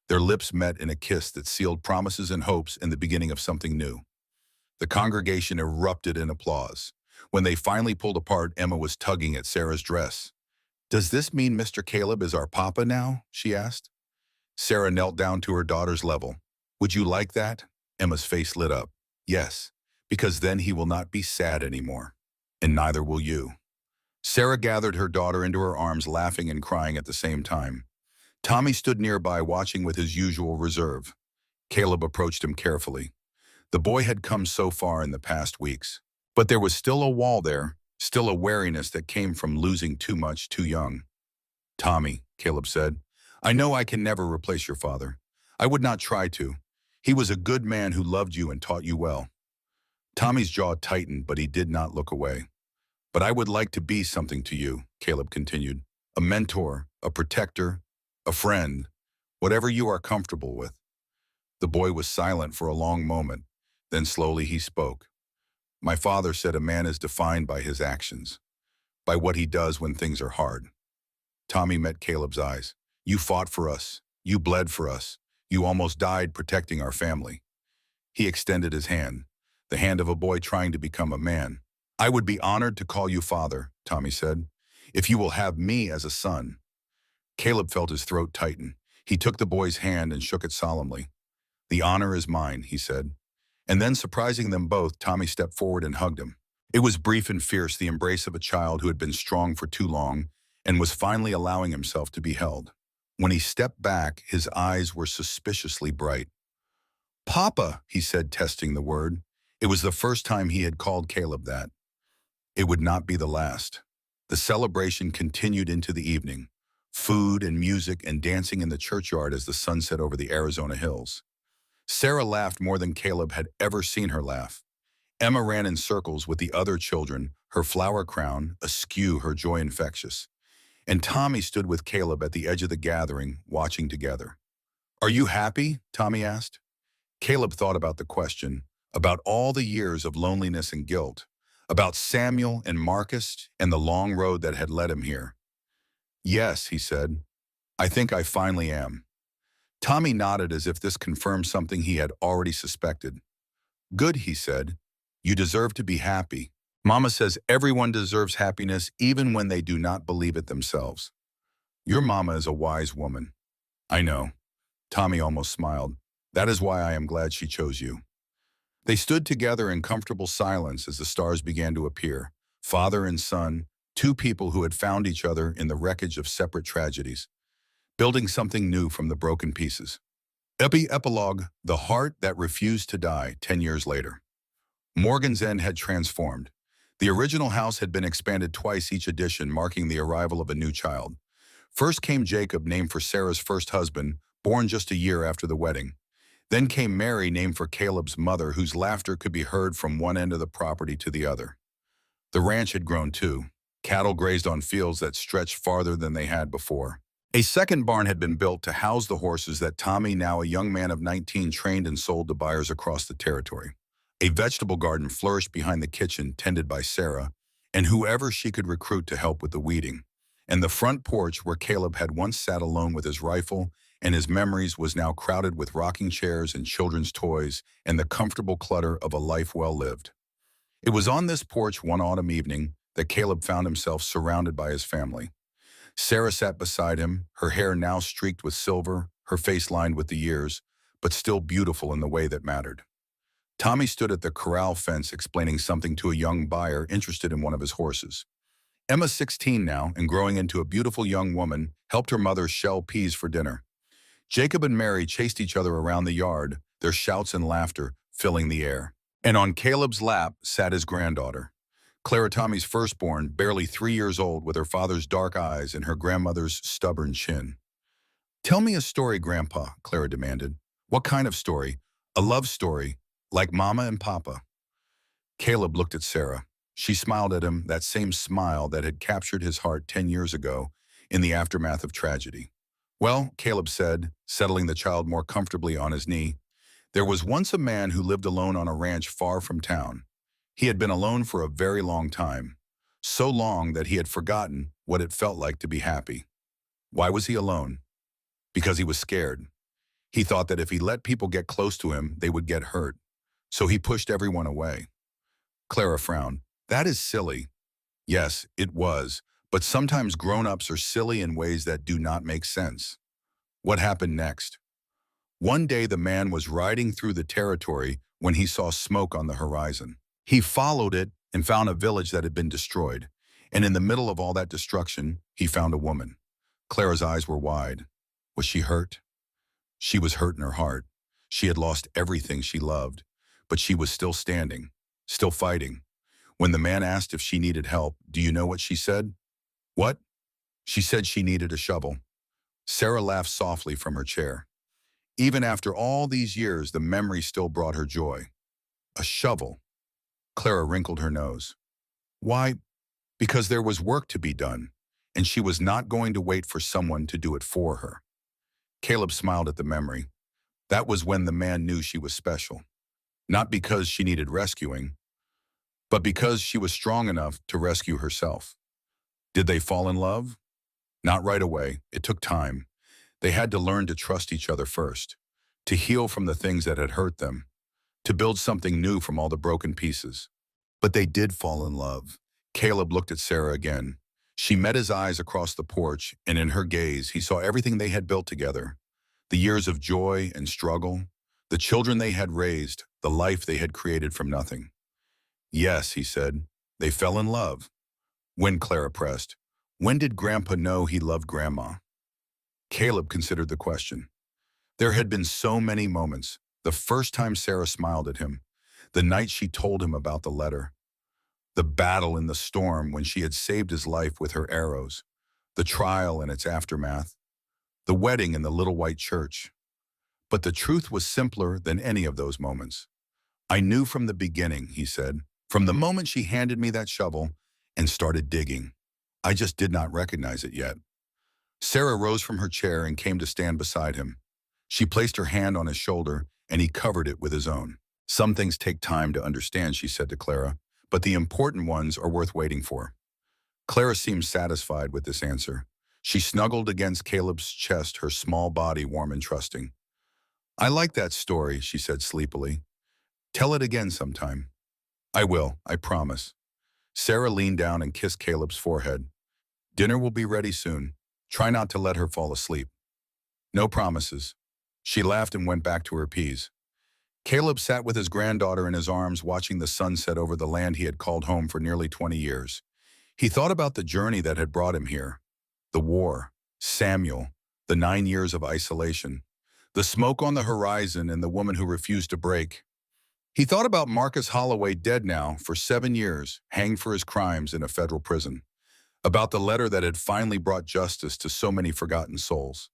Their lips met in a kiss that sealed promises and hopes in the beginning of something new. The congregation erupted in applause. When they finally pulled apart, Emma was tugging at Sarah's dress. "Does this mean Mr. Caleb is our papa now?" she asked. Sarah knelt down to her daughter's level. "Would you like that?" Emma's face lit up. "Yes, because then he will not be sad anymore. And neither will you." Sarah gathered her daughter into her arms, laughing and crying at the same time. Tommy stood nearby, watching with his usual reserve. Caleb approached him carefully. The boy had come so far in the past weeks. But there was still a wall there, still a wariness that came from losing too much too young. "Tommy," Caleb said, "I know I can never replace your father. I would not try to. He was a good man who loved you and taught you well." Tommy's jaw tightened, but he did not look away. "But I would like to be something to you," Caleb continued. "A mentor, a protector, a friend, whatever you are comfortable with." The boy was silent for a long moment. Then slowly he spoke. "My father said a man is defined by his actions, by what he does when things are hard." Tommy met Caleb's eyes. "You fought for us. You bled for us. You almost died protecting our family." He extended his hand, the hand of a boy trying to become a man. "I would be honored to call you father," Tommy said, "if you will have me as a son." Caleb felt his throat tighten. He took the boy's hand and shook it solemnly. "The honor is mine," he said. And then, surprising them both, Tommy stepped forward and hugged him. It was brief and fierce, the embrace of a child who had been strong for too long and was finally allowing himself to be held. When he stepped back, his eyes were suspiciously bright. "Papa," he said, testing the word. It was the first time he had called Caleb that. It would not be the last. The celebration continued into the evening. Food and music and dancing in the churchyard as the sun set over the Arizona hills. Sarah laughed more than Caleb had ever seen her laugh. Emma ran in circles with the other children, her flower crown askew, her joy infectious. And Tommy stood with Caleb at the edge of the gathering, watching together. "Are you happy?" Tommy asked. Caleb thought about the question, about all the years of loneliness and guilt, about Samuel and Marcus and the long road that had led him here. "Yes," he said, "I think I finally am." Tommy nodded as if this confirmed something he had already suspected. "Good," he said. "You deserve to be happy. Mama says everyone deserves happiness even when they do not believe it themselves. Your mama is a wise woman." "I know." Tommy almost smiled. "That is why I am glad she chose you." They stood together in comfortable silence as the stars began to appear. Father and son, two people who had found each other in the wreckage of separate tragedies, building something new from the broken pieces. Epilogue, the heart that refused to die 10 years later. Morgan's End had transformed. The original house had been expanded twice, each edition marking the arrival of a new child. First came Jacob, named for Sarah's first husband, born just a year after the wedding. Then came Mary, named for Caleb's mother, whose laughter could be heard from one end of the property to the other. The ranch had grown too. Cattle grazed on fields that stretched farther than they had before. A second barn had been built to house the horses that Tommy, now a young man of 19, trained and sold to buyers across the territory. A vegetable garden flourished behind the kitchen, tended by Sarah, and whoever she could recruit to help with the weeding. And the front porch, where Caleb had once sat alone with his rifle and his memories, was now crowded with rocking chairs and children's toys and the comfortable clutter of a life well lived. It was on this porch one autumn evening that Caleb found himself surrounded by his family. Sarah sat beside him, her hair now streaked with silver, her face lined with the years, but still beautiful in the way that mattered. Tommy stood at the corral fence explaining something to a young buyer interested in one of his horses. Emma, 16 now and growing into a beautiful young woman, helped her mother shell peas for dinner. Jacob and Mary chased each other around the yard, their shouts and laughter filling the air. And on Caleb's lap sat his granddaughter, Clara, Tommy's firstborn, barely 3 years old, with her father's dark eyes and her grandmother's stubborn chin. "Tell me a story, Grandpa," Clara demanded. "What kind of story?" "A love story, like Mama and Papa." Caleb looked at Sarah. She smiled at him, that same smile that had captured his heart 10 years ago in the aftermath of tragedy. "Well," Caleb said, settling the child more comfortably on his knee, "there was once a man who lived alone on a ranch far from town. He had been alone for a very long time, so long that he had forgotten what it felt like to be happy. Why was he alone? Because he was scared. He thought that if he let people get close to him, they would get hurt. So he pushed everyone away." Clara frowned. "That is silly." Yes, it was, but sometimes grown-ups are silly in ways that do not make sense. What happened next? One day the man was riding through the territory when he saw smoke on the horizon. He followed it and found a village that had been destroyed. And in the middle of all that destruction, he found a woman. Clara's eyes were wide. Was she hurt? She was hurt in her heart. She had lost everything she loved, but she was still standing, still fighting. When the man asked if she needed help, do you know what she said? What? She said she needed a shovel. Sarah laughed softly from her chair. Even after all these years, the memory still brought her joy. A shovel. Clara wrinkled her nose. Why? Because there was work to be done, and she was not going to wait for someone to do it for her. Caleb smiled at the memory. That was when the man knew she was special. Not because she needed rescuing, but because she was strong enough to rescue herself. Did they fall in love? Not right away. It took time. They had to learn to trust each other first, to heal from the things that had hurt them, to build something new from all the broken pieces. But they did fall in love. Caleb looked at Sarah again. She met his eyes across the porch, and in her gaze, he saw everything they had built together. The years of joy and struggle, the children they had raised, the life they had created from nothing. Yes, he said, they fell in love. When? Clara pressed. When did Grandpa know he loved Grandma? Caleb considered the question. There had been so many moments. The first time Sarah smiled at him, the night she told him about the letter, the battle in the storm when she had saved his life with her arrows, the trial and its aftermath, the wedding in the little white church. But the truth was simpler than any of those moments. I knew from the beginning, he said, from the moment she handed me that shovel and started digging. I just did not recognize it yet. Sarah rose from her chair and came to stand beside him. She placed her hand on his shoulder, and he covered it with his own. Some things take time to understand, she said to Clara, but the important ones are worth waiting for. Clara seemed satisfied with this answer. She snuggled against Caleb's chest, her small body warm and trusting. I like that story, she said sleepily. Tell it again sometime. I will, I promise. Sarah leaned down and kissed Caleb's forehead. Dinner will be ready soon. Try not to let her fall asleep. No promises. She laughed and went back to her peas. Caleb sat with his granddaughter in his arms, watching the sun set over the land he had called home for nearly 20 years. He thought about the journey that had brought him here. The war, Samuel, the 9 years of isolation, the smoke on the horizon and the woman who refused to break. He thought about Marcus Holloway, dead now for 7 years, hanged for his crimes in a federal prison. About the letter that had finally brought justice to so many forgotten souls.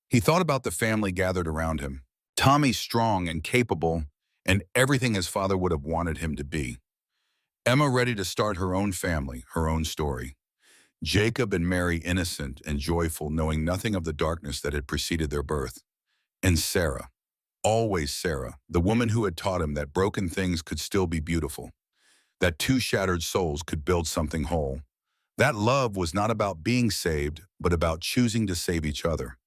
He thought about the family gathered around him. Tommy strong and capable, and everything his father would have wanted him to be. Emma ready to start her own family, her own story. Jacob and Mary innocent and joyful, knowing nothing of the darkness that had preceded their birth. And Sarah, always Sarah, the woman who had taught him that broken things could still be beautiful, that two shattered souls could build something whole. That love was not about being saved, but about choosing to save each other.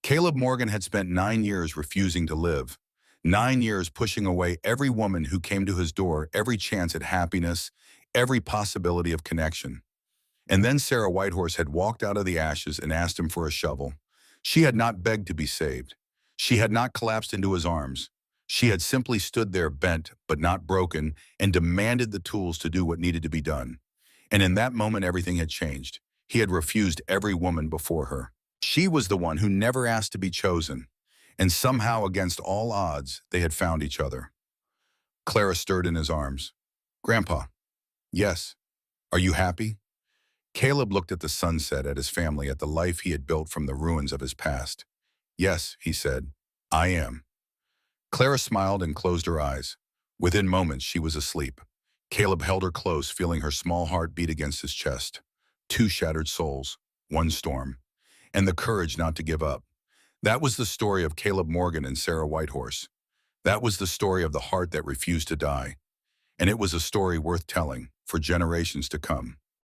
Caleb Morgan had spent 9 years refusing to live, 9 years pushing away every woman who came to his door, every chance at happiness, every possibility of connection. And then Sarah Whitehorse had walked out of the ashes and asked him for a shovel. She had not begged to be saved. She had not collapsed into his arms. She had simply stood there bent, but not broken, and demanded the tools to do what needed to be done. And in that moment, everything had changed. He had refused every woman before her. She was the one who never asked to be chosen. And somehow, against all odds, they had found each other. Clara stirred in his arms. Grandpa, yes. Are you happy? Caleb looked at the sunset, at his family, at the life he had built from the ruins of his past. Yes, he said, I am. Clara smiled and closed her eyes. Within moments, she was asleep. Caleb held her close, feeling her small heart beat against his chest. Two shattered souls, one storm, and the courage not to give up. That was the story of Caleb Morgan and Sarah Whitehorse. That was the story of the heart that refused to die. And it was a story worth telling for generations to come.